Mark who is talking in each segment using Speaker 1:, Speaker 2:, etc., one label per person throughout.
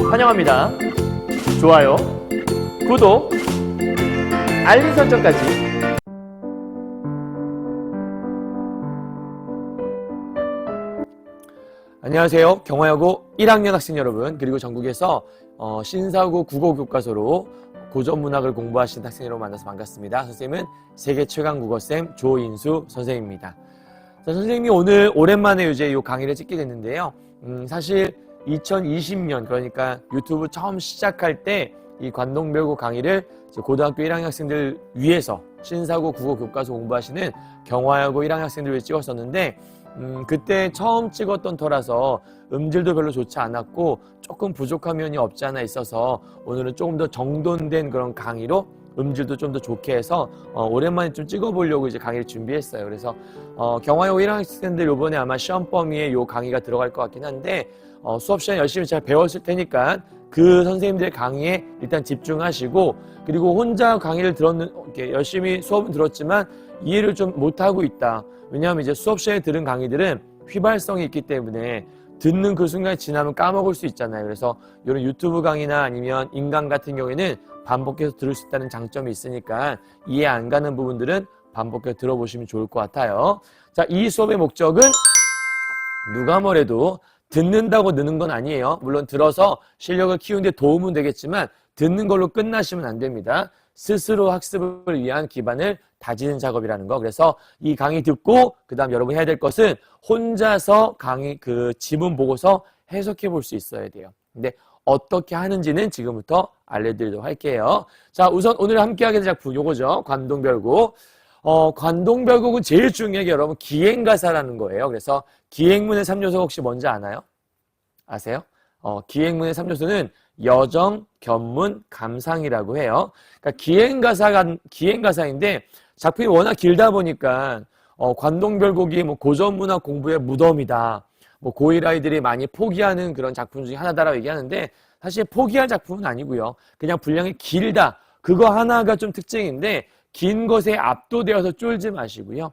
Speaker 1: 환영합니다. 좋아요, 구독, 알림 설정까지. 안녕하세요. 경화여고 1학년 학생 여러분, 그리고 전국에서 신사고 국어교과서로 고전문학을 공부하시는 학생 여러분 만나서 반갑습니다. 선생님은 세계 최강 국어쌤 조인수 선생님입니다. 자, 선생님이 오늘 오랜만에 이제 이 강의를 찍게 됐는데요. 사실 2020년, 그러니까 유튜브 처음 시작할 때 이 관동별고 강의를 고등학교 1학년 학생들 위해서 신사고 국어교과서 공부하시는 경화여고 1학년 학생들 위해 찍었었는데 그때 처음 찍었던 터라서 음질도 별로 좋지 않았고 조금 부족한 면이 없지 않아 있어서 오늘은 조금 더 정돈된 그런 강의로 음질도 좀 더 좋게 해서 오랜만에 좀 찍어보려고 이제 강의를 준비했어요. 그래서 경화여고 1학년 학생들 요번에 아마 시험 범위에 요 강의가 들어갈 것 같긴 한데 수업 시간에 열심히 잘 배웠을 테니까 그 선생님들의 강의에 일단 집중하시고, 그리고 혼자 강의를 이렇게 열심히 수업은 들었지만 이해를 좀 못하고 있다. 왜냐하면 이제 수업 시간에 들은 강의들은 휘발성이 있기 때문에 듣는 그 순간이 지나면 까먹을 수 있잖아요. 그래서 이런 유튜브 강의나 아니면 인강 같은 경우에는 반복해서 들을 수 있다는 장점이 있으니까 이해 안 가는 부분들은 반복해서 들어보시면 좋을 것 같아요. 자, 이 수업의 목적은 누가 뭐래도 듣는다고 느는 건 아니에요. 물론 들어서 실력을 키우는 데 도움은 되겠지만 듣는 걸로 끝나시면 안 됩니다. 스스로 학습을 위한 기반을 다지는 작업이라는 거. 그래서 이 강의 듣고 그다음 여러분이 해야 될 것은 혼자서 강의 그 지문 보고서 해석해 볼 수 있어야 돼요. 근데 어떻게 하는지는 지금부터 알려드리도록 할게요. 자, 우선 오늘 함께 하게 될 작품 요거죠. 관동별고. 관동별곡은 제일 중요한 게 여러분 기행가사라는 거예요. 그래서 기행문의 3요소가 혹시 뭔지 아나요? 아세요? 기행문의 3요소는 여정, 견문, 감상이라고 해요. 그러니까 기행가사인데 작품이 워낙 길다 보니까 관동별곡이 뭐 고전문학 공부의 무덤이다. 뭐 고1 아이들이 많이 포기하는 그런 작품 중에 하나다라고 얘기하는데 사실 포기할 작품은 아니고요. 그냥 분량이 길다. 그거 하나가 좀 특징인데 긴 것에 압도되어서 쫄지 마시고요.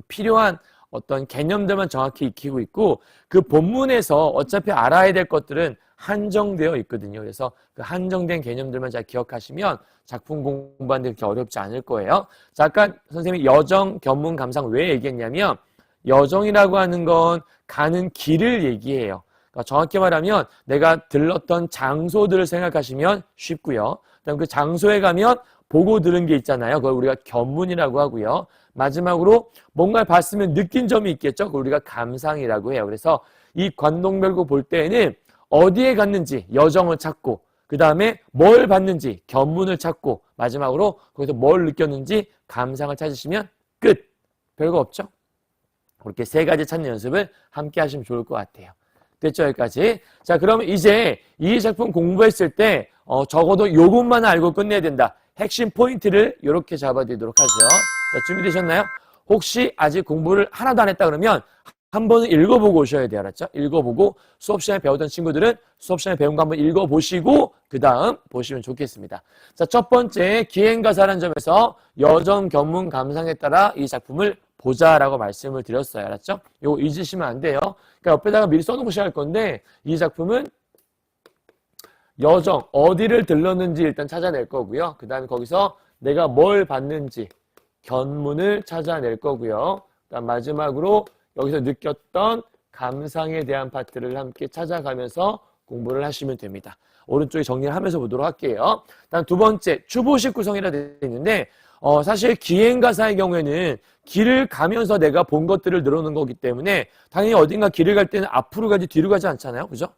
Speaker 1: 필요한 어떤 개념들만 정확히 익히고 있고 그 본문에서 어차피 알아야 될 것들은 한정되어 있거든요. 그래서 그 한정된 개념들만 잘 기억하시면 작품 공부하는데 그렇게 어렵지 않을 거예요. 자, 아까 선생님이 여정, 견문, 감상 왜 얘기했냐면 여정이라고 하는 건 가는 길을 얘기해요. 그러니까 정확히 말하면 내가 들렀던 장소들을 생각하시면 쉽고요. 그다음 그 장소에 가면 보고 들은 게 있잖아요. 그걸 우리가 견문이라고 하고요. 마지막으로 뭔가를 봤으면 느낀 점이 있겠죠. 그걸 우리가 감상이라고 해요. 그래서 이 관동별고 볼 때에는 어디에 갔는지 여정을 찾고 그 다음에 뭘 봤는지 견문을 찾고 마지막으로 거기서 뭘 느꼈는지 감상을 찾으시면 끝. 별거 없죠. 그렇게 세 가지 찾는 연습을 함께 하시면 좋을 것 같아요. 됐죠? 여기까지. 자, 그러면 이제 이 작품 공부했을 때 적어도 요것만 알고 끝내야 된다. 핵심 포인트를 이렇게 잡아드리도록 하죠. 자, 준비되셨나요? 혹시 아직 공부를 하나도 안 했다 그러면 한 번은 읽어보고 오셔야 돼요. 알았죠? 읽어보고 수업 시간에 배우던 친구들은 수업 시간에 배운 거 한번 읽어보시고 그 다음 보시면 좋겠습니다. 자, 첫 번째 기행가사라는 점에서 여정, 견문, 감상에 따라 이 작품을 보자라고 말씀을 드렸어요. 알았죠? 이거 잊으시면 안 돼요. 그러니까 옆에다가 미리 써놓고 시작할 건데 이 작품은 여정, 어디를 들렀는지 일단 찾아낼 거고요. 그 다음에 거기서 내가 뭘 봤는지 견문을 찾아낼 거고요. 그다음 마지막으로 여기서 느꼈던 감상에 대한 파트를 함께 찾아가면서 공부를 하시면 됩니다. 오른쪽에 정리를 하면서 보도록 할게요. 다음 두 번째, 추보식 구성이라 되어 있는데 사실 기행가사의 경우에는 길을 가면서 내가 본 것들을 늘어놓는 거기 때문에 당연히 어딘가 길을 갈 때는 앞으로 가지 뒤로 가지 않잖아요. 그죠?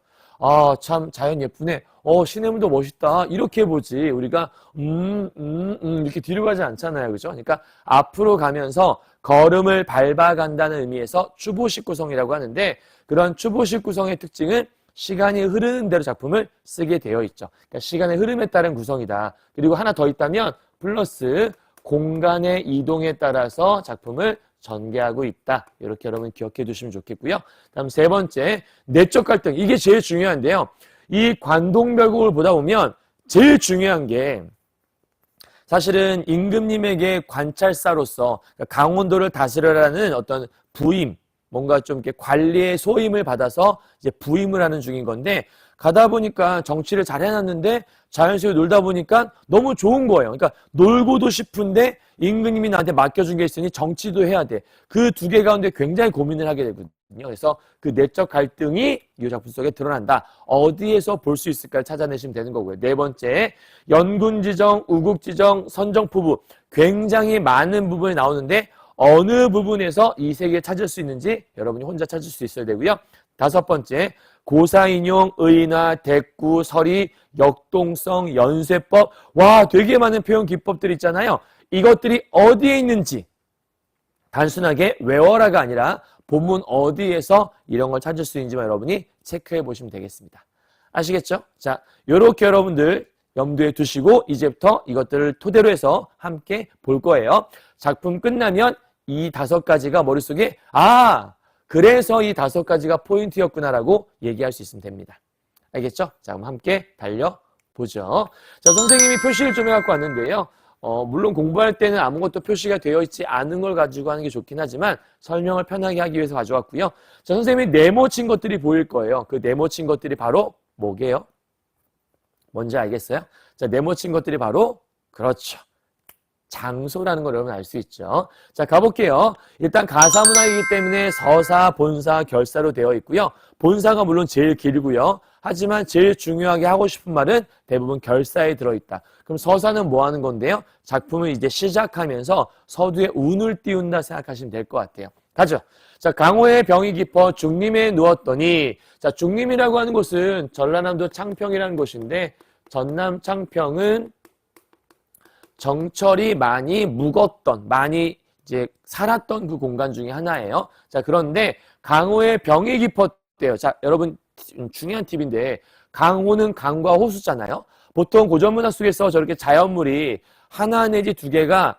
Speaker 1: 아, 참 자연 예쁘네. 시내물도 멋있다. 이렇게 보지. 우리가 이렇게 뒤로 가지 않잖아요. 그죠? 그러니까 앞으로 가면서 걸음을 밟아간다는 의미에서 추보식 구성이라고 하는데 그런 추보식 구성의 특징은 시간이 흐르는 대로 작품을 쓰게 되어 있죠. 그러니까 시간의 흐름에 따른 구성이다. 그리고 하나 더 있다면 플러스 공간의 이동에 따라서 작품을 전개하고 있다. 이렇게 여러분 기억해 두시면 좋겠고요. 다음 세 번째, 내적 갈등. 이게 제일 중요한데요. 이 관동별곡을 보다 보면 제일 중요한 게 사실은 임금님에게 관찰사로서 강원도를 다스려라는 어떤 부임, 뭔가 좀 이렇게 관리의 소임을 받아서 이제 부임을 하는 중인 건데, 가다 보니까 정치를 잘 해놨는데 자연스레 놀다 보니까 너무 좋은 거예요. 그러니까 놀고도 싶은데 임금님이 나한테 맡겨준 게 있으니 정치도 해야 돼. 그 두 개 가운데 굉장히 고민을 하게 되거든요. 그래서 그 내적 갈등이 이 작품 속에 드러난다. 어디에서 볼 수 있을까를 찾아내시면 되는 거고요. 네 번째, 연군지정, 우국지정, 선정포부. 굉장히 많은 부분이 나오는데 어느 부분에서 이 세 개 찾을 수 있는지 여러분이 혼자 찾을 수 있어야 되고요. 다섯 번째, 고사인용, 의인화, 대구, 서리, 역동성, 연쇄법. 와, 되게 많은 표현 기법들 있잖아요. 이것들이 어디에 있는지 단순하게 외워라가 아니라 본문 어디에서 이런 걸 찾을 수 있는지만 여러분이 체크해 보시면 되겠습니다. 아시겠죠? 자, 요렇게 여러분들 염두에 두시고 이제부터 이것들을 토대로 해서 함께 볼 거예요. 작품 끝나면 이 5가지가 머릿속에 그래서 이 5가지가 포인트였구나라고 얘기할 수 있으면 됩니다. 알겠죠? 자, 그럼 함께 달려보죠. 자, 선생님이 표시를 좀 해갖고 왔는데요. 물론 공부할 때는 아무것도 표시가 되어 있지 않은 걸 가지고 하는 게 좋긴 하지만 설명을 편하게 하기 위해서 가져왔고요. 자, 선생님이 네모친 것들이 보일 거예요. 그 네모친 것들이 바로 뭐게요? 뭔지 알겠어요? 자, 네모친 것들이 바로 그렇죠. 장소라는 걸 여러분 알 수 있죠. 자, 가볼게요. 일단 가사문학이기 때문에 서사, 본사, 결사로 되어 있고요. 본사가 물론 제일 길고요. 하지만 제일 중요하게 하고 싶은 말은 대부분 결사에 들어있다. 그럼 서사는 뭐 하는 건데요? 작품을 이제 시작하면서 서두에 운을 띄운다 생각하시면 될 것 같아요. 가죠. 자, 강호의 병이 깊어 중림에 누웠더니, 자, 중림이라고 하는 곳은 전라남도 창평이라는 곳인데, 전남 창평은 정철이 많이 묵었던, 많이 이제 살았던 그 공간 중에 하나예요. 자, 그런데 강호의 병이 깊었대요. 자, 여러분 중요한 팁인데 강호는 강과 호수잖아요. 보통 고전문학 속에서 저렇게 자연물이 하나 내지 두 개가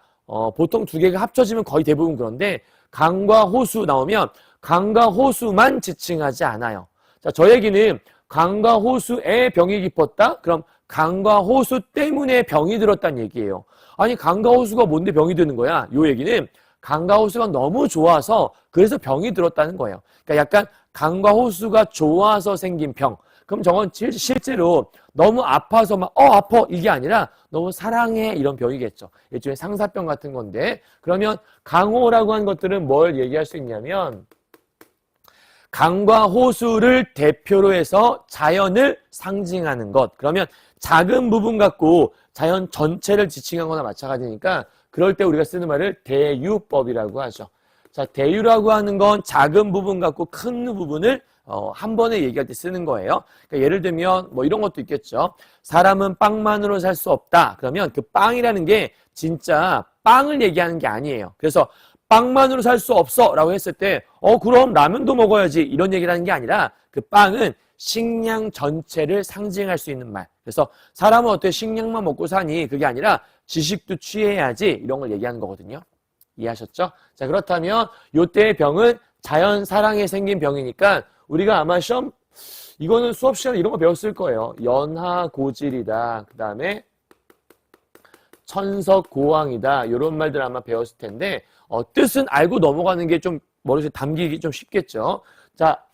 Speaker 1: 보통 두 개가 합쳐지면 거의 대부분 그런데 강과 호수 나오면 강과 호수만 지칭하지 않아요. 자, 저 얘기는 강과 호수에 병이 깊었다? 그럼 강과 호수 때문에 병이 들었다는 얘기예요. 아니, 강과 호수가 뭔데 병이 드는 거야? 요 얘기는 강과 호수가 너무 좋아서 그래서 병이 들었다는 거예요. 그러니까 약간 강과 호수가 좋아서 생긴 병. 그럼 저건 실제로 너무 아파서 막 아파 이게 아니라 너무 사랑해 이런 병이겠죠. 일종의 상사병 같은 건데, 그러면 강호라고 하는 것들은 뭘 얘기할 수 있냐면 강과 호수를 대표로 해서 자연을 상징하는 것. 그러면 작은 부분 갖고 자연 전체를 지칭한 거나 마찬가지니까 그럴 때 우리가 쓰는 말을 대유법이라고 하죠. 자, 대유라고 하는 건 작은 부분 갖고 큰 부분을 한 번에 얘기할 때 쓰는 거예요. 그러니까 예를 들면 뭐 이런 것도 있겠죠. 사람은 빵만으로 살 수 없다. 그러면 그 빵이라는 게 진짜 빵을 얘기하는 게 아니에요. 그래서 빵만으로 살 수 없어 라고 했을 때 그럼 라면도 먹어야지 이런 얘기를 하는 게 아니라 그 빵은 식량 전체를 상징할 수 있는 말. 그래서 사람은 어떻게 식량만 먹고 사니? 그게 아니라 지식도 취해야지 이런 걸 얘기하는 거거든요. 이해하셨죠? 자, 그렇다면 요때의 병은 자연 사랑에 생긴 병이니까 우리가 아마 이거는 수업 시간에 이런 거 배웠을 거예요. 연하고질이다. 그 다음에 천석고왕이다. 이런 말들 아마 배웠을 텐데 뜻은 알고 넘어가는 게 좀 머릿속에 담기기 좀 쉽겠죠. 자,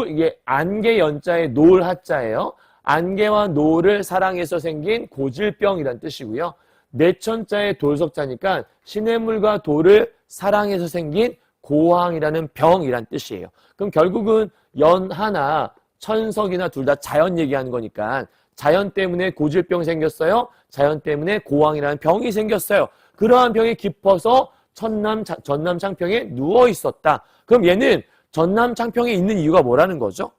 Speaker 1: 이게 안개 연자의 노을 하자예요. 안개와 노을을 사랑해서 생긴 고질병이란 뜻이고요. 내천자의 돌석자니까 시냇물과 돌을 사랑해서 생긴 고황이라는 병이란 뜻이에요. 그럼 결국은 연하나 천석이나 둘 다 자연 얘기하는 거니까 자연 때문에 고질병 생겼어요. 자연 때문에 고황이라는 병이 생겼어요. 그러한 병이 깊어서 전남 창평에 누워 있었다. 그럼 얘는 전남 창평에 있는 이유가 뭐라는 거죠?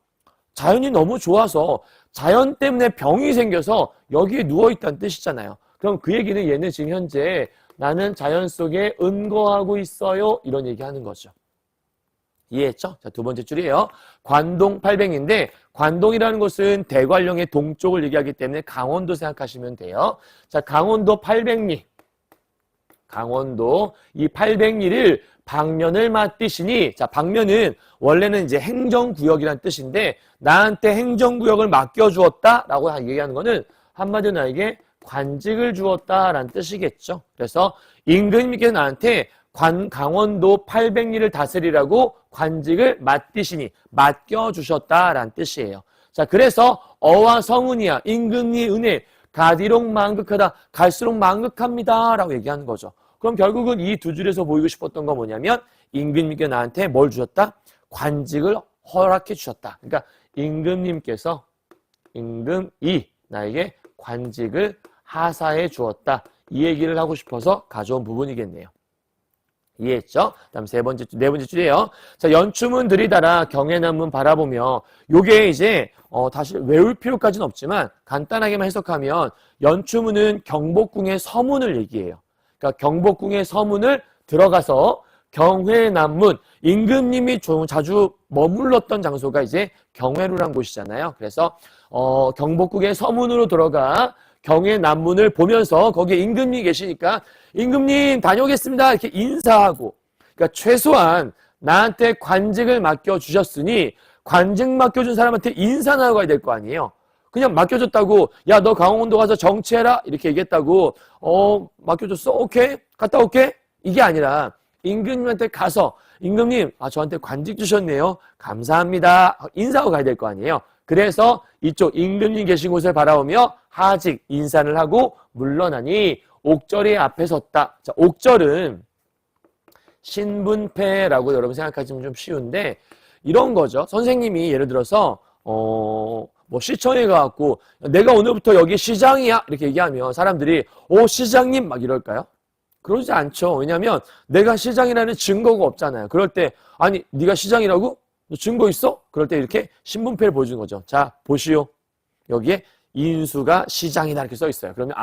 Speaker 1: 자연이 너무 좋아서 자연 때문에 병이 생겨서 여기에 누워 있다는 뜻이잖아요. 그럼 그 얘기는 얘는 지금 현재 나는 자연 속에 은거하고 있어요. 이런 얘기하는 거죠. 이해했죠? 자, 두 번째 줄이에요. 관동 800인데 관동이라는 곳은 대관령의 동쪽을 얘기하기 때문에 강원도 생각하시면 돼요. 자, 강원도 800리. 강원도 이 800리를 방면을 맡으시니, 자, 방면은 원래는 이제 행정구역이란 뜻인데 나한테 행정구역을 맡겨주었다라고 얘기하는 거는 한마디로 나에게 관직을 주었다라는 뜻이겠죠. 그래서 임금님께서 나한테 강원도 800리를 다스리라고 관직을 맡겨주셨다라는 뜻이에요. 자, 그래서 어와 성은이야, 임금니 은혜, 가디록 망극하다, 갈수록 망극합니다 라고 얘기하는 거죠. 그럼 결국은 이 두 줄에서 보이고 싶었던 건 뭐냐면 임금님께 나한테 뭘 주셨다? 관직을 허락해 주셨다. 그러니까 임금님께서 임금이 나에게 관직을 하사해 주었다. 이 얘기를 하고 싶어서 가져온 부분이겠네요. 이해했죠? 다음 네 번째 줄이에요. 자, 연춤은 들이다라 경해남문 바라보며 요게 이제 다시 외울 필요까지는 없지만 간단하게만 해석하면 연춤은 경복궁의 서문을 얘기해요. 그러니까 경복궁의 서문을 들어가서 경회남문, 임금님이 자주 머물렀던 장소가 이제 경회루란 곳이잖아요. 그래서 경복궁의 서문으로 들어가 경회남문을 보면서 거기에 임금님이 계시니까 임금님 다녀오겠습니다 이렇게 인사하고, 그러니까 최소한 나한테 관직을 맡겨주셨으니 관직 맡겨준 사람한테 인사나 하고 가야 될 거 아니에요. 그냥 맡겨줬다고 야 너 강원도 가서 정치해라 이렇게 얘기했다고 맡겨줬어? 오케이 갔다 올게 이게 아니라 임금님한테 가서 임금님 저한테 관직 주셨네요 감사합니다 인사하고 가야 될 거 아니에요. 그래서 이쪽 임금님 계신 곳을 바라보며 하직 인사를 하고 물러나니 옥절이 앞에 섰다. 자, 옥절은 신분패라고 여러분 생각하시면 좀 쉬운데 이런 거죠. 선생님이 예를 들어서 뭐 시청에 가갖고 내가 오늘부터 여기 시장이야 이렇게 얘기하면 사람들이 시장님 막 이럴까요? 그러지 않죠. 왜냐하면 내가 시장이라는 증거가 없잖아요. 그럴 때 아니 네가 시장이라고? 너 증거 있어? 그럴 때 이렇게 신분패를 보여주는 거죠. 자 보시오. 여기에 인수가 시장이다 이렇게 써 있어요. 그러면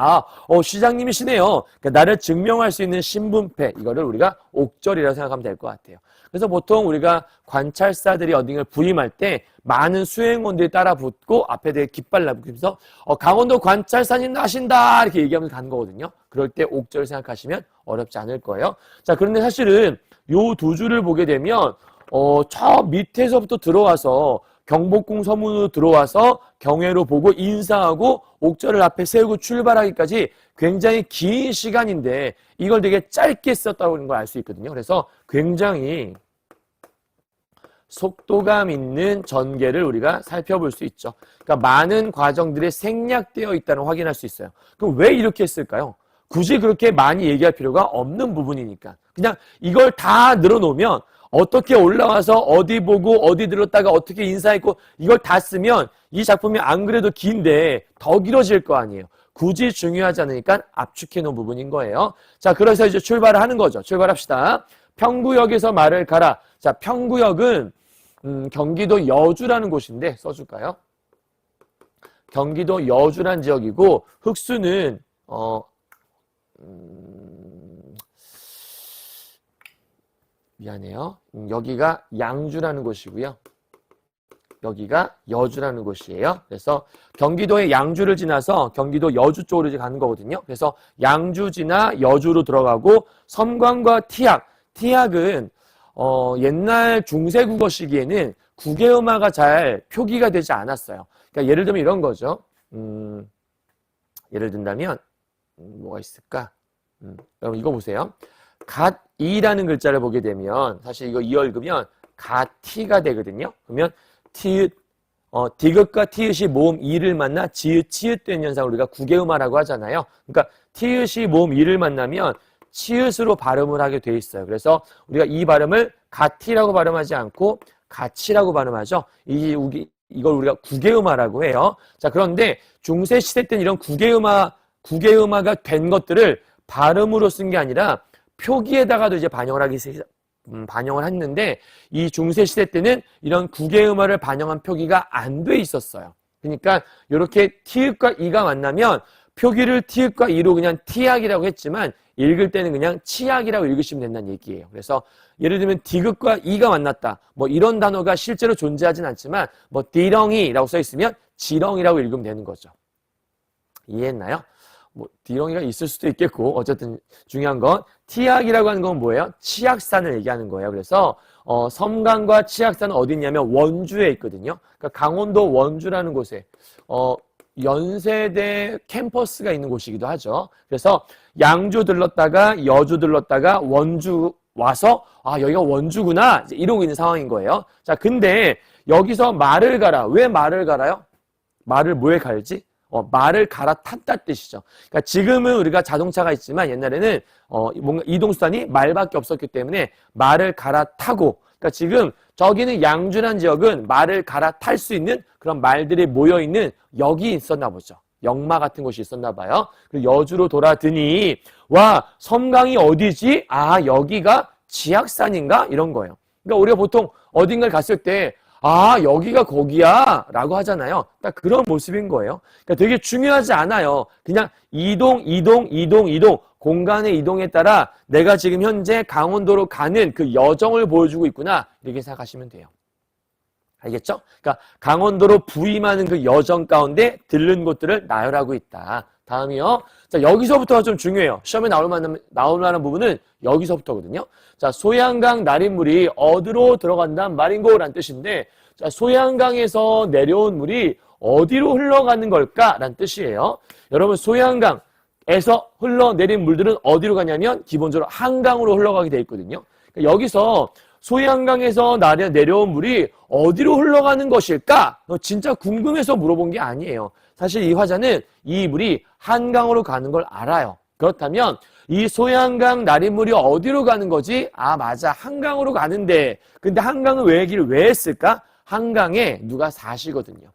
Speaker 1: 시장님이시네요. 그러니까 나를 증명할 수 있는 신분패 이거를 우리가 옥절이라고 생각하면 될 것 같아요. 그래서 보통 우리가 관찰사들이 어딘가를 부임할 때 많은 수행원들이 따라 붙고 앞에 되게 깃발 나부면서 강원도 관찰사님 나신다 이렇게 얘기하면서 가는 거거든요. 그럴 때 옥절 생각하시면 어렵지 않을 거예요. 자, 그런데 사실은 요 두 줄을 보게 되면 저 밑에서부터 들어와서 경복궁 서문으로 들어와서 경회로 보고 인사하고 옥절을 앞에 세우고 출발하기까지 굉장히 긴 시간인데 이걸 되게 짧게 썼다고 하는 걸 알 수 있거든요. 그래서 굉장히 속도감 있는 전개를 우리가 살펴볼 수 있죠. 그러니까 많은 과정들이 생략되어 있다는 걸 확인할 수 있어요. 그럼 왜 이렇게 했을까요? 굳이 그렇게 많이 얘기할 필요가 없는 부분이니까. 그냥 이걸 다 늘어놓으면 어떻게 올라와서 어디 보고 어디 들었다가 어떻게 인사했고 이걸 다 쓰면 이 작품이 안 그래도 긴데 더 길어질 거 아니에요. 굳이 중요하지 않으니까 압축해 놓은 부분인 거예요. 자, 그래서 이제 출발을 하는 거죠. 출발합시다. 평구역에서 말을 가라. 자, 평구역은 경기도 여주라는 곳인데 써줄까요? 경기도 여주란 지역이고 흑수는 미안해요. 여기가 양주라는 곳이고요. 여기가 여주라는 곳이에요. 그래서 경기도의 양주를 지나서 경기도 여주 쪽으로 이제 가는 거거든요. 그래서 양주 지나 여주로 들어가고 섬광과 티악은 옛날 중세국어 시기에는 국외음화가 잘 표기가 되지 않았어요. 그러니까 예를 들면 이런 거죠. 예를 든다면 뭐가 있을까? 여러분 이거 보세요. 갓이라는 글자를 보게 되면 사실 이거 이어읽으면 갓티가 되거든요. 그러면 디귿과 티읕이 모음 이를 만나 지읒 치읒 된 현상을 우리가 국외음화라고 하잖아요. 그러니까 티읕이 모음 이를 만나면 치읒으로 발음을 하게 돼 있어요. 그래서 우리가 이 발음을 갓티라고 발음하지 않고 가치라고 발음하죠. 이걸 우리가 국외음화라고 해요. 자, 그런데 중세 시대 때는 이런 국외음화가 된 것들을 발음으로 쓴 게 아니라 표기에다가도 이제 반영을 했는데 이 중세 시대 때는 이런 국외음화를 반영한 표기가 안 돼 있었어요. 그러니까 이렇게 티읕과 이가 만나면 표기를 티읕과 이로 그냥 티악이라고 했지만 읽을 때는 그냥 치악이라고 읽으시면 된다는 얘기예요. 그래서 예를 들면 디귿과 이가 만났다. 뭐 이런 단어가 실제로 존재하진 않지만 뭐 디렁이라고 써 있으면 지렁이라고 읽으면 되는 거죠. 이해했나요? 뭐 디렁이가 있을 수도 있겠고 어쨌든 중요한 건 티악이라고 하는 건 뭐예요? 치악산을 얘기하는 거예요. 그래서 섬강과 치악산은 어디 있냐면 원주에 있거든요. 그러니까 강원도 원주라는 곳에 연세대 캠퍼스가 있는 곳이기도 하죠. 그래서 양주 들렀다가 여주 들렀다가 원주 와서 아 여기가 원주구나 이러고 있는 상황인 거예요. 자 근데 여기서 말을 가라. 왜 말을 갈아요? 말을 뭐에 갈지? 말을 갈아탔다 뜻이죠. 그러니까 지금은 우리가 자동차가 있지만 옛날에는 뭔가 이동수단이 말밖에 없었기 때문에 말을 갈아타고 그러니까 지금 저기는 양주란 지역은 말을 갈아탈 수 있는 그런 말들이 모여있는 역이 있었나 보죠. 역마 같은 곳이 있었나 봐요. 그리고 여주로 돌아드니 와 섬강이 어디지? 아 여기가 지악산인가? 이런 거예요. 그러니까 우리가 보통 어딘가를 갔을 때 아 여기가 거기야 라고 하잖아요. 딱 그런 모습인 거예요. 그러니까 되게 중요하지 않아요. 그냥 이동 공간의 이동에 따라 내가 지금 현재 강원도로 가는 그 여정을 보여주고 있구나 이렇게 생각하시면 돼요. 알겠죠? 그러니까 강원도로 부임하는 그 여정 가운데 들른 곳들을 나열하고 있다. 다음이요. 자, 여기서부터가 좀 중요해요. 시험에 나올 만한 부분은 여기서부터거든요. 자, 소양강 나린물이 어디로 들어간단 말인고? 라는 뜻인데, 자, 소양강에서 내려온 물이 어디로 흘러가는 걸까? 라는 뜻이에요. 여러분, 소양강에서 흘러내린 물들은 어디로 가냐면, 기본적으로 한강으로 흘러가게 돼 있거든요. 그러니까 여기서 소양강에서 내려온 물이 어디로 흘러가는 것일까? 진짜 궁금해서 물어본 게 아니에요. 사실 이 화자는 이 물이 한강으로 가는 걸 알아요. 그렇다면 이 소양강 나린물이 어디로 가는 거지? 아 맞아 한강으로 가는데 근데 한강은 왜 얘기를 왜 했을까? 한강에 누가 사시거든요.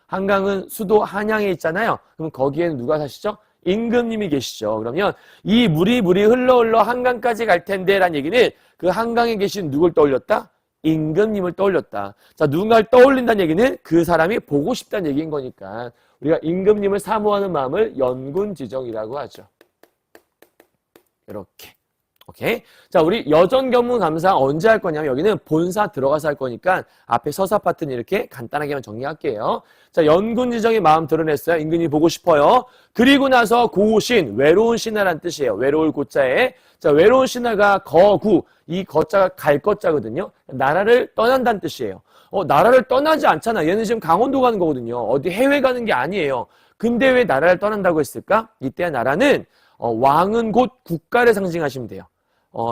Speaker 1: 한강은 수도 한양에 있잖아요. 그럼 거기에는 누가 사시죠? 임금님이 계시죠. 그러면 이 물이 흘러 한강까지 갈 텐데 라는 얘기는 그 한강에 계신 누굴 떠올렸다? 임금님을 떠올렸다. 자, 누군가를 떠올린다는 얘기는 그 사람이 보고 싶다는 얘기인 거니까 우리가 임금님을 사모하는 마음을 연군지정이라고 하죠. 이렇게. 오케이. 자, 우리 여전견문 감사 언제 할 거냐면 여기는 본사 들어가서 할 거니까 앞에 서사 파트는 이렇게 간단하게만 정리할게요. 자, 연군지정의 마음 드러냈어요. 임금이 보고 싶어요. 그리고 나서 고신, 외로운 신하란 뜻이에요. 외로울 고자에. 자, 외로운 신하가 거구, 이 거자가 갈 거자거든요. 나라를 떠난다는 뜻이에요. 나라를 떠나지 않잖아. 얘는 지금 강원도 가는 거거든요. 어디 해외 가는 게 아니에요. 근데 왜 나라를 떠난다고 했을까? 이때 나라는 왕은 곧 국가를 상징하시면 돼요.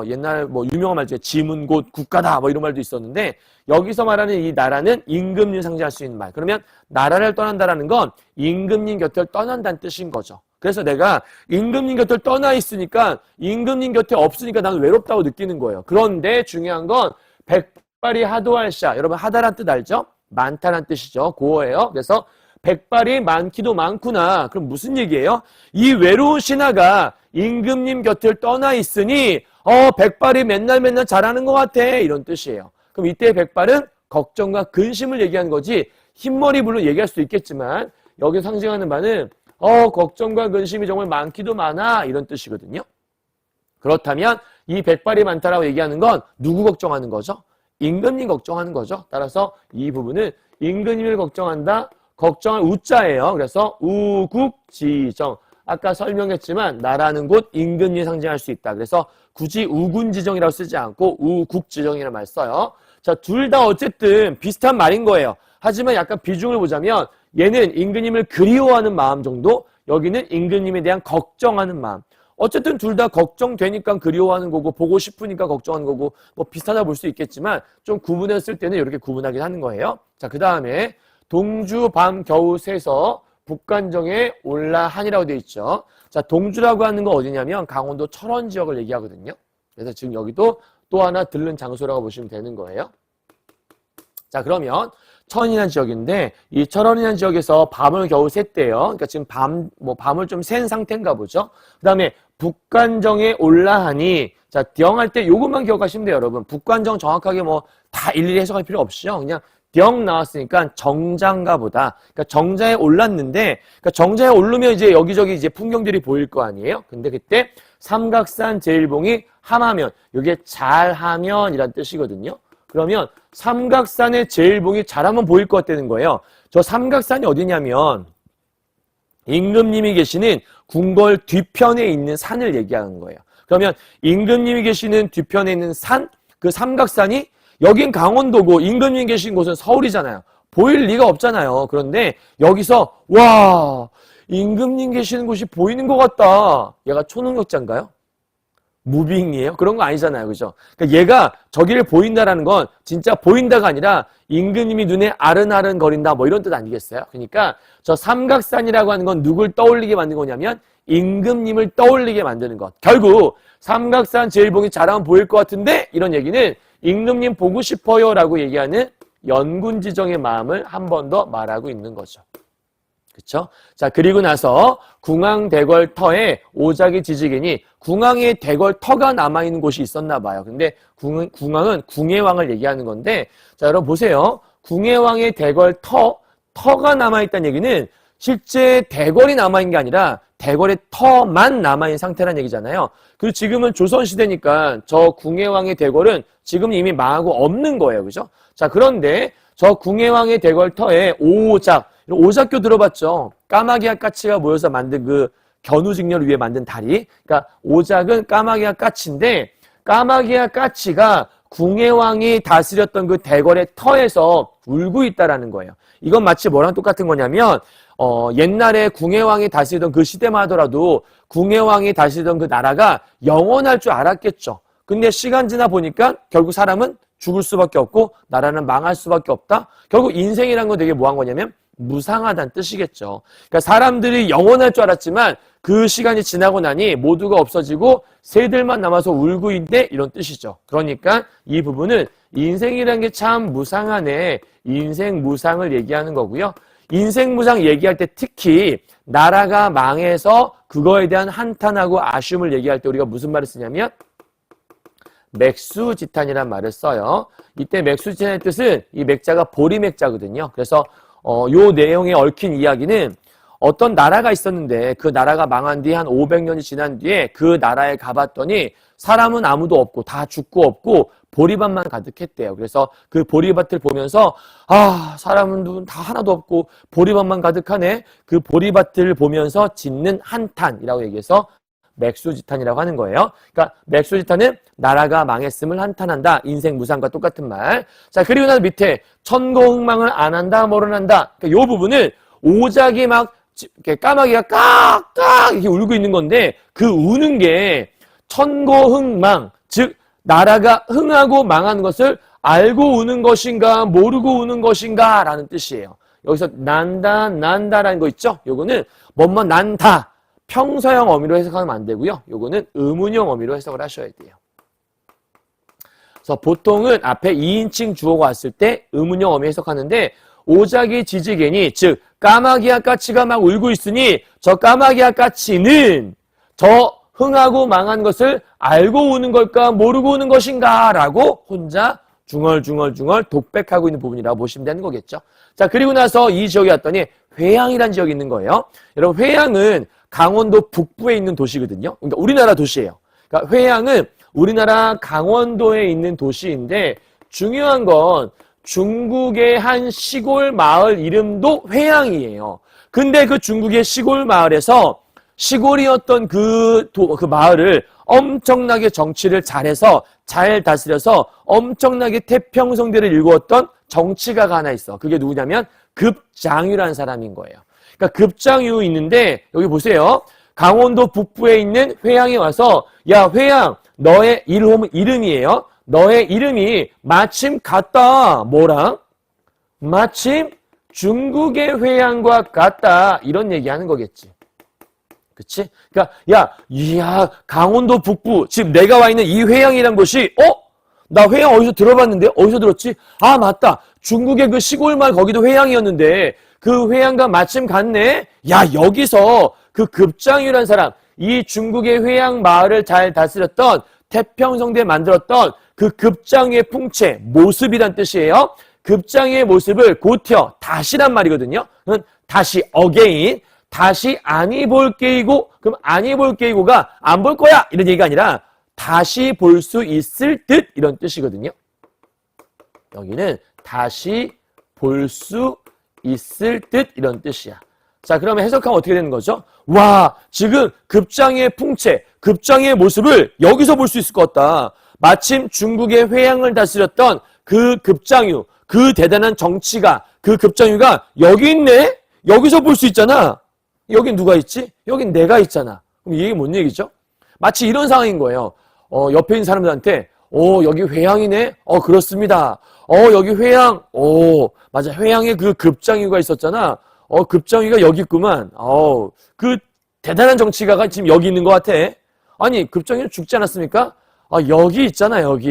Speaker 1: 옛날 뭐 유명한 말 중에 짐은 곧 국가다 뭐 이런 말도 있었는데 여기서 말하는 이 나라는 임금님 상징할 수 있는 말. 그러면 나라를 떠난다라는 건 임금님 곁을 떠난다는 뜻인 거죠. 그래서 내가 임금님 곁을 떠나 있으니까 임금님 곁에 없으니까 나는 외롭다고 느끼는 거예요. 그런데 중요한 건 백발이 하도할샤. 여러분 하다란 뜻 알죠? 많다란 뜻이죠. 고어예요. 그래서 백발이 많기도 많구나. 그럼 무슨 얘기예요? 이 외로운 신하가 임금님 곁을 떠나 있으니 백발이 맨날 잘하는 것 같아. 이런 뜻이에요. 그럼 이때 백발은 걱정과 근심을 얘기하는 거지 흰머리 물론 얘기할 수도 있겠지만 여기 상징하는 바는 걱정과 근심이 정말 많기도 많아. 이런 뜻이거든요. 그렇다면 이 백발이 많다라고 얘기하는 건 누구 걱정하는 거죠? 임금님 걱정하는 거죠. 따라서 이 부분은 임금님을 걱정한다. 걱정할 우자예요. 그래서 우국지정. 아까 설명했지만 나라는 곳 임금님이 상징할 수 있다. 그래서 굳이 우군지정이라고 쓰지 않고 우국지정이라는 말 써요. 자, 둘 다 어쨌든 비슷한 말인 거예요. 하지만 약간 비중을 보자면 얘는 임금님을 그리워하는 마음 정도, 여기는 임금님에 대한 걱정하는 마음. 어쨌든 둘 다 걱정되니까 그리워하는 거고 보고 싶으니까 걱정하는 거고 뭐 비슷하다 볼 수 있겠지만 좀 구분했을 때는 이렇게 구분하긴 하는 거예요. 자, 그 다음에 동주 밤 겨우 새서 북간정에 올라하니라고 되어 있죠. 자, 동주라고 하는 건 어디냐면 강원도 철원 지역을 얘기하거든요. 그래서 지금 여기도 또 하나 들른 장소라고 보시면 되는 거예요. 자, 그러면 천이라는 지역인데 이 철원이라는 지역에서 밤을 겨우 샜대요. 그러니까 지금 밤을 좀 센 상태인가 보죠. 그 다음에 북간정에 올라하니 자, 령할 때 요것만 기억하시면 돼요, 여러분. 북간정 정확하게 뭐 다 일일이 해석할 필요 없이요. 그냥 령 나왔으니까 정자인가 보다. 그러니까 정자에 올랐는데, 그러니까 정자에 오르면 이제 여기저기 이제 풍경들이 보일 거 아니에요? 근데 그때 삼각산 제일봉이 함하면, 이게 잘하면이란 뜻이거든요. 그러면 삼각산의 제일봉이 잘하면 보일 것 같다는 거예요. 저 삼각산이 어디냐면 임금님이 계시는 궁궐 뒤편에 있는 산을 얘기하는 거예요. 그러면 임금님이 계시는 뒤편에 있는 산, 그 삼각산이 여긴 강원도고 임금님 계신 곳은 서울이잖아요. 보일 리가 없잖아요. 그런데 여기서 와, 임금님 계시는 곳이 보이는 것 같다. 얘가 초능력자인가요? 무빙이에요? 그런 거 아니잖아요. 그죠? 그러니까 얘가 저기를 보인다라는 건 진짜 보인다가 아니라 임금님이 눈에 아른아른 거린다 뭐 이런 뜻 아니겠어요? 그러니까 저 삼각산이라고 하는 건 누굴 떠올리게 만든 거냐면 임금님을 떠올리게 만드는 것. 결국 삼각산 제일봉이 잘하면 보일 것 같은데 이런 얘기는 임금님 보고 싶어요 라고 얘기하는 연군지정의 마음을 한 번 더 말하고 있는 거죠. 그쵸? 자, 그리고 나서 궁왕대궐터에 오작이 지지개니 궁왕의 대궐터가 남아있는 곳이 있었나 봐요. 근데 궁왕은 궁예왕을 얘기하는 건데, 자, 여러분 보세요. 궁예왕의 터가 남아있다는 얘기는 실제 대궐이 남아있는 게 아니라 대궐의 터만 남아있는 상태라는 얘기잖아요. 그리고 지금은 조선시대니까 저 궁예왕의 대궐은 지금 이미 망하고 없는 거예요. 그죠? 자, 그런데 저 궁예왕의 대궐터에 오작교 들어봤죠? 까마귀와 까치가 모여서 만든 그 견우직렬 위에 만든 다리. 그러니까 오작은 까마귀와 까치인데 까마귀와 까치가 궁예왕이 다스렸던 그 대궐의 터에서 울고 있다라는 거예요. 이건 마치 뭐랑 똑같은 거냐면 옛날에 궁예왕이 다스리던 그 시대만 하더라도 궁예왕이 다스리던 그 나라가 영원할 줄 알았겠죠. 근데 시간 지나 보니까 결국 사람은 죽을 수밖에 없고 나라는 망할 수밖에 없다. 결국 인생이란 건 되게 뭐한 거냐면 무상하다는 뜻이겠죠. 그러니까 사람들이 영원할 줄 알았지만 그 시간이 지나고 나니 모두가 없어지고 새들만 남아서 울고 있네 이런 뜻이죠. 그러니까 이 부분은 인생이란 게 참 무상하네. 인생 무상을 얘기하는 거고요. 인생 무상 얘기할 때 특히 나라가 망해서 그거에 대한 한탄하고 아쉬움을 얘기할 때 우리가 무슨 말을 쓰냐면 맥수지탄이란 말을 써요. 이때 맥수지탄의 뜻은 이 맥자가 보리맥자거든요. 그래서 요 내용에 얽힌 이야기는 어떤 나라가 있었는데 그 나라가 망한 뒤 한 500년이 지난 뒤에 그 나라에 가봤더니 사람은 아무도 없고 다 죽고 없고 보리밭만 가득했대요. 그래서 그 보리밭을 보면서 사람은 다 하나도 없고 보리밭만 가득하네. 그 보리밭을 보면서 짓는 한탄이라고 얘기해서 맥수지탄이라고 하는 거예요. 그러니까 맥수지탄은 나라가 망했음을 한탄한다. 인생 무상과 똑같은 말. 자, 그리고 나서 밑에 천고흥망을 안 한다, 뭐를 한다. 그러니까 요 부분을 오작이 막 이렇게 까마귀가 깍깍 이렇게 울고 있는 건데 그 우는 게 천고흥망, 즉 나라가 흥하고 망하는 것을 알고 우는 것인가 모르고 우는 것인가 라는 뜻이에요. 여기서 난다라는 거 있죠? 요거는 뭐뭐 난다. 평서형 어미로 해석하면 안 되고요. 요거는 의문형 어미로 해석을 하셔야 돼요. 그래서 보통은 앞에 2인칭 주어가 왔을 때 의문형 어미 해석하는데 오작이 지지개니 즉 까마귀와 까치가 막 울고 있으니 저 까마귀와 까치는 저 흥하고 망한 것을 알고 우는 걸까 모르고 우는 것인가 라고 혼자 중얼중얼 독백하고 있는 부분이라고 보시면 되는 거겠죠. 자, 그리고 나서 이 지역에 왔더니 회양이라는 지역이 있는 거예요. 여러분 회양은 강원도 북부에 있는 도시거든요. 그러니까 우리나라 도시예요. 그러니까 회양은 우리나라 강원도에 있는 도시인데 중요한 건 중국의 한 시골 마을 이름도 회양이에요. 근데 그 중국의 시골 마을에서 시골이었던 그 마을을 엄청나게 정치를 잘해서 잘 다스려서 엄청나게 태평성대를 일구었던 정치가가 하나 있어. 그게 누구냐면 급장유라는 사람인 거예요. 그러니까 급장유 있는데 여기 보세요. 강원도 북부에 있는 회양에 와서 야 회양 너의 이름이에요. 너의 이름이 마침 같다. 뭐랑? 마침 중국의 회양과 같다. 이런 얘기하는 거겠지. 그치? 그러니까 야 강원도 북부 지금 내가 와 있는 이 회양이란 곳이 나 회양 어디서 들어봤는데? 어디서 들었지? 아 맞다. 중국의 그 시골마을 거기도 회양이었는데 그 회양과 마침 같네? 야 여기서 그 급장유라는 사람 이 중국의 회양 마을을 잘 다스렸던 태평성대 만들었던 그 급장유의 풍채 모습이란 뜻이에요. 급장유의 모습을 고텨 다시란 말이거든요. 다시 어게인 다시 아니 볼 게이고 그럼 아니 볼 게이고가 안 볼 거야 이런 얘기가 아니라 다시 볼 수 있을 듯 이런 뜻이거든요. 여기는 다시 볼 수 있을 듯 이런 뜻이야. 자 그러면 해석하면 어떻게 되는 거죠? 와 지금 급장의 풍채 급장의 모습을 여기서 볼 수 있을 것 같다. 마침 중국의 회양을 다스렸던 그 급장유 그 대단한 정치가, 그 급정유가 여기 있네? 여기서 볼 수 있잖아. 여긴 누가 있지? 여긴 내가 있잖아. 그럼 이게 뭔 얘기죠? 마치 이런 상황인 거예요. 옆에 있는 사람들한테 여기 회양이네? 그렇습니다. 여기 회양. 맞아. 회양에 그 급장유가 있었잖아. 급장유가 여기 있구만. 그 대단한 정치가가 지금 여기 있는 것 같아. 아니, 급장유는 죽지 않았습니까? 여기 있잖아, 여기.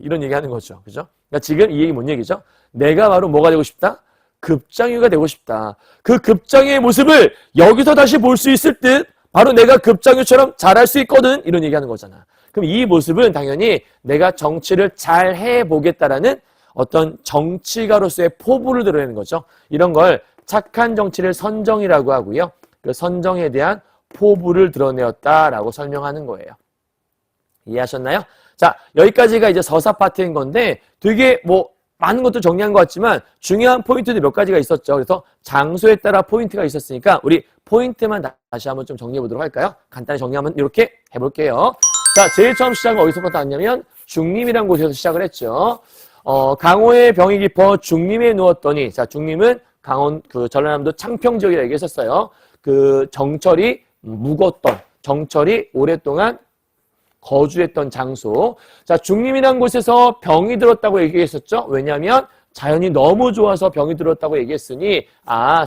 Speaker 1: 이런 얘기 하는 거죠. 그죠? 그러니까 지금 이 얘기 뭔 얘기죠? 내가 바로 뭐가 되고 싶다? 급장유가 되고 싶다. 그 급장유의 모습을 여기서 다시 볼 수 있을 듯 바로 내가 급장유처럼 잘할 수 있거든. 이런 얘기하는 거잖아. 그럼 이 모습은 당연히 내가 정치를 잘 해보겠다라는 어떤 정치가로서의 포부를 드러내는 거죠. 이런 걸 착한 정치를 선정이라고 하고요. 그 선정에 대한 포부를 드러내었다라고 설명하는 거예요. 이해하셨나요? 자, 여기까지가 이제 서사 파트인 건데 되게 많은 것도 정리한 것 같지만 중요한 포인트도 몇 가지가 있었죠. 그래서 장소에 따라 포인트가 있었으니까 우리 포인트만 다시 한번 좀 정리해 보도록 할까요? 간단히 정리하면 이렇게 해볼게요. 자, 제일 처음 시작은 어디서부터 왔냐면 중림이라는 곳에서 시작을 했죠. 강호의 병이 깊어 중림에 누웠더니, 자, 중림은 강원 전라남도 창평 지역이라고 얘기했었어요. 그 정철이 묵었던, 정철이 오랫동안 거주했던 장소. 자, 중림이라는 곳에서 병이 들었다고 얘기했었죠. 왜냐하면 자연이 너무 좋아서 병이 들었다고 얘기했으니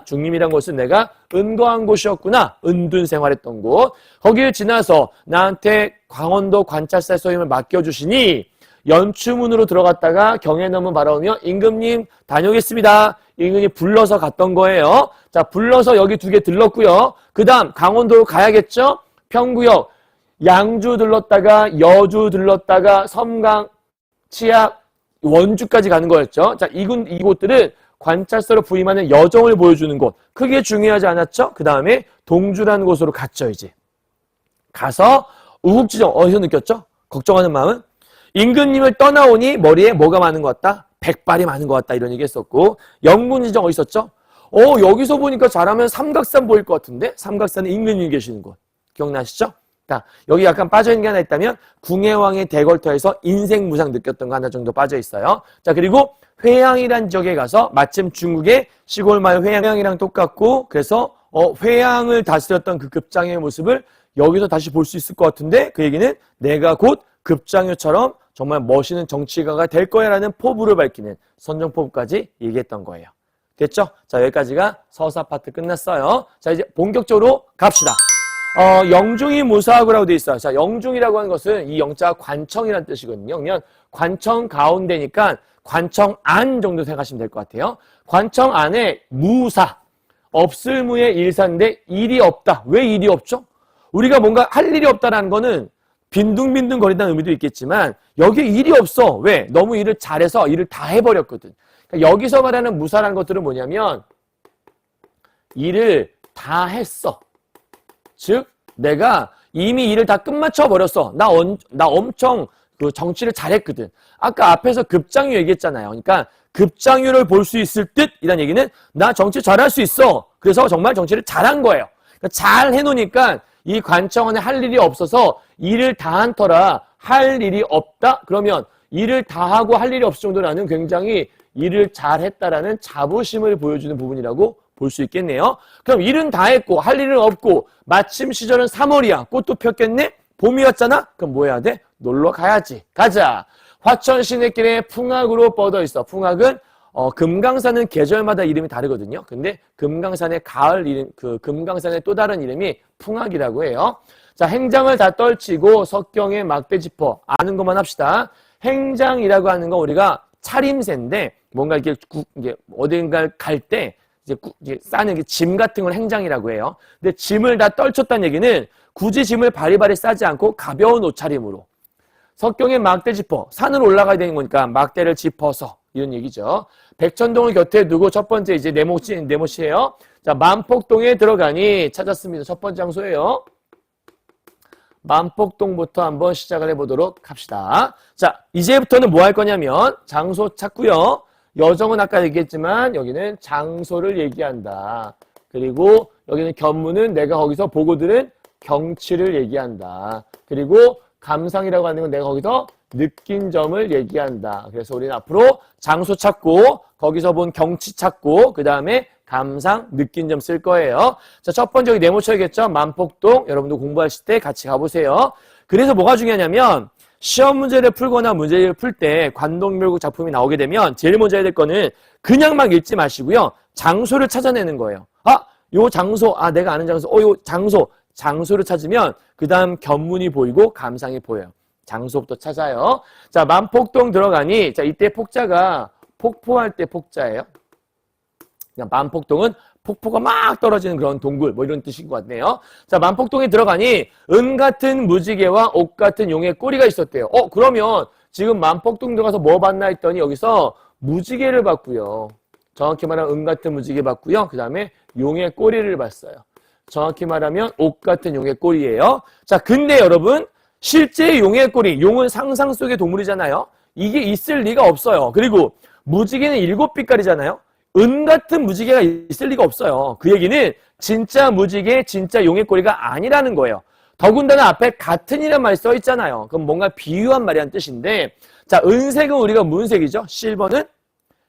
Speaker 1: 중림이란 곳은 내가 은거한 곳이었구나. 은둔 생활했던 곳. 거기를 지나서 나한테 강원도 관찰사 소임을 맡겨주시니 연추문으로 들어갔다가 경해넘은 바라오며 임금님 다녀오겠습니다. 임금님 불러서 갔던 거예요. 자, 불러서 여기 2개 들렀고요. 그 다음 강원도로 가야겠죠. 평구역 양주 들렀다가 여주 들렀다가 섬강, 치악, 원주까지 가는 거였죠. 자, 이곳들은 관찰사로 부임하는 여정을 보여주는 곳. 크게 중요하지 않았죠? 그 다음에 동주라는 곳으로 갔죠, 이제. 가서 우국지정, 어디서 느꼈죠? 걱정하는 마음은? 임금님을 떠나오니 머리에 뭐가 많은 것 같다? 백발이 많은 것 같다. 이런 얘기 했었고. 영군지정 어디 있었죠? 여기서 보니까 잘하면 삼각산 보일 것 같은데? 삼각산에 임금님이 계시는 곳. 기억나시죠? 자, 여기 약간 빠져있는 게 하나 있다면 궁예왕의 대궐터에서 인생무상 느꼈던 거 하나 정도 빠져있어요. 자, 그리고 회양이란 지역에 가서 마침 중국의 시골 마을 회양이랑 똑같고 그래서 회양을 다스렸던 그 급장의 모습을 여기서 다시 볼 수 있을 것 같은데 그 얘기는 내가 곧 급장유처럼 정말 멋있는 정치가가 될 거야 라는 포부를 밝히는 선정포부까지 얘기했던 거예요. 됐죠? 자, 여기까지가 서사 파트 끝났어요. 자, 이제 본격적으로 갑시다. 영중이 무사하고라고 되어 있어요. 자, 영중이라고 하는 것은 이 영자가 관청이라는 뜻이거든요. 그러면 관청 가운데니까 관청 안 정도 생각하시면 될 것 같아요. 관청 안에 무사, 없을 무의 일사인데 일이 없다. 왜 일이 없죠? 우리가 뭔가 할 일이 없다라는 거는 빈둥빈둥 거린다는 의미도 있겠지만 여기에 일이 없어. 왜? 너무 일을 잘해서 일을 다 해버렸거든. 그러니까 여기서 말하는 무사라는 것들은 뭐냐면 일을 다 했어. 즉 내가 이미 일을 다 끝마쳐 버렸어. 나 엄청 그 정치를 잘했거든. 아까 앞에서 급장유 얘기했잖아요. 그러니까 급장유를 볼 수 있을 듯 이란 얘기는 나 정치 잘할 수 있어. 그래서 정말 정치를 잘한 거예요. 그러니까 잘 해놓으니까 이 관청원에 할 일이 없어서 일을 다 한 터라 할 일이 없다? 그러면 일을 다 하고 할 일이 없을 정도라는 굉장히 일을 잘했다라는 자부심을 보여주는 부분이라고 볼 수 있겠네요. 그럼 일은 다 했고 할 일은 없고 마침 시절은 3월이야. 꽃도 폈겠네? 봄이 왔잖아? 그럼 뭐 해야 돼? 놀러 가야지. 가자. 화천 시내길에 풍악으로 뻗어 있어. 풍악은 금강산은 계절마다 이름이 다르거든요. 근데 금강산의 가을 이름, 금강산의 또 다른 이름이 풍악이라고 해요. 자, 행장을 다 떨치고 석경에 막대 짚어. 아는 것만 합시다. 행장이라고 하는 건 우리가 차림새인데 뭔가 이게 어딘가를 갈 때 이제 싸는 짐 같은 걸 행장이라고 해요. 근데 짐을 다 떨쳤다는 얘기는 굳이 짐을 바리바리 싸지 않고 가벼운 옷차림으로 석경에 막대 짚어. 산을 올라가야 되는 거니까 막대를 짚어서 이런 얘기죠. 백천동을 곁에 두고 첫 번째 이제 네모시예요. 자, 만폭동에 들어가니 찾았습니다. 첫 번째 장소예요. 만폭동부터 한번 시작을 해보도록 합시다. 자, 이제부터는 뭐 할 거냐면 장소 찾고요. 여정은 아까 얘기했지만 여기는 장소를 얘기한다. 그리고 여기는 견문은 내가 거기서 보고 들은 경치를 얘기한다. 그리고 감상이라고 하는 건 내가 거기서 느낀 점을 얘기한다. 그래서 우리는 앞으로 장소 찾고 거기서 본 경치 찾고 그 다음에 감상, 느낀 점 쓸 거예요. 자, 첫 번째 여기 네모 쳐야겠죠? 만폭동 여러분도 공부하실 때 같이 가보세요. 그래서 뭐가 중요하냐면 시험 문제를 풀거나 문제를 풀 때 관동묘국 작품이 나오게 되면 제일 먼저 해야 될 거는 그냥 막 읽지 마시고요. 장소를 찾아내는 거예요. 요 장소, 내가 아는 장소, 요 장소를 찾으면 그 다음 견문이 보이고 감상이 보여요. 장소부터 찾아요. 자, 만폭동 들어가니, 자, 이때 폭자가 폭포할 때 폭자예요. 그냥 만폭동은 폭포가 막 떨어지는 그런 동굴, 뭐 이런 뜻인 것 같네요. 자, 만폭동에 들어가니, 은 같은 무지개와 옥 같은 용의 꼬리가 있었대요. 그러면 지금 만폭동 들어가서 뭐 봤나 했더니 여기서 무지개를 봤고요. 정확히 말하면 은 같은 무지개 봤고요. 그 다음에 용의 꼬리를 봤어요. 정확히 말하면 옥 같은 용의 꼬리예요. 자, 근데 여러분, 실제 용의 꼬리, 용은 상상 속의 동물이잖아요. 이게 있을 리가 없어요. 그리고 무지개는 7빛깔이잖아요. 은 같은 무지개가 있을 리가 없어요. 그 얘기는 진짜 무지개, 진짜 용의 꼬리가 아니라는 거예요. 더군다나 앞에 같은이라는 말이 써 있잖아요. 그럼 뭔가 비유한 말이란 뜻인데, 자, 은색은 우리가 무슨 색이죠? 실버는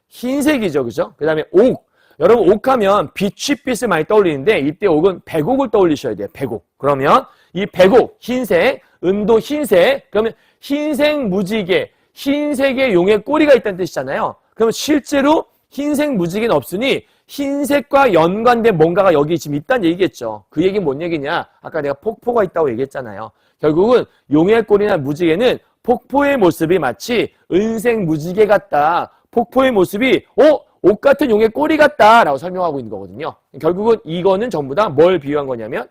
Speaker 1: 흰색이죠. 그죠? 그 다음에 옥. 여러분, 옥하면 빛이 많이 떠올리는데, 이때 옥은 백옥을 떠올리셔야 돼요. 백옥. 그러면 이 백옥, 흰색, 은도 흰색, 그러면 흰색 무지개, 흰색의 용의 꼬리가 있다는 뜻이잖아요. 그러면 실제로 흰색 무지개는 없으니 흰색과 연관된 뭔가가 여기 지금 있다는 얘기겠죠. 그 얘기는 뭔 얘기냐? 아까 내가 폭포가 있다고 얘기했잖아요. 결국은 용의 꼬리나 무지개는 폭포의 모습이 마치 은색 무지개 같다. 폭포의 모습이 옥 같은 용의 꼬리 같다라고 설명하고 있는 거거든요. 결국은 이거는 전부 다 뭘 비유한 거냐면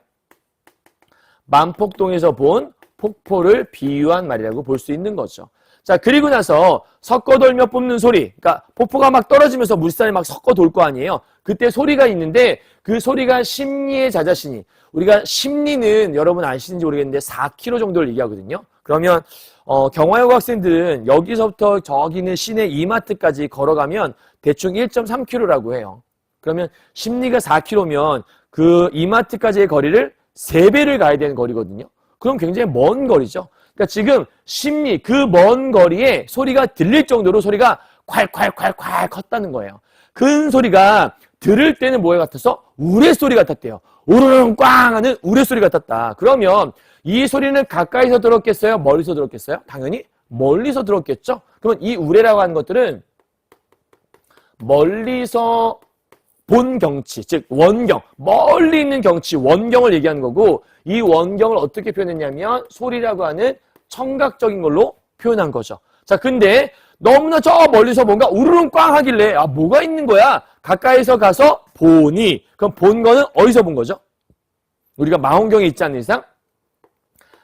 Speaker 1: 만폭동에서 본 폭포를 비유한 말이라고 볼 수 있는 거죠. 자, 그리고 나서 섞어돌며 뿜는 소리. 그러니까 폭포가 막 떨어지면서 물살이 막 섞어돌 거 아니에요. 그때 소리가 있는데 그 소리가 심리의 자자신이. 우리가 심리는 여러분 아시는지 모르겠는데 4km 정도를 얘기하거든요. 그러면 경화여고 학생들은 여기서부터 저기는 시내 이마트까지 걸어가면 대충 1.3km라고 해요. 그러면 심리가 4km면 그 이마트까지의 거리를 3배를 가야 되는 거리거든요. 그럼 굉장히 먼 거리죠. 그러니까 지금 심리, 그 먼 거리에 소리가 들릴 정도로 소리가 콸콸콸콸 컸다는 거예요. 큰 소리가 들을 때는 뭐에 같았어? 우레소리 같았대요. 우르릉 꽝 하는 우레소리 같았다. 그러면 이 소리는 가까이서 들었겠어요? 멀리서 들었겠어요? 당연히 멀리서 들었겠죠? 그러면 이 우레라고 하는 것들은 멀리서 본 경치, 즉 원경, 멀리 있는 경치, 원경을 얘기하는 거고 이 원경을 어떻게 표현했냐면 소리라고 하는 청각적인 걸로 표현한 거죠. 자, 근데 너무나 저 멀리서 뭔가 우르릉 꽝 하길래 뭐가 있는 거야? 가까이서 가서 보니 그럼 본 거는 어디서 본 거죠? 우리가 망원경에 있지 않는 이상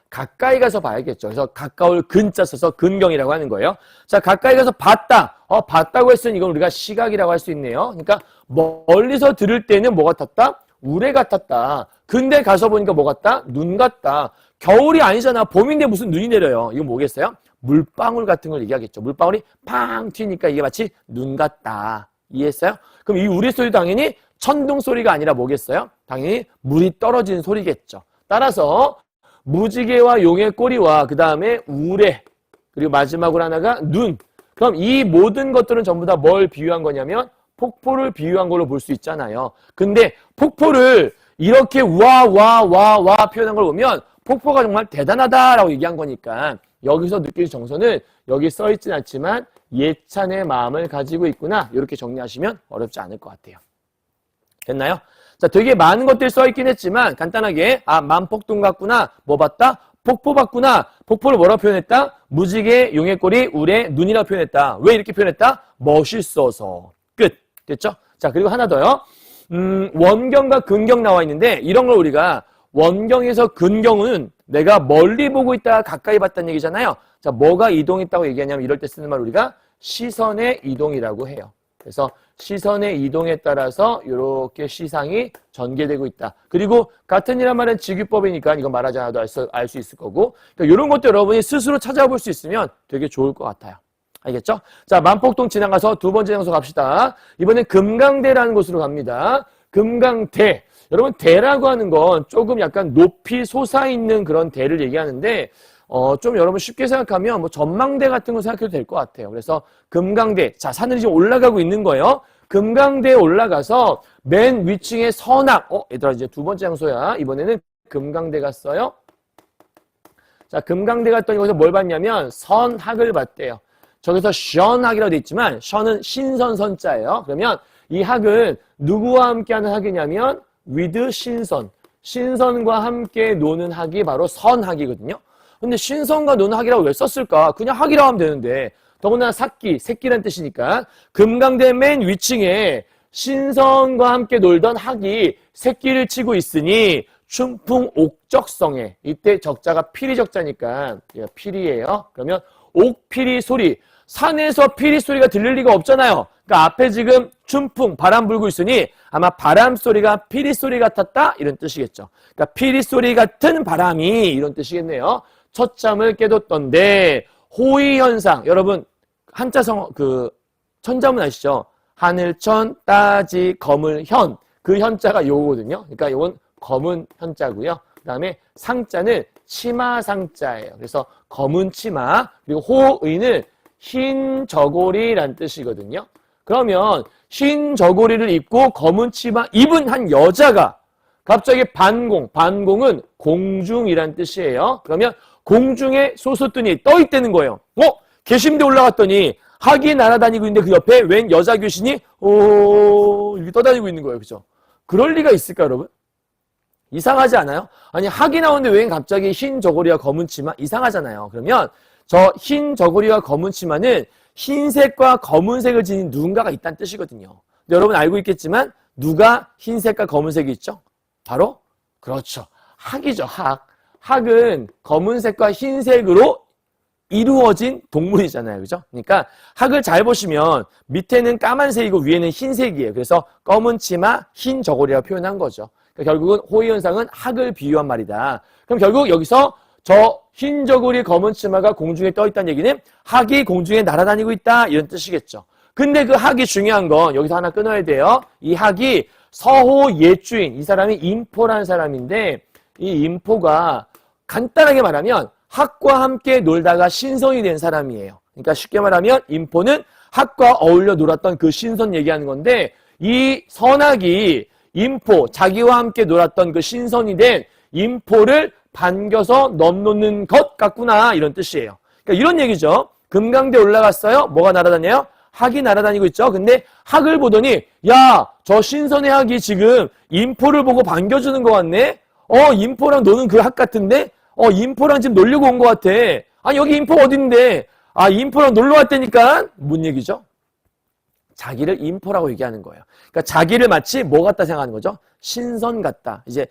Speaker 1: 가까이 가서 봐야겠죠. 그래서 가까울 근자 써서 근경이라고 하는 거예요. 자, 가까이 가서 봤다. 봤다고 했으니 이건 우리가 시각이라고 할 수 있네요. 그러니까 멀리서 들을 때는 뭐 같았다? 우레 같았다. 근데 가서 보니까 뭐 같다? 눈 같다. 겨울이 아니잖아. 봄인데 무슨 눈이 내려요. 이건 뭐겠어요? 물방울 같은 걸 얘기하겠죠. 물방울이 팡 튀니까 이게 마치 눈 같다. 이해했어요? 그럼 이 우레 소리 당연히 천둥 소리가 아니라 뭐겠어요? 당연히 물이 떨어지는 소리겠죠. 따라서 무지개와 용의 꼬리와 그 다음에 우레 그리고 마지막으로 하나가 눈. 그럼 이 모든 것들은 전부 다 뭘 비유한 거냐면 폭포를 비유한 걸로 볼 수 있잖아요. 근데 폭포를 이렇게 와 표현한 걸 보면 폭포가 정말 대단하다라고 얘기한 거니까 여기서 느낄 정서는 여기 써있진 않지만 예찬의 마음을 가지고 있구나. 이렇게 정리하시면 어렵지 않을 것 같아요. 됐나요? 자, 되게 많은 것들이 써있긴 했지만 간단하게 만폭동 같구나. 뭐 봤다? 폭포 봤구나. 폭포를 뭐라고 표현했다? 무지개, 용의 꼬리, 우레, 눈이라고 표현했다. 왜 이렇게 표현했다? 멋있어서. 끝. 됐죠? 자, 그리고 하나 더요. 원경과 근경 나와 있는데 이런 걸 우리가 원경에서 근경은 내가 멀리 보고 있다가 가까이 봤다는 얘기잖아요. 자, 뭐가 이동했다고 얘기하냐면 이럴 때 쓰는 말 우리가 시선의 이동이라고 해요. 그래서 시선의 이동에 따라서 이렇게 시상이 전개되고 있다. 그리고 같은 이란 말은 직유법이니까 이건 말하지 않아도 알 수 있을 거고 그러니까 이런 것도 여러분이 스스로 찾아볼 수 있으면 되게 좋을 것 같아요. 알겠죠? 자, 만폭동 지나가서 두 번째 장소 갑시다. 이번엔 금강대라는 곳으로 갑니다. 금강대. 여러분 대라고 하는 건 조금 약간 높이 솟아있는 그런 대를 얘기하는데 좀 여러분 쉽게 생각하면 뭐 전망대 같은 거 생각해도 될 것 같아요. 그래서 금강대, 자, 산을 지금 올라가고 있는 거예요. 금강대에 올라가서 맨 위층에 선악, 얘들아 이제 두 번째 장소야. 이번에는 금강대 갔어요. 자, 금강대 갔더니 거기서 뭘 봤냐면 선학을 봤대요. 저기서 션학이라고 돼 있지만 션은 신선선자예요. 그러면 이 학은 누구와 함께하는 학이냐면 with 신선. 신선과 함께 노는 학이 바로 선학이거든요. 근데 신선과 노는 학이라고 왜 썼을까? 그냥 학이라고 하면 되는데 더구나 새끼란 뜻이니까 금강대 맨 위층에 신선과 함께 놀던 학이 새끼를 치고 있으니 춘풍 옥적성에 이때 적자가 피리 적자니까 피리예요. 그러면 옥피리 소리 산에서 피리 소리가 들릴 리가 없잖아요. 그러니까 앞에 지금 춘풍 바람 불고 있으니 아마 바람 소리가 피리 소리 같았다 이런 뜻이겠죠. 그러니까 피리 소리 같은 바람이 이런 뜻이겠네요. 첫잠을 깨뒀던데 호의 현상 여러분 한자성 천자문 아시죠? 하늘천 따지 거물현 그 현자가 요거거든요. 그러니까 요건 검은 현자고요. 그다음에 상자는 치마상자예요. 그래서 검은 치마 그리고 호의는 흰 저고리란 뜻이거든요. 그러면 흰 저고리를 입고 검은 치마 입은 한 여자가 갑자기 반공은 공중이란 뜻이에요. 그러면 공중에 솟았더니 떠 있다는 거예요. 계심대 올라갔더니 학이 날아다니고 있는데 그 옆에 웬 여자 귀신이 이렇게 떠다니고 있는 거예요. 그죠? 그럴 리가 있을까 여러분? 이상하지 않아요? 아니 학이 나오는데 왜 갑자기 흰 저고리와 검은 치마? 이상하잖아요. 그러면 저 흰 저고리와 검은 치마는 흰색과 검은색을 지닌 누군가가 있다는 뜻이거든요. 여러분 알고 있겠지만 누가 흰색과 검은색이 있죠? 바로 그렇죠. 학이죠. 학은 검은색과 흰색으로 이루어진 동물이잖아요. 그죠? 그러니까 학을 잘 보시면 밑에는 까만색이고 위에는 흰색이에요. 그래서 검은 치마, 흰 저고리라고 표현한 거죠. 그러니까 결국은 호의 현상은 학을 비유한 말이다. 그럼 결국 여기서 저 흰 저고리 검은 치마가 공중에 떠 있다는 얘기는 학이 공중에 날아다니고 있다 이런 뜻이겠죠. 근데 그 학이 중요한 건 여기서 하나 끊어야 돼요. 이 학이 서호 옛주인 이 사람이 인포라는 사람인데 이 인포가 간단하게 말하면 학과 함께 놀다가 신선이 된 사람이에요. 그러니까 쉽게 말하면 인포는 학과 어울려 놀았던 그 신선 얘기하는 건데 이 선학이 인포, 자기와 함께 놀았던 그 신선이 된 인포를 반겨서 넘놓는 것 같구나 이런 뜻이에요. 그러니까 이런 얘기죠. 금강대 올라갔어요. 뭐가 날아다녀요? 학이 날아다니고 있죠. 근데 학을 보더니 야, 저 신선의 학이 지금 인포를 보고 반겨주는 것 같네. 인포랑 노는 그 학 같은데 인포랑 지금 놀려고 온 것 같아. 아니 여기 인포 어딘데? 인포랑 놀러 왔다니까? 뭔 얘기죠? 자기를 인포라고 얘기하는 거예요. 그러니까 자기를 마치 뭐 같다 생각하는 거죠? 신선 같다. 이제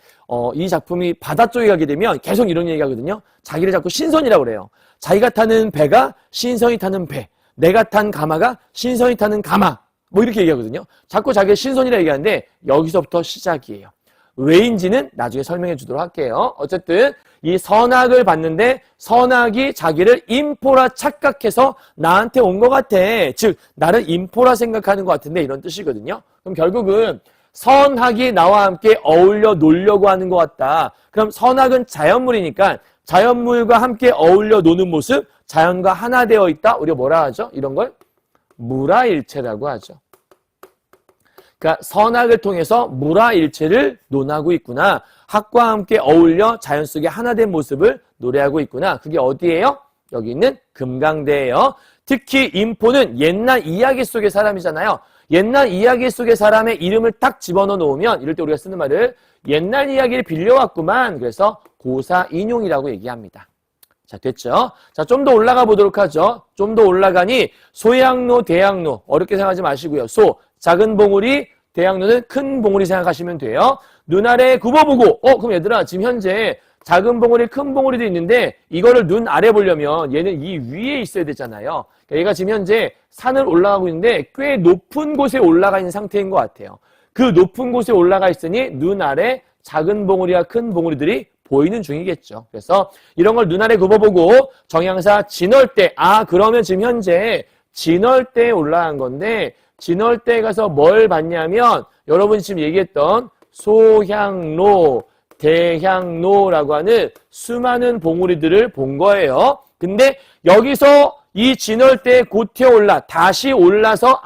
Speaker 1: 이 작품이 바다 쪽에 가게 되면 계속 이런 얘기 하거든요. 자기를 자꾸 신선이라고 그래요. 자기가 타는 배가 신선이 타는 배. 내가 탄 가마가 신선이 타는 가마. 뭐 이렇게 얘기하거든요. 자꾸 자기를 신선이라고 얘기하는데 여기서부터 시작이에요. 왜인지는 나중에 설명해 주도록 할게요. 어쨌든 이 선악을 봤는데 선악이 자기를 인포라 착각해서 나한테 온 것 같아. 즉 나를 인포라 생각하는 것 같은데 이런 뜻이거든요. 그럼 결국은 선악이 나와 함께 어울려 놀려고 하는 것 같다. 그럼 선악은 자연물이니까 자연물과 함께 어울려 노는 모습, 자연과 하나 되어 있다. 우리가 뭐라 하죠? 이런 걸 무라일체라고 하죠. 그러니까 선악을 통해서 무라일체를 논하고 있구나. 학과 함께 어울려 자연 속에 하나 된 모습을 노래하고 있구나. 그게 어디예요? 여기 있는 금강대예요. 특히 인포는 옛날 이야기 속의 사람이잖아요. 옛날 이야기 속의 사람의 이름을 딱 집어넣어 놓으면 이럴 때 우리가 쓰는 말을 옛날 이야기를 빌려왔구만. 그래서 고사인용이라고 얘기합니다. 자, 됐죠? 자, 좀 더 올라가 보도록 하죠. 좀 더 올라가니 소양로, 대양로 어렵게 생각하지 마시고요. 작은 봉우리, 대양로는 큰 봉우리 생각하시면 돼요. 눈 아래 굽어보고 그럼 얘들아 지금 현재 작은 봉우리, 큰 봉우리도 있는데 이거를 눈 아래 보려면 얘는 이 위에 있어야 되잖아요. 그러니까 얘가 지금 현재 산을 올라가고 있는데 꽤 높은 곳에 올라가 있는 상태인 것 같아요. 그 높은 곳에 올라가 있으니 눈 아래 작은 봉우리와 큰 봉우리들이 보이는 중이겠죠. 그래서 이런 걸 눈 아래 굽어보고 정향사 진월대 그러면 지금 현재 진월대에 올라간 건데 진월대에 가서 뭘 봤냐면 여러분이 지금 얘기했던 소향로, 대향로라고 하는 수많은 봉우리들을 본 거예요. 근데 여기서 이 진월대에 곧튀어 올라 다시 올라서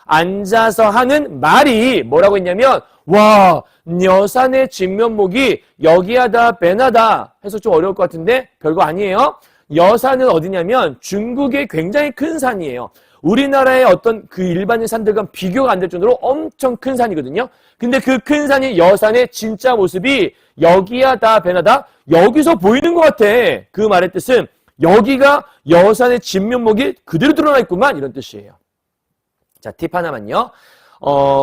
Speaker 1: 앉아서 하는 말이 뭐라고 했냐면 와 여산의 진면목이 여기하다 배나다 해서 좀 어려울 것 같은데 별거 아니에요. 여산은 어디냐면 중국의 굉장히 큰 산이에요. 우리나라의 어떤 그 일반인 산들과 비교가 안 될 정도로 엄청 큰 산이거든요. 근데 그 큰 산이 여산의 진짜 모습이 여기하다 배나다 여기서 보이는 것 같아. 그 말의 뜻은 여기가 여산의 진면목이 그대로 드러나 있구만 이런 뜻이에요. 자, 팁 하나만요.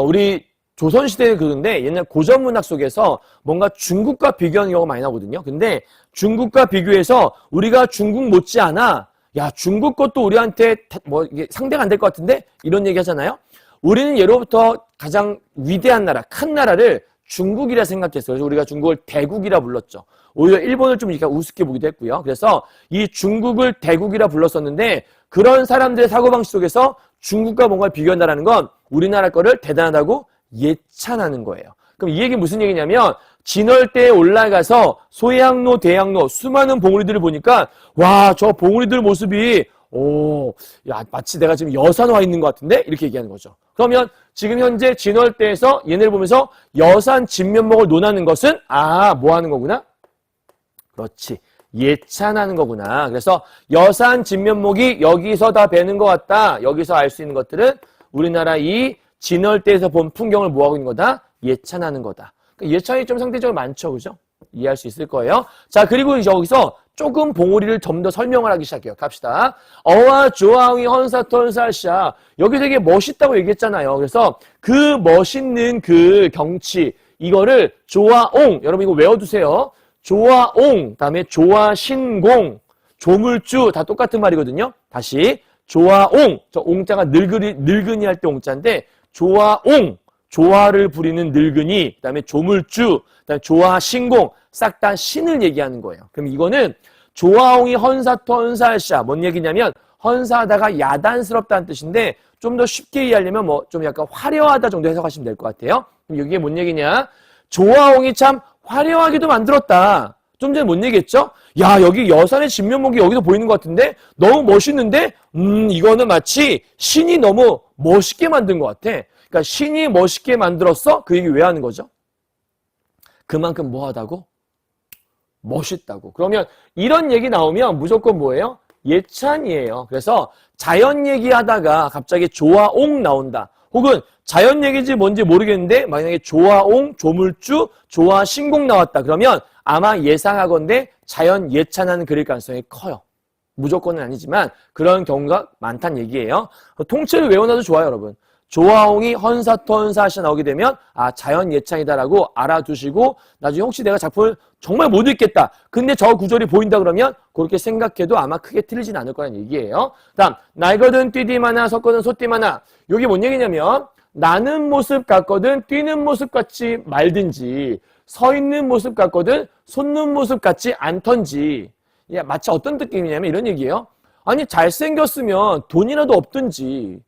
Speaker 1: 우리 조선시대의 그런데 옛날 고전문학 속에서 뭔가 중국과 비교하는 경우가 많이 나오거든요. 근데 중국과 비교해서 우리가 중국 못지않아 야 중국 것도 우리한테 뭐 이게 상대가 안 될 것 같은데 이런 얘기 하잖아요. 우리는 예로부터 가장 위대한 나라, 큰 나라를 중국이라 생각했어요. 그래서 우리가 중국을 대국이라 불렀죠. 오히려 일본을 좀 우습게 보기도 했고요. 그래서 이 중국을 대국이라 불렀었는데 그런 사람들의 사고방식 속에서 중국과 뭔가를 비교한다는 건 우리나라 거를 대단하다고 예찬하는 거예요. 그럼 이 얘기 무슨 얘기냐면 진월대에 올라가서 소양로, 대양로 수많은 봉우리들을 보니까 와, 저 봉우리들 모습이 야, 마치 내가 지금 여산 와 있는 것 같은데? 이렇게 얘기하는 거죠. 그러면 지금 현재 진월대에서 얘네를 보면서 여산 진면목을 논하는 것은 뭐 하는 거구나? 그렇지. 예찬하는 거구나. 그래서 여산 진면목이 여기서 다 뵈는 것 같다. 여기서 알 수 있는 것들은 우리나라 이 진월대에서 본 풍경을 뭐하고 있는 거다? 예찬하는 거다. 그러니까 예찬이 좀 상대적으로 많죠. 그죠? 이해할 수 있을 거예요. 자, 그리고 여기서 조금 봉우리를 좀 더 설명을 하기 시작해요. 갑시다. 어와 조아웅이 헌사턴사샤. 여기 되게 멋있다고 얘기했잖아요. 그래서 그 멋있는 그 경치, 이거를 조아옹, 여러분 이거 외워두세요. 조아옹, 다음에 조아신공, 조물주 다 똑같은 말이거든요. 다시 조아옹, 저 옹자가 늙은이 할 때 옹자인데 조아옹, 조화를 부리는 늙은이, 그 다음에 조물주, 그 다음에 조아신공, 싹 다 신을 얘기하는 거예요. 그럼 이거는 조아옹이 헌사토 헌사샤, 뭔 얘기냐면 헌사하다가 야단스럽다는 뜻인데 좀 더 쉽게 이해하려면 뭐 좀 약간 화려하다 정도 해석하시면 될 것 같아요. 그럼 이게 뭔 얘기냐? 조아옹이 참 화려하게도 만들었다. 좀 전에 뭔 얘기했죠? 야, 여기 여산의 진면목이 여기서 보이는 것 같은데 너무 멋있는데 이거는 마치 신이 너무 멋있게 만든 것 같아. 그러니까 신이 멋있게 만들었어? 그 얘기 왜 하는 거죠? 그만큼 뭐하다고? 멋있다고. 그러면 이런 얘기 나오면 무조건 뭐예요? 예찬이에요. 그래서 자연 얘기하다가 갑자기 조아옹 나온다. 혹은 자연 얘기인지 뭔지 모르겠는데 만약에 조아옹, 조물주, 조아신공 나왔다. 그러면 아마 예상하건대 자연 예찬하는 그릴 가능성이 커요. 무조건은 아니지만 그런 경우가 많다는 얘기예요. 통째로 외워놔도 좋아요, 여러분. 조아옹이 헌사토 헌사샤 나오게 되면 자연 예찬이다라고 알아두시고 나중에 혹시 내가 작품을 정말 못 읽겠다. 근데 저 구절이 보인다 그러면 그렇게 생각해도 아마 크게 틀리진 않을 거라는 얘기예요. 다음 날거든 뛰디마나 섰거든 솟디마나. 이게 뭔 얘기냐면 나는 모습 같거든 뛰는 모습 같지 말든지 서 있는 모습 같거든 솟는 모습 같지 않던지. 마치 어떤 느낌이냐면 이런 얘기예요. 아니 잘생겼으면 돈이라도 없든지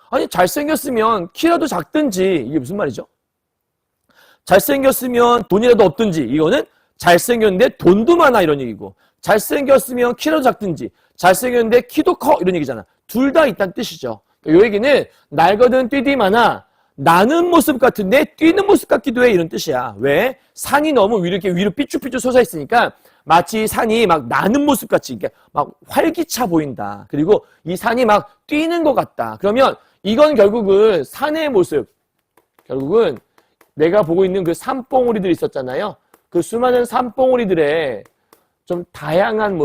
Speaker 1: 아니 잘생겼으면 키라도 작든지 이게 무슨 말이죠? 잘생겼으면 돈이라도 없든지 이거는 잘생겼는데 돈도 많아 이런 얘기고 잘생겼으면 키라도 작든지 잘생겼는데 키도 커 이런 얘기잖아. 둘 다 있다는 뜻이죠. 이 얘기는 날거든 뛰디마나 나는 모습 같은데 뛰는 모습 같기도 해 이런 뜻이야. 왜? 산이 너무 이렇게 위로 삐쭉삐쭉 솟아 있으니까 마치 산이 막 나는 모습 같이 그러니까 막 활기차 보인다. 그리고 이 산이 막 뛰는 것 같다. 그러면 이건 결국은 산의 모습, 결국은 내가 보고 있는 그 산봉우리들 있었잖아요. 그 수많은 산봉우리들의 좀 다양한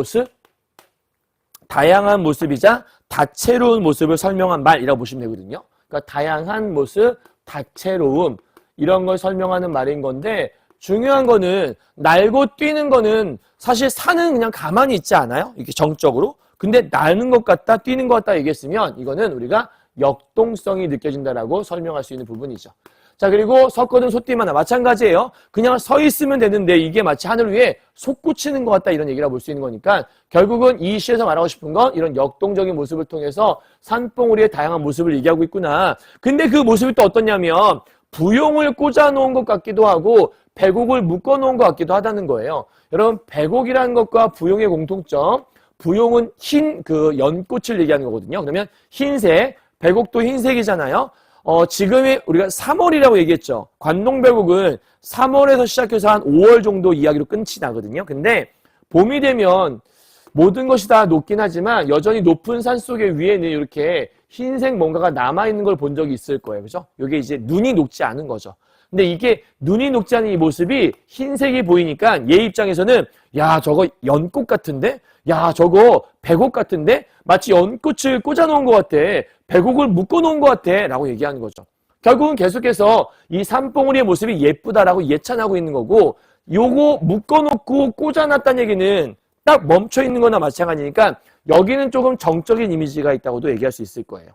Speaker 1: 모습이자 다채로운 모습을 설명한 말이라고 보시면 되거든요. 그러니까 다양한 모습, 다채로움 이런 걸 설명하는 말인 건데 중요한 거는 날고 뛰는 거는 사실 산은 그냥 가만히 있지 않아요? 이렇게 정적으로. 근데 나는 것 같다, 뛰는 것 같다 얘기했으면 이거는 우리가 역동성이 느껴진다라고 설명할 수 있는 부분이죠. 자, 그리고 섰거든 솟디마나 마찬가지예요. 그냥 서 있으면 되는데 이게 마치 하늘 위에 솟구치는 것 같다 이런 얘기라 볼 수 있는 거니까 결국은 이 시에서 말하고 싶은 건 이런 역동적인 모습을 통해서 산봉우리의 다양한 모습을 얘기하고 있구나. 근데 그 모습이 또 어떠냐면 부용을 꽂아놓은 것 같기도 하고 백옥을 묶어놓은 것 같기도 하다는 거예요. 여러분, 백옥이라는 것과 부용의 공통점, 부용은 흰 그 연꽃을 얘기하는 거거든요. 그러면 흰색, 백옥도 흰색이잖아요. 지금이 우리가 3월이라고 얘기했죠. 관농백옥은 3월에서 시작해서 한 5월 정도 이야기로 끝이 나거든요. 근데 봄이 되면 모든 것이 다 녹긴 하지만 여전히 높은 산 속의 위에는 이렇게 흰색 뭔가가 남아있는 걸 본 적이 있을 거예요. 그죠? 이게 이제 눈이 녹지 않은 거죠. 근데 이게 눈이 녹지 않은 이 모습이 흰색이 보이니까 얘 입장에서는 야, 저거 연꽃 같은데? 야, 저거 백옥 같은데? 마치 연꽃을 꽂아놓은 것 같아. 백옥을 묶어놓은 것 같아. 라고 얘기하는 거죠. 결국은 계속해서 이 산봉우리의 모습이 예쁘다라고 예찬하고 있는 거고, 요거 묶어놓고 꽂아놨다는 얘기는 딱 멈춰있는 거나 마찬가지니까 여기는 조금 정적인 이미지가 있다고도 얘기할 수 있을 거예요.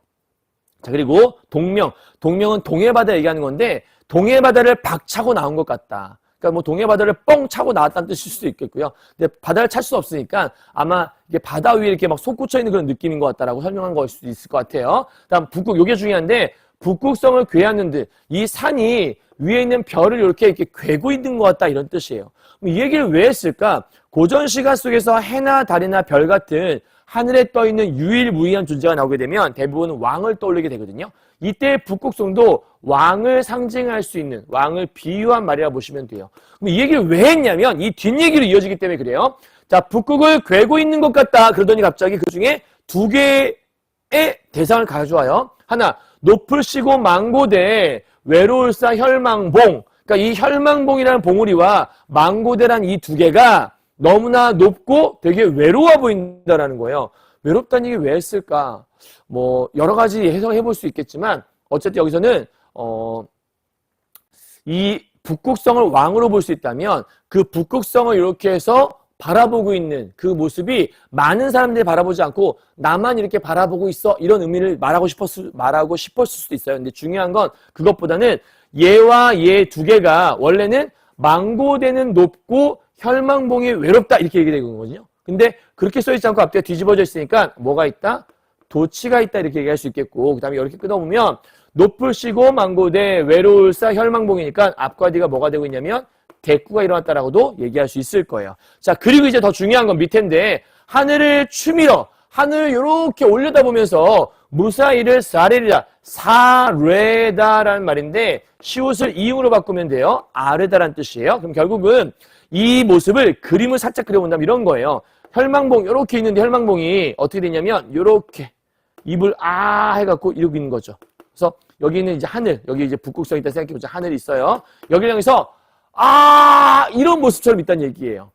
Speaker 1: 자, 그리고 동명. 동명은 동해바다 얘기하는 건데 동해바다를 박차고 나온 것 같다. 그러니까 뭐 동해바다를 뻥 차고 나왔다는 뜻일 수도 있겠고요. 근데 바다를 찰 수 없으니까 아마 이게 바다 위에 이렇게 막 솟구쳐 있는 그런 느낌인 것 같다라고 설명한 걸 수도 있을 것 같아요. 다음 북극, 요게 중요한데 북극성을 궤하는 듯 이 산이 위에 있는 별을 이렇게 궤고 있는 것 같다 이런 뜻이에요. 그럼 이 얘기를 왜 했을까? 고전 시가 속에서 해나 달이나 별 같은 하늘에 떠있는 유일무이한 존재가 나오게 되면 대부분 왕을 떠올리게 되거든요. 이때 북극성도 왕을 상징할 수 있는, 왕을 비유한 말이라 보시면 돼요. 그럼 이 얘기를 왜 했냐면 이 뒷얘기로 이어지기 때문에 그래요. 자, 북극을 궤고 있는 것 같다 그러더니 갑자기 그 중에 두 개의 대상을 가져와요. 하나, 높을시고 망고대 외로울사 혈망봉. 그러니까 이 혈망봉이라는 봉우리와 망고대란 이 두 개가 너무나 높고 되게 외로워 보인다라는 거예요. 외롭다는 얘기 왜 했을까? 뭐 여러 가지 해석해 볼 수 있겠지만 어쨌든 여기서는 이 북극성을 왕으로 볼 수 있다면 그 북극성을 이렇게 해서 바라보고 있는 그 모습이 많은 사람들이 바라보지 않고 나만 이렇게 바라보고 있어 이런 의미를 말하고 싶었을 수도 있어요. 근데 중요한 건 그것보다는 얘와 얘 두 개가 원래는 망고대는 높고 혈망봉이 외롭다 이렇게 얘기되는 거거든요. 근데 그렇게 써있지 않고 앞뒤가 뒤집어져 있으니까 뭐가 있다? 도치가 있다 이렇게 얘기할 수 있겠고 그 다음에 이렇게 끊어보면 높을시고 망고대 외로울사 혈망봉이니까 앞과 뒤가 뭐가 되고 있냐면 대꾸가 일어났다라고도 얘기할 수 있을 거예요. 자, 그리고 이제 더 중요한 건 밑인데 하늘을 추밀어 하늘을 이렇게 올려다보면서 무사히를 사레리라 사뢰다라는 말인데 시옷을 이응으로 바꾸면 돼요. 아뢰다라는 뜻이에요. 그럼 결국은 이 모습을 그림을 살짝 그려본다면 이런 거예요. 혈망봉 이렇게 있는데 혈망봉이 어떻게 되냐면 이렇게 입을 해갖고 이러고 있는 거죠. 그래서 여기는 이제 하늘, 여기 이제 북극성 있다 생각해보자. 하늘이 있어요. 여기를 향해서 이런 모습처럼 있다는 얘기예요.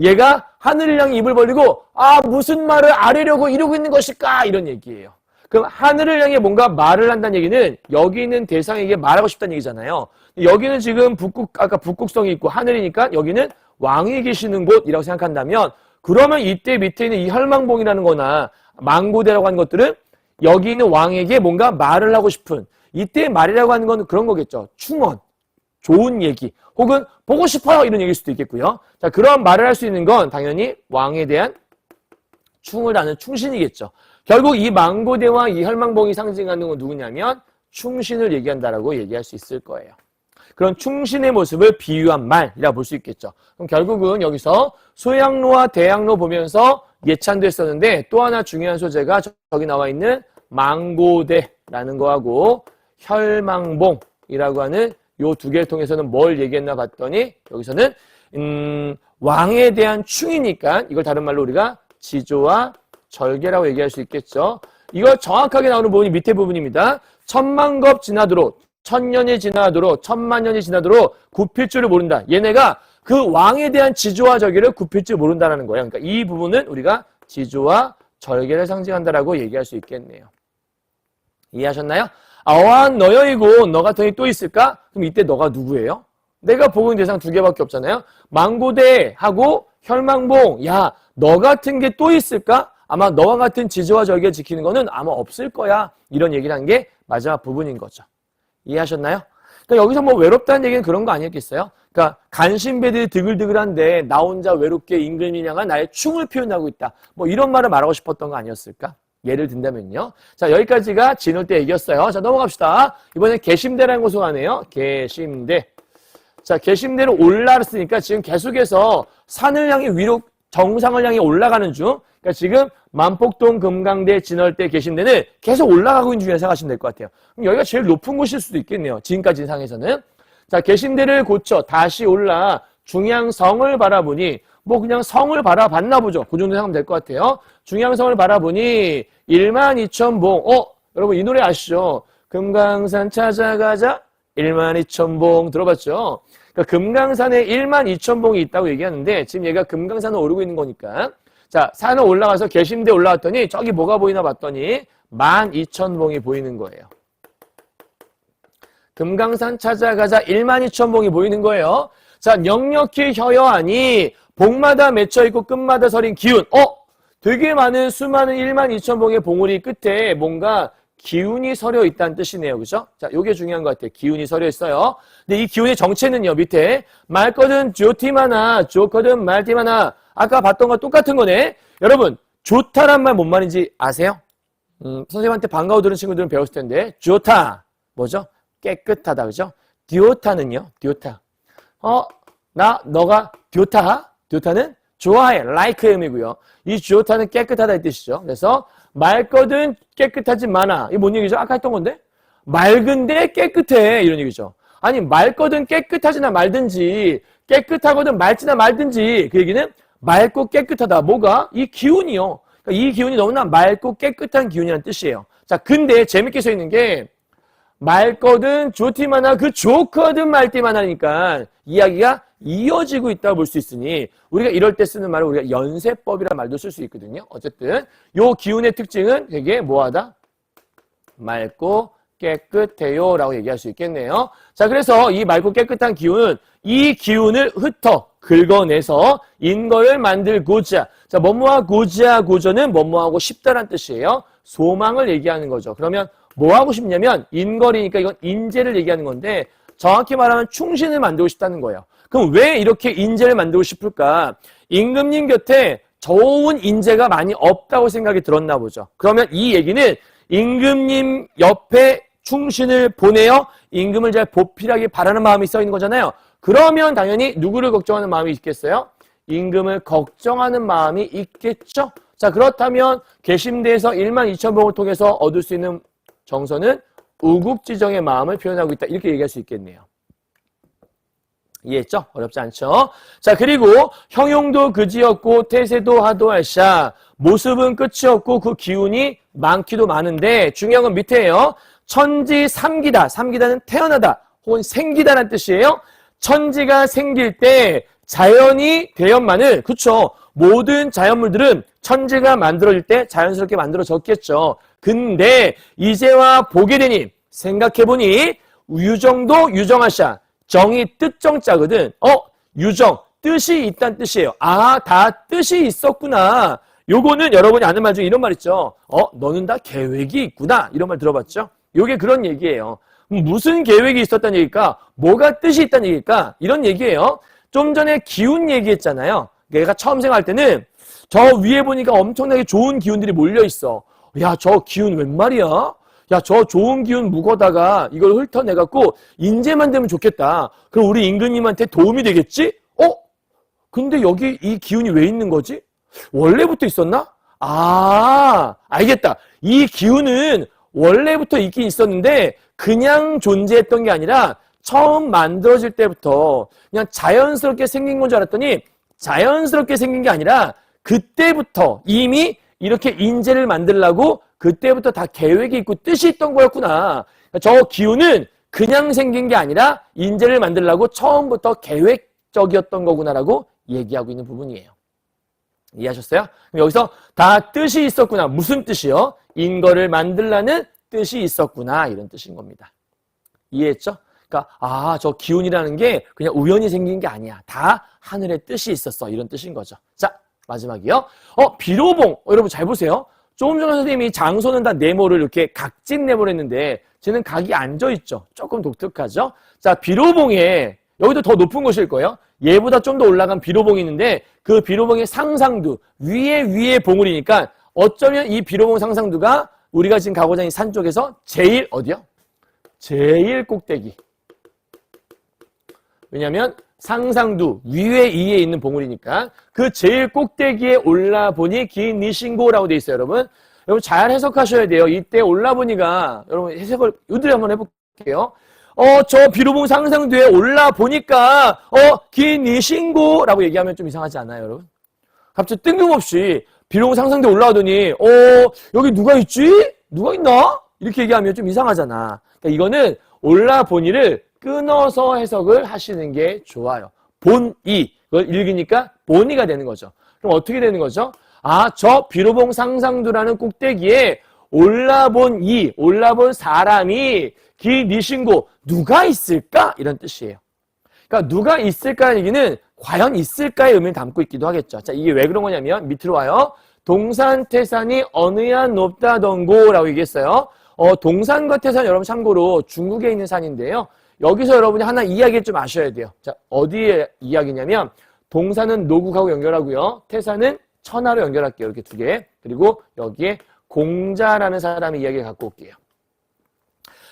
Speaker 1: 얘가 하늘을 향해 입을 벌리고 무슨 말을 아뢰려고 이러고 있는 것일까 이런 얘기예요. 그럼 하늘을 향해 뭔가 말을 한다는 얘기는 여기 있는 대상에게 말하고 싶다는 얘기잖아요. 여기는 지금 아까 북극성이 있고 하늘이니까 여기는 왕이 계시는 곳이라고 생각한다면 그러면 이때 밑에 있는 이 혈망봉이라는 거나 망고대라고 하는 것들은 여기 있는 왕에게 뭔가 말을 하고 싶은 이때 말이라고 하는 건 그런 거겠죠. 충언, 좋은 얘기 혹은 보고 싶어요 이런 얘기일 수도 있겠고요. 자, 그런 말을 할 수 있는 건 당연히 왕에 대한 충을 하는 충신이겠죠. 결국 이 망고대와 이 혈망봉이 상징하는 건 누구냐면 충신을 얘기한다라고 얘기할 수 있을 거예요. 그런 충신의 모습을 비유한 말이라 볼 수 있겠죠. 그럼 결국은 여기서 소양로와 대양로 보면서 예찬도 했었는데 또 하나 중요한 소재가 저기 나와 있는 망고대라는 거하고 혈망봉이라고 하는 요 두 개를 통해서는 뭘 얘기했나 봤더니 여기서는 왕에 대한 충이니까 이걸 다른 말로 우리가 지조와 절개라고 얘기할 수 있겠죠. 이거 정확하게 나오는 부분이 밑에 부분입니다. 천만겁 지나도록 천년이 지나도록 천만년이 지나도록 굽힐 줄을 모른다. 얘네가 그 왕에 대한 지조와 절개를 굽힐 줄 모른다는 거예요. 그러니까 이 부분은 우리가 지조와 절개를 상징한다라고 얘기할 수 있겠네요. 이해하셨나요? 어한 너여이고 너 같은 이 또 있을까? 그럼 이때 너가 누구예요? 내가 보고 있는 대상 두 개밖에 없잖아요. 망고대하고 혈망봉. 야, 너 같은 게 또 있을까? 아마 너와 같은 지조와 절개 지키는 거는 아마 없을 거야. 이런 얘기를 한 게 마지막 부분인 거죠. 이해하셨나요? 그러니까 여기서 뭐 외롭다는 얘기는 그런 거 아니었겠어요? 그러니까 간신배들이 드글드글한데 나 혼자 외롭게 임금을 향한 나의 충을 표현하고 있다. 뭐 이런 말을 말하고 싶었던 거 아니었을까? 예를 든다면요. 자, 여기까지가 진올 때 얘기였어요. 자, 넘어갑시다. 이번엔 개심대라는 곳으로 가네요. 개심대. 자, 계심대로 올라갔으니까 지금 계속해서 산을 향해 위로 정상을 향해 올라가는 중. 그러니까 지금 만폭동, 금강대, 진월대, 계심대는 계속 올라가고 있는 중이라고 생각하시면 될 것 같아요. 그럼 여기가 제일 높은 곳일 수도 있겠네요. 지금까지 상에서는. 자, 계심대를 고쳐 다시 올라 중양성을 바라보니 뭐 그냥 성을 바라봤나 보죠. 그 정도 생각하면 될 것 같아요. 중양성을 바라보니 12,000봉. 여러분 이 노래 아시죠? 금강산 찾아가자 12,000봉 들어봤죠? 그러니까 금강산에 12,000봉이 있다고 얘기하는데 지금 얘가 금강산을 오르고 있는 거니까 자, 산을 올라가서 계심대 올라왔더니 저기 뭐가 보이나 봤더니 12,000봉이 보이는 거예요. 금강산 찾아가자 12,000봉이 보이는 거예요. 자, 넉넉히 혀여하니 봉마다 맺혀있고 끝마다 서린 기운. 되게 많은 수많은 12,000봉의 봉우리 끝에 뭔가 기운이 서려 있다는 뜻이네요. 그죠? 자, 요게 중요한 것 같아요. 기운이 서려 있어요. 근데 이 기운의 정체는요, 밑에 말거든 좋티마나, 좋거든 말티마나. 아까 봤던 거 똑같은 거네. 여러분, 좋다란 말 뭔 말인지 아세요? 선생님한테 반가워 들은 친구들은 배웠을 텐데, 좋다. 뭐죠? 깨끗하다. 그죠? 디오타는요, 디오타. 너가 디오타? 디오타는 좋아해. like 의미고요. 이 디오타는 깨끗하다 이 뜻이죠. 그래서 맑거든 깨끗하지 마나. 이게 뭔 얘기죠? 아까 했던 건데? 맑은데 깨끗해. 이런 얘기죠. 아니, 맑거든 깨끗하지나 말든지, 깨끗하거든 맑지나 말든지, 그 얘기는 맑고 깨끗하다. 뭐가? 이 기운이요. 그러니까 이 기운이 너무나 맑고 깨끗한 기운이라는 뜻이에요. 자, 근데 재밌게 써 있는 게, 맑거든 좋티마나 그 좋거든 말티마나니까 이야기가 이어지고 있다고 볼 수 있으니 우리가 이럴 때 쓰는 말을 우리가 연세법이라는 말도 쓸 수 있거든요. 어쨌든 요 기운의 특징은 되게 뭐하다? 맑고 깨끗해요 라고 얘기할 수 있겠네요. 자, 그래서 이 맑고 깨끗한 기운은 이 기운을 흩어 긁어내서 인거를 만들고자. 자, 뭐뭐하고자 고저는 뭐뭐하고 싶다란 뜻이에요. 소망을 얘기하는 거죠. 그러면 뭐 하고 싶냐면 인거리니까 이건 인재를 얘기하는 건데 정확히 말하면 충신을 만들고 싶다는 거예요. 그럼 왜 이렇게 인재를 만들고 싶을까? 임금님 곁에 좋은 인재가 많이 없다고 생각이 들었나 보죠. 그러면 이 얘기는 임금님 옆에 충신을 보내어 임금을 잘 보필하길 바라는 마음이 써 있는 거잖아요. 그러면 당연히 누구를 걱정하는 마음이 있겠어요? 임금을 걱정하는 마음이 있겠죠. 자, 그렇다면 계심대에서 12,000봉을 통해서 얻을 수 있는 정서는 우국지정의 마음을 표현하고 있다. 이렇게 얘기할 수 있겠네요. 이해했죠? 어렵지 않죠? 자, 그리고 형용도 그지였고 태세도 하도할샤. 모습은 끝이 없고 그 기운이 많기도 많은데 중요한 건 밑에예요. 천지 삼기다. 삼기다는 태어나다 혹은 생기다라는 뜻이에요. 천지가 생길 때 자연이 되었만은 그쵸? 모든 자연물들은 천지가 만들어질 때 자연스럽게 만들어졌겠죠. 근데 이제와 보게 되니 생각해보니 유정도 유정하샤. 정이 뜻정자거든. 유정 뜻이 있다는 뜻이에요. 아, 다 뜻이 있었구나. 요거는 여러분이 아는 말 중에 이런 말 있죠. 너는 다 계획이 있구나. 이런 말 들어봤죠? 요게 그런 얘기예요. 무슨 계획이 있었다는 얘기일까? 뭐가 뜻이 있다는 얘기일까? 이런 얘기예요. 좀 전에 기운 얘기했잖아요. 내가 처음 생각할 때는 저 위에 보니까 엄청나게 좋은 기운들이 몰려있어. 야, 저 기운 웬 말이야? 야, 저 좋은 기운 묵어다가 이걸 훑어내갖고 인재만 되면 좋겠다. 그럼 우리 임금님한테 도움이 되겠지? 근데 여기 이 기운이 왜 있는 거지? 원래부터 있었나? 아, 알겠다. 이 기운은 원래부터 있긴 있었는데 그냥 존재했던 게 아니라 처음 만들어질 때부터 그냥 자연스럽게 생긴 건 줄 알았더니 자연스럽게 생긴 게 아니라 그때부터 이미 이렇게 인재를 만들려고 그때부터 다 계획이 있고 뜻이 있던 거였구나. 저 기운은 그냥 생긴 게 아니라 인재를 만들려고 처음부터 계획적이었던 거구나라고 얘기하고 있는 부분이에요. 이해하셨어요? 그럼 여기서 다 뜻이 있었구나. 무슨 뜻이요? 인거를 만들라는 뜻이 있었구나. 이런 뜻인 겁니다. 이해했죠? 그러니까 저 기운이라는 게 그냥 우연히 생긴 게 아니야. 다 하늘의 뜻이 있었어. 이런 뜻인 거죠. 자, 마지막이요. 비로봉. 여러분 잘 보세요. 조금 전에 선생님이 장소는 다 네모를 이렇게 각진 네모를 했는데 쟤는 각이 앉아있죠. 조금 독특하죠. 자, 비로봉에 여기도 더 높은 곳일 거예요. 얘보다 좀 더 올라간 비로봉이 있는데 그 비로봉의 상상두 위에 봉우리니까 어쩌면 이 비로봉 상상두가 우리가 지금 가고자 하는 산 쪽에서 제일 어디요? 제일 꼭대기. 왜냐하면 상상두 위에 이에 있는 봉우리니까 그 제일 꼭대기에 올라보니 긴 니신고라고 돼 있어요. 여러분 잘 해석하셔야 돼요. 이때 올라보니가 여러분 해석을 요들이 한번 해볼게요. 저 비로봉 상상두에 올라보니까 긴 니신고라고 얘기하면 좀 이상하지 않아요, 여러분? 갑자기 뜬금없이 비로봉 상상두에 올라가더니 여기 누가 있지? 누가 있나? 이렇게 얘기하면 좀 이상하잖아. 그러니까 이거는 올라보니를 끊어서 해석을 하시는 게 좋아요. 본이, 그걸 읽으니까 본이가 되는 거죠. 그럼 어떻게 되는 거죠? 저 비로봉 상상두라는 꼭대기에 올라본 사람이 기니신고 누가 있을까? 이런 뜻이에요. 그러니까 누가 있을까라는 얘기는 과연 있을까의 의미를 담고 있기도 하겠죠. 자, 이게 왜 그런 거냐면 밑으로 와요. 동산 태산이 어느한 높다던고라고 얘기했어요. 동산과 태산 여러분 참고로 중국에 있는 산인데요. 여기서 여러분이 하나 이야기를 좀 아셔야 돼요. 자, 어디에 이야기냐면 동산은 노국하고 연결하고요. 태산은 천하로 연결할게요. 이렇게 두 개. 그리고 여기에 공자라는 사람의 이야기를 갖고 올게요.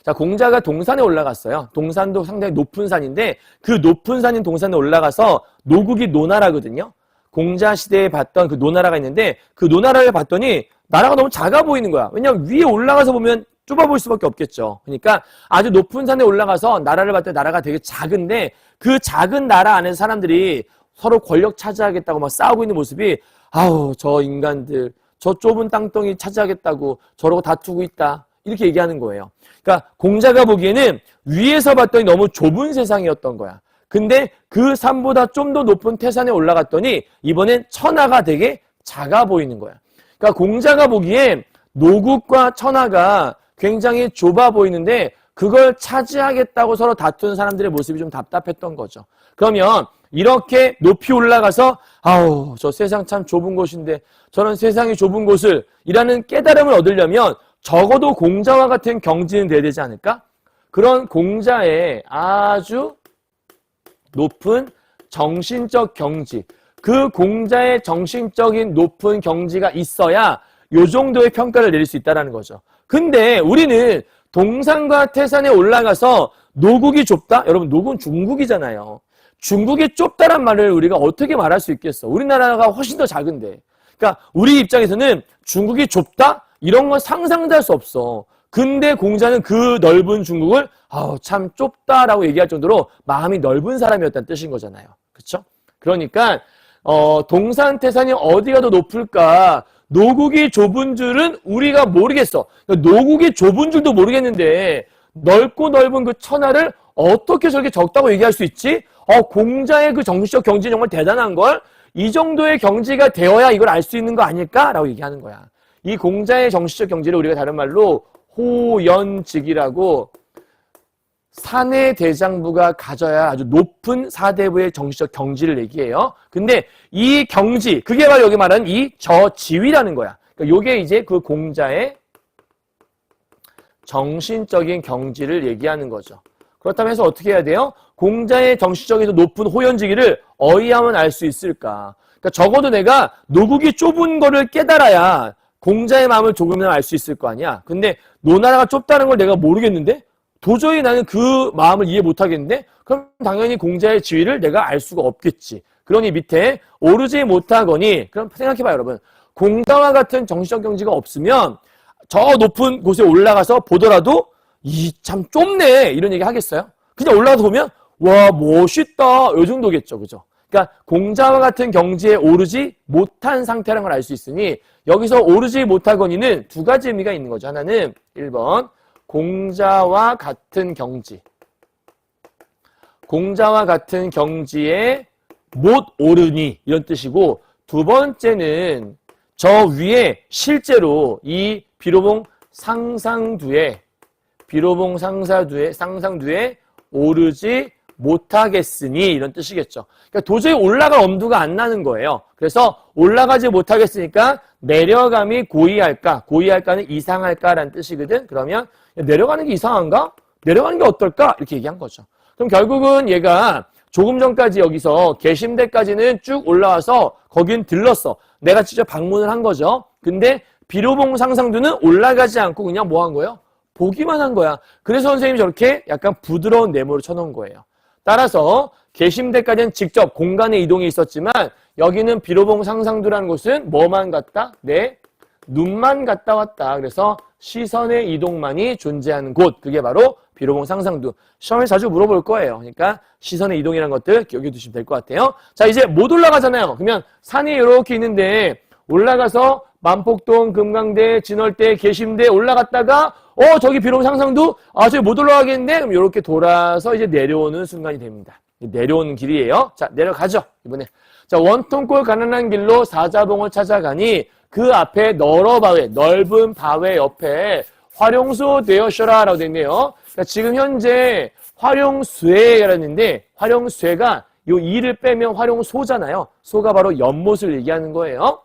Speaker 1: 자, 공자가 동산에 올라갔어요. 동산도 상당히 높은 산인데 그 높은 산인 동산에 올라가서 노국이 노나라거든요. 공자 시대에 봤던 그 노나라가 있는데 그 노나라를 봤더니 나라가 너무 작아 보이는 거야. 왜냐면 위에 올라가서 보면 좁아 보일 수밖에 없겠죠. 그러니까 아주 높은 산에 올라가서 나라를 봤더니 나라가 되게 작은데 그 작은 나라 안에서 사람들이 서로 권력 차지하겠다고 막 싸우고 있는 모습이 저 인간들 저 좁은 땅덩이 차지하겠다고 저러고 다투고 있다. 이렇게 얘기하는 거예요. 그러니까 공자가 보기에는 위에서 봤더니 너무 좁은 세상이었던 거야. 근데 그 산보다 좀 더 높은 태산에 올라갔더니 이번엔 천하가 되게 작아 보이는 거야. 그러니까 공자가 보기엔 노국과 천하가 굉장히 좁아 보이는데 그걸 차지하겠다고 서로 다투는 사람들의 모습이 좀 답답했던 거죠. 그러면 이렇게 높이 올라가서 저 세상 참 좁은 곳인데 저런 세상이 좁은 곳을 이라는 깨달음을 얻으려면 적어도 공자와 같은 경지는 돼야 되지 않을까? 그런 공자의 아주 높은 정신적 경지, 그 공자의 정신적인 높은 경지가 있어야 요 정도의 평가를 내릴 수 있다는 거죠. 근데 우리는 동산과 태산에 올라가서 노국이 좁다? 여러분 노국은 중국이잖아요. 중국이 좁다란 말을 우리가 어떻게 말할 수 있겠어? 우리나라가 훨씬 더 작은데. 그러니까 우리 입장에서는 중국이 좁다? 이런 건 상상도 할 수 없어. 근데 공자는 그 넓은 중국을 참 좁다라고 얘기할 정도로 마음이 넓은 사람이었다는 뜻인 거잖아요. 그렇죠? 그러니까 동산 태산이 어디가 더 높을까? 노국이 좁은 줄은 우리가 모르겠어. 노국이 좁은 줄도 모르겠는데 넓고 넓은 그 천하를 어떻게 저렇게 적다고 얘기할 수 있지? 공자의 그 정신적 경지는 정말 대단한 걸. 이 정도의 경지가 되어야 이걸 알 수 있는 거 아닐까라고 얘기하는 거야. 이 공자의 정신적 경지를 우리가 다른 말로 호연직이라고 사내 대장부가 가져야 아주 높은 사대부의 정신적 경지를 얘기해요. 근데 이 경지, 그게 바로 여기 말하는 이 저지위라는 거야. 그러니까 요게 이제 그 공자의 정신적인 경지를 얘기하는 거죠. 그렇다면 해서 어떻게 해야 돼요? 공자의 정신적인 높은 호연지기를 어이하면 알 수 있을까? 그러니까 적어도 내가 노국이 좁은 거를 깨달아야 공자의 마음을 조금이나마 알 수 있을 거 아니야. 근데 노나라가 좁다는 걸 내가 모르겠는데 도저히 나는 그 마음을 이해 못하겠는데 그럼 당연히 공자의 지위를 내가 알 수가 없겠지. 그러니 밑에 오르지 못하거니 그럼 생각해봐요 여러분. 공자와 같은 정신적 경지가 없으면 저 높은 곳에 올라가서 보더라도 참 좁네 이런 얘기 하겠어요? 그냥 올라가서 보면 와 멋있다 이 정도겠죠. 그죠? 그러니까 공자와 같은 경지에 오르지 못한 상태라는 걸 알 수 있으니 여기서 오르지 못하거니는 두 가지 의미가 있는 거죠. 하나는 1번 공자와 같은 경지, 공자와 같은 경지에 못 오르니 이런 뜻이고 두 번째는 저 위에 실제로 이 비로봉 상상두에 오르지 못하겠으니 이런 뜻이겠죠. 그러니까 도저히 올라갈 엄두가 안 나는 거예요. 그래서 올라가지 못하겠으니까 내려감이 고이할까는 이상할까라는 뜻이거든. 그러면 내려가는 게 이상한가? 내려가는 게 어떨까? 이렇게 얘기한 거죠. 그럼 결국은 얘가 조금 전까지 여기서 계심대까지는 쭉 올라와서 거긴 들렀어. 내가 직접 방문을 한 거죠. 근데 비로봉 상상두는 올라가지 않고 그냥 뭐 한 거예요? 보기만 한 거야. 그래서 선생님이 저렇게 약간 부드러운 네모를 쳐놓은 거예요. 따라서 계심대까지는 직접 공간의 이동이 있었지만 여기는 비로봉 상상두라는 곳은 뭐만 갔다? 내 눈만 갔다 왔다. 그래서 시선의 이동만이 존재하는 곳. 그게 바로 비로봉 상상두. 시험에 자주 물어볼 거예요. 그러니까 시선의 이동이라는 것들 기억해 두시면 될 것 같아요. 자, 이제 못 올라가잖아요. 그러면 산이 이렇게 있는데 올라가서 만폭동, 금강대, 진월대, 계심대 올라갔다가 저기 비로봉 상상두? 아, 저기 못 올라가겠네? 그럼 이렇게 돌아서 이제 내려오는 순간이 됩니다. 내려오는 길이에요. 자, 내려가죠. 이번에. 자, 원통골 가난한 길로 사자봉을 찾아가니 그 앞에 넓은 바위 옆에 화룡소 되어셔라 라고 되어 있네요. 그러니까 지금 현재 화룡쇠라는데 화룡쇠가 요 이를 빼면 화룡소잖아요. 소가 바로 연못을 얘기하는 거예요.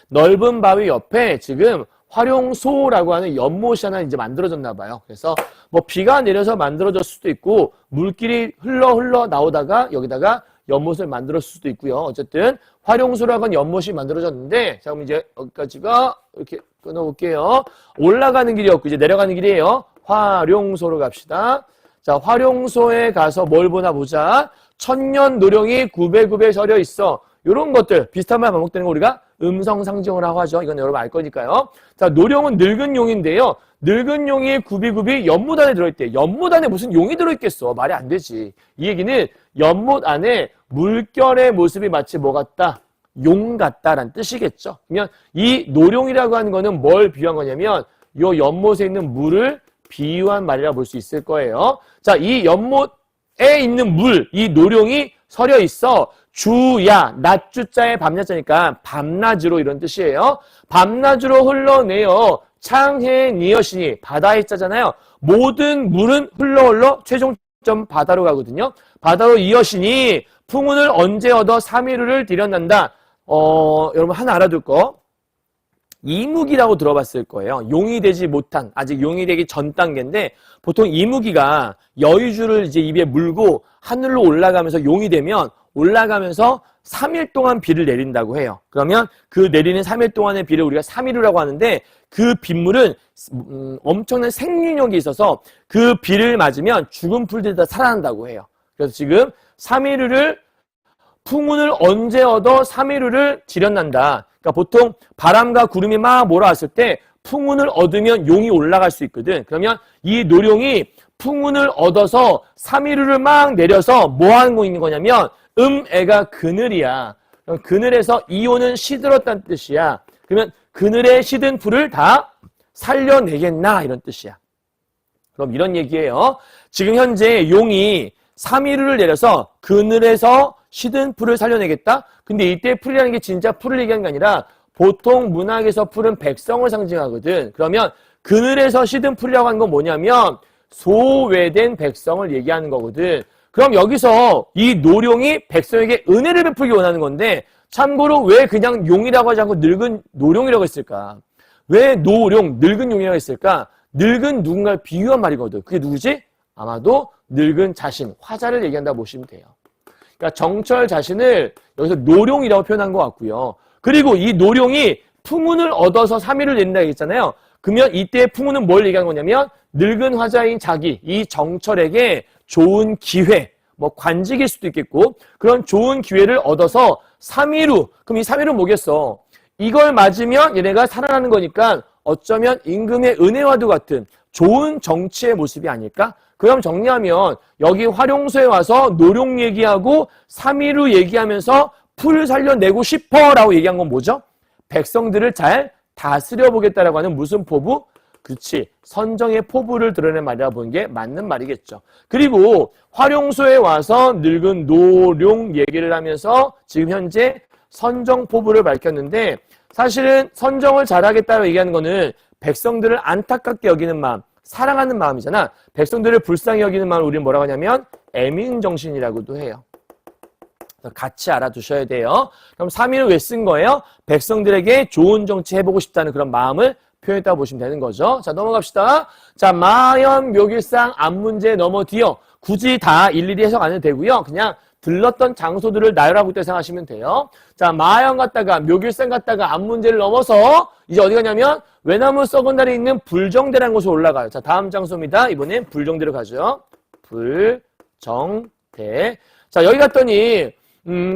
Speaker 1: 넓은 바위 옆에 지금 화룡소라고 하는 연못이 하나 이제 만들어졌나 봐요. 그래서 뭐 비가 내려서 만들어졌을 수도 있고 물길이 흘러 나오다가 여기다가 연못을 만들었을 수도 있고요. 어쨌든 화룡소라고 하는 연못이 만들어졌는데 자, 그럼 이제 여기까지가 이렇게 끊어볼게요. 올라가는 길이었고 이제 내려가는 길이에요. 화룡소로 갑시다. 자, 화룡소에 가서 뭘 보나 보자. 천년 노령이 구배구배 서려 있어. 이런 것들 비슷한 말 반복되는 거 우리가 음성 상징어라고 하죠. 이건 여러분 알 거니까요. 자, 노령은 늙은 용인데요. 늙은 용이 구비구비 연못 안에 들어있대. 연못 안에 무슨 용이 들어있겠어. 말이 안 되지. 이 얘기는 연못 안에 물결의 모습이 마치 뭐 같다? 용 같다라는 뜻이겠죠. 그러면 이 노령이라고 하는 거는 뭘 비유한 거냐면 이 연못에 있는 물을 비유한 말이라 볼 수 있을 거예요. 자, 이 연못에 있는 물, 이 노령이 서려 있어. 주야, 낮주자에 밤야자니까 밤낮으로 이런 뜻이에요. 밤낮으로 흘러내어 창해 니어시니 바다에 자잖아요. 모든 물은 흘러 최종점 바다로 가거든요. 바다로 이어시니 풍운을 언제 얻어 삼위루를 들여난다. 여러분 하나 알아둘 거. 이무기라고 들어봤을 거예요. 용이 되지 못한, 아직 용이 되기 전 단계인데 보통 이무기가 여의주를 이제 입에 물고 하늘로 올라가면서 용이 되면 올라가면서 3일 동안 비를 내린다고 해요. 그러면 그 내리는 3일 동안의 비를 우리가 삼위루라고 하는데 그 빗물은 엄청난 생명력이 있어서 그 비를 맞으면 죽은 풀들이 다 살아난다고 해요. 그래서 지금 삼위루를 풍운을 언제 얻어 삼위루를 지련난다. 그러니까 보통 바람과 구름이 막 몰아왔을 때 풍운을 얻으면 용이 올라갈 수 있거든. 그러면 이 노령이 풍운을 얻어서 삼위루를 막 내려서 뭐 하는 있는 거냐면 애가 그늘이야. 그럼 그늘에서 이오는 시들었다는 뜻이야. 그러면 그늘에 시든 풀을 다 살려내겠나 이런 뜻이야. 그럼 이런 얘기예요. 지금 현재 용이 삼위루를 내려서 그늘에서 시든 풀을 살려내겠다? 근데 이때 풀이라는 게 진짜 풀을 얘기하는 게 아니라 보통 문학에서 풀은 백성을 상징하거든. 그러면 그늘에서 시든 풀이라고 하는 건 뭐냐면 소외된 백성을 얘기하는 거거든. 그럼 여기서 이 노령이 백성에게 은혜를 베풀기 원하는 건데 참고로 왜 그냥 용이라고 하지 않고 늙은 노령이라고 했을까? 왜 노령, 늙은 용이라고 했을까? 늙은 누군가를 비유한 말이거든. 그게 누구지? 아마도 늙은 자신, 화자를 얘기한다고 보시면 돼요. 그러니까 정철 자신을 여기서 노령이라고 표현한 것 같고요. 그리고 이 노령이 풍운을 얻어서 삼위를 낸다고 했잖아요. 그러면 이때 풍운은 뭘 얘기하는 거냐면 늙은 화자인 자기, 이 정철에게 좋은 기회, 뭐 관직일 수도 있겠고 그런 좋은 기회를 얻어서 삼위루, 그럼 이 삼위루는 뭐겠어? 이걸 맞으면 얘네가 살아나는 거니까 어쩌면 임금의 은혜와도 같은 좋은 정치의 모습이 아닐까? 그럼 정리하면 여기 화룡소에 와서 노령 얘기하고 삼위루 얘기하면서 풀 살려내고 싶어라고 얘기한 건 뭐죠? 백성들을 잘 다스려 보겠다라고 하는 무슨 포부? 그렇지. 선정의 포부를 드러낸 말이라 보는 게 맞는 말이겠죠. 그리고 화룡소에 와서 늙은 노령 얘기를 하면서 지금 현재 선정 포부를 밝혔는데 사실은 선정을 잘하겠다고 얘기하는 거는 백성들을 안타깝게 여기는 마음, 사랑하는 마음이잖아. 백성들을 불쌍히 여기는 마음을 우리는 뭐라고 하냐면 애민정신이라고도 해요. 같이 알아두셔야 돼요. 그럼 3위를 왜 쓴 거예요? 백성들에게 좋은 정치 해보고 싶다는 그런 마음을 표현했다고 보시면 되는 거죠. 자, 넘어갑시다. 자, 마연, 묘길상, 앞문제 넘어뒤어. 굳이 다 일일이 해석 안 해도 되고요. 그냥 들렀던 장소들을 나열하고 있다고 생각하시면 돼요. 자, 마연 갔다가 묘길산 갔다가 앞문제를 넘어서 이제 어디 가냐면 외나무 썩은 달에 있는 불정대라는 곳으로 올라가요. 자, 다음 장소입니다. 이번엔 불정대로 가죠. 불정대. 대. 자, 여기 갔더니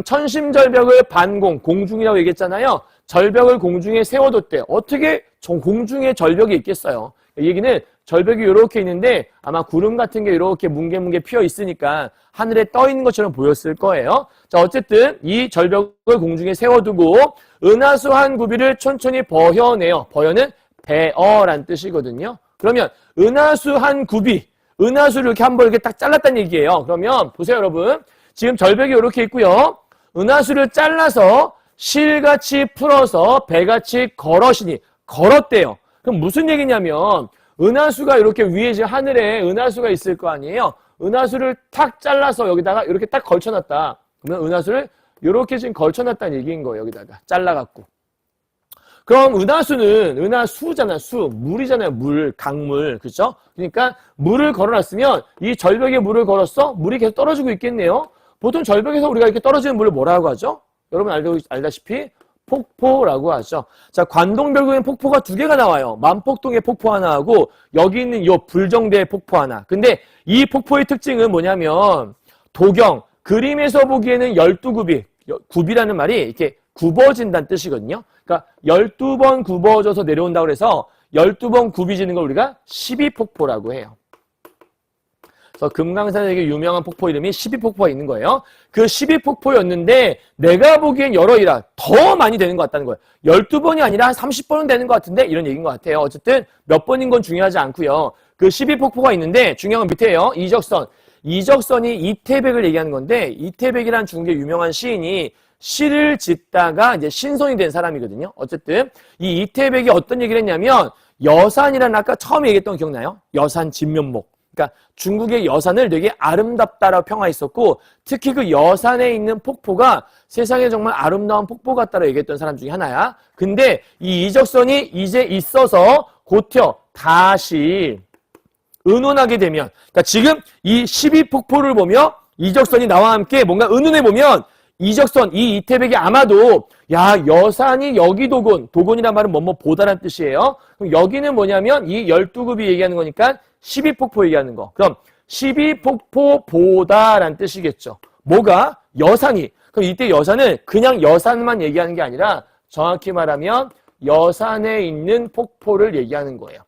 Speaker 1: 천심절벽을 반공, 공중이라고 얘기했잖아요. 절벽을 공중에 세워뒀대. 어떻게 공중에 절벽이 있겠어요? 이 얘기는 절벽이 이렇게 있는데 아마 구름 같은 게 이렇게 뭉게뭉게 피어 있으니까 하늘에 떠 있는 것처럼 보였을 거예요. 자, 어쨌든 이 절벽을 공중에 세워두고 은하수 한 구비를 천천히 버혀내요. 버혀는 베어란 뜻이거든요. 그러면 은하수 한 구비, 은하수를 이렇게 한번 이렇게 딱 잘랐다는 얘기예요. 그러면 보세요, 여러분. 지금 절벽이 이렇게 있고요. 은하수를 잘라서 실같이 풀어서 배같이 걸으시니 걸었대요. 그럼 무슨 얘기냐면 은하수가 이렇게 위에 이제 하늘에 은하수가 있을 거 아니에요. 은하수를 탁 잘라서 여기다가 이렇게 딱 걸쳐놨다. 그러면 은하수를 이렇게 지금 걸쳐놨다는 얘기인 거예요. 여기다가 잘라갖고. 그럼 은하수는 은하수잖아요. 수, 물이잖아요. 물, 강물, 그렇죠? 그러니까 물을 걸어놨으면 이 절벽에 물을 걸었어? 물이 계속 떨어지고 있겠네요. 보통 절벽에서 우리가 이렇게 떨어지는 물을 뭐라고 하죠? 여러분 알다시피 폭포라고 하죠. 자, 관동별구에는 폭포가 두 개가 나와요. 만폭동의 폭포 하나하고 여기 있는 요 불정대의 폭포 하나. 근데 이 폭포의 특징은 뭐냐면 도경, 그림에서 보기에는 12굽이, 굽이라는 말이 이렇게 굽어진다는 뜻이거든요. 그러니까 12번 굽어져서 내려온다고 해서 12번 굽이 지는 걸 우리가 12폭포라고 해요. 그래서 금강산에 되게 유명한 폭포 이름이 12폭포가 있는 거예요. 그 12폭포였는데 내가 보기엔 여러이라 더 많이 되는 것 같다는 거예요. 12번이 아니라 한 30번은 되는 것 같은데 이런 얘기인 것 같아요. 어쨌든 몇 번인 건 중요하지 않고요. 그 12폭포가 있는데 중요한 건 밑에요. 이적선. 이적선이 이태백을 얘기하는 건데 이태백이라는 중국의 유명한 시인이 시를 짓다가 이제 신선이 된 사람이거든요. 어쨌든 이 이태백이 어떤 얘기를 했냐면 여산이라는 아까 처음에 얘기했던 거 기억나요? 여산 진면목. 그러니까 중국의 여산을 되게 아름답다라고 평가했었고 특히 그 여산에 있는 폭포가 세상에 정말 아름다운 폭포 같다라고 얘기했던 사람 중에 하나야. 근데 이 이적선이 이제 있어서 곧혀 다시 은혼하게 되면 그러니까 지금 이 12폭포를 보며 이적선이 나와 함께 뭔가 은혼해 보면 이적선, 이 이태백이 아마도 야 여산이 여기 도곤이란 말은 뭐뭐 보다란 뜻이에요. 그럼 여기는 뭐냐면 이 12급이 얘기하는 거니까 12폭포 얘기하는 거. 그럼 12폭포 보다란 뜻이겠죠. 뭐가? 여산이. 그럼 이때 여산은 그냥 여산만 얘기하는 게 아니라 정확히 말하면 여산에 있는 폭포를 얘기하는 거예요.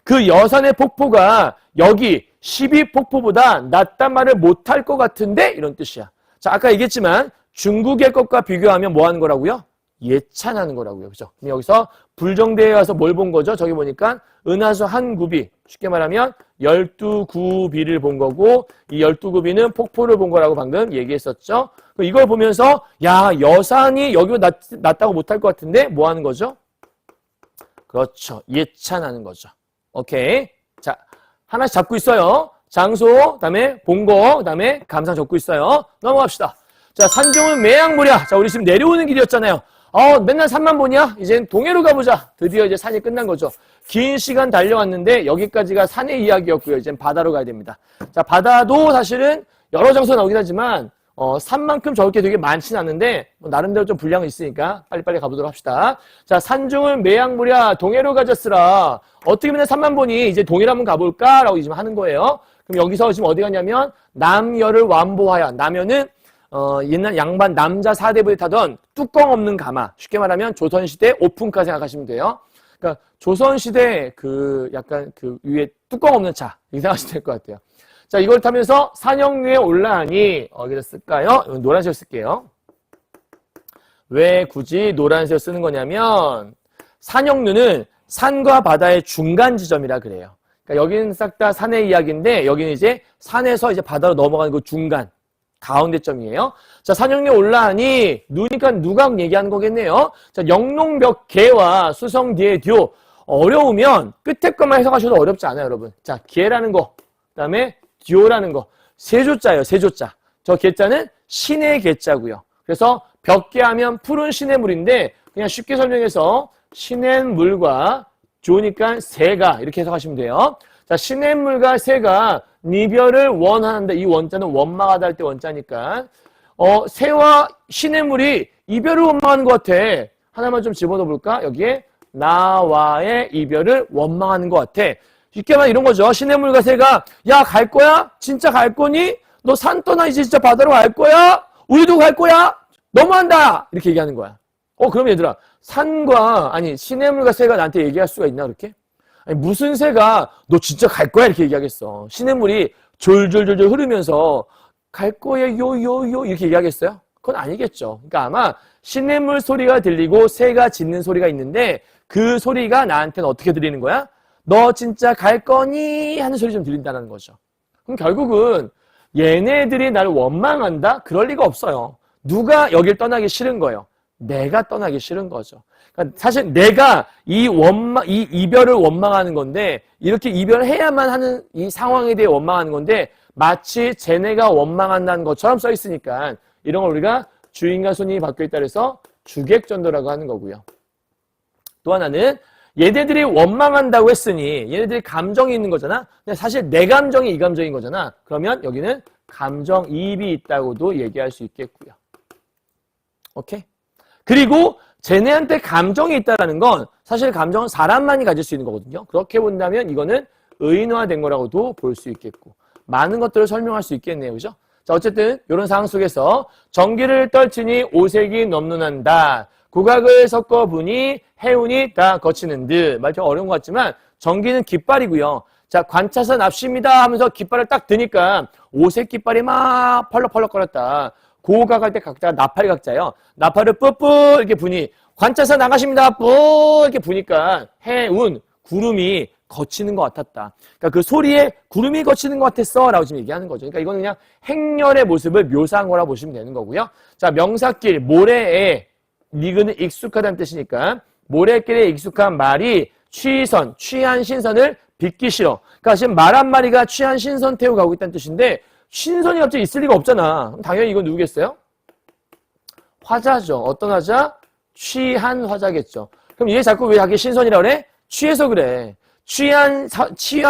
Speaker 1: 그 여산의 폭포가 여기 12폭포보다 낫단 말을 못할 것 같은데 이런 뜻이야. 자, 아까 얘기했지만 중국의 것과 비교하면 뭐 하는 거라고요? 예찬하는 거라고요. 그죠? 그럼 여기서 불정대에 와서 뭘 본 거죠? 저기 보니까 은하수 한 굽이, 쉽게 말하면 12굽이를 본 거고 이 12굽이는 폭포를 본 거라고 방금 얘기했었죠. 이걸 보면서 야 여산이 여기로 낫다고 못할 것 같은데 뭐 하는 거죠? 그렇죠. 예찬하는 거죠. 오케이. 자, 하나씩 잡고 있어요. 장소, 그다음에 본 거, 그다음에 감상 적고 있어요. 넘어갑시다. 자, 산중은 매양무랴. 자, 우리 지금 내려오는 길이었잖아요. 맨날 산만 보냐? 이젠 동해로 가보자. 드디어 이제 산이 끝난 거죠. 긴 시간 달려왔는데 여기까지가 산의 이야기였고요. 이젠 바다로 가야 됩니다. 자, 바다도 사실은 여러 장소 나오긴 하지만 산만큼 적을 게 되게 많지는 않은데 나름대로 좀 분량은 있으니까 빨리빨리 가보도록 합시다. 자, 산중은 매양무랴 동해로 가졌으라. 어떻게 맨날 산만 보니 이제 동해로 한번 가볼까? 라고 지금 하는 거예요. 그럼 여기서 지금 어디 가냐면 남여를 완보하여. 남여는 옛날 양반 남자 사대부에 타던 뚜껑 없는 가마. 쉽게 말하면 조선시대 오픈카 생각하시면 돼요. 그러니까 조선시대 약간 위에 뚜껑 없는 차. 이렇게 생각하시면 될 것 같아요. 자, 이걸 타면서 산영류에 올라가니, 어디다 쓸까요? 노란색을 쓸게요. 왜 굳이 노란색을 쓰는 거냐면, 산영류는 산과 바다의 중간 지점이라 그래요. 그러니까 여기는 싹 다 산의 이야기인데, 여기는 이제 산에서 이제 바다로 넘어가는 그 중간, 가운데점이에요. 자, 산영류에 올라가니, 누니까 누각 얘기하는 거겠네요. 자, 영농벽 개와 수성 뒤에 듀. 어려우면 끝에 것만 해석하셔도 어렵지 않아요, 여러분. 자, 개라는 거. 그 다음에 듀오라는 거. 세조자예요, 세조자. 저 개자는 신의 개자고요. 그래서 벽개하면 푸른 시냇물인데 그냥 쉽게 설명해서 시냇물과 듀오니까 새가 이렇게 해석하시면 돼요. 자, 시냇물과 새가 이별을 원하는데 이 원자는 원망하다 할 때 원자니까 새와 시냇물이 이별을 원망하는 것 같아. 하나만 좀 집어넣어 볼까? 여기에 나와의 이별을 원망하는 것 같아. 쉽게 말하면 이런 거죠. 시냇물과 새가 야, 갈 거야? 진짜 갈 거니? 너 산 떠나 이제 진짜 바다로 갈 거야? 우리도 갈 거야? 너무한다! 이렇게 얘기하는 거야. 그럼 얘들아, 산과, 아니, 시냇물과 새가 나한테 얘기할 수가 있나, 그렇게? 아니, 무슨 새가 너 진짜 갈 거야? 이렇게 얘기하겠어. 시냇물이 졸졸졸졸 흐르면서 갈 거야, 요요요, 이렇게 얘기하겠어요? 그건 아니겠죠. 그러니까 아마 시냇물 소리가 들리고 새가 짖는 소리가 있는데 그 소리가 나한테는 어떻게 들리는 거야? 너 진짜 갈 거니? 하는 소리 좀 들린다는 거죠. 그럼 결국은 얘네들이 나를 원망한다? 그럴 리가 없어요. 누가 여길 떠나기 싫은 거예요? 내가 떠나기 싫은 거죠. 그러니까 사실 내가 이 이별을 원망하는 건데, 이렇게 이별해야만 하는 이 상황에 대해 원망하는 건데, 마치 쟤네가 원망한다는 것처럼 써 있으니까, 이런 걸 우리가 주인과 손님이 바뀌어 있다 그래서 주객전도라고 하는 거고요. 또 하나는, 얘네들이 원망한다고 했으니, 얘네들이 감정이 있는 거잖아? 근데 사실 내 감정이 이 감정인 거잖아? 그러면 여기는 감정이입이 있다고도 얘기할 수 있겠고요. 오케이? 그리고 쟤네한테 감정이 있다는 건 사실 감정은 사람만이 가질 수 있는 거거든요. 그렇게 본다면 이거는 의인화된 거라고도 볼 수 있겠고 많은 것들을 설명할 수 있겠네요. 그죠? 자, 어쨌든 이런 상황 속에서 전기를 떨치니 오색이 넘는한다. 국악을 섞어보니 해운이 다 거치는 듯. 말 좀 어려운 것 같지만 전기는 깃발이고요. 자, 관차선 앞십니다 하면서 깃발을 딱 드니까 오색 깃발이 막 펄럭펄럭거렸다. 고각할 때 각자가 나팔 각자예요. 나팔을 뿌뿌 이렇게 부니 관차선 나가십니다. 뿌 이렇게 부니까 해운 구름이 거치는 것 같았다. 그러니까 그 소리에 구름이 거치는 것 같았어 라고 지금 얘기하는 거죠. 그러니까 이거는 그냥 행렬의 모습을 묘사한 거라 보시면 되는 거고요. 자, 명사길 모래에 니그는 익숙하다는 뜻이니까 모래길에 익숙한 말이 취선, 취한 신선을 빚기 싫어. 그러니까 지금 말 한 마리가 취한 신선 태우고 가고 있다는 뜻인데 신선이 갑자기 있을 리가 없잖아. 그럼 당연히 이건 누구겠어요? 화자죠. 어떤 화자? 취한 화자겠죠. 그럼 얘 자꾸 왜 자기 신선이라고 그래? 취해서 그래. 취한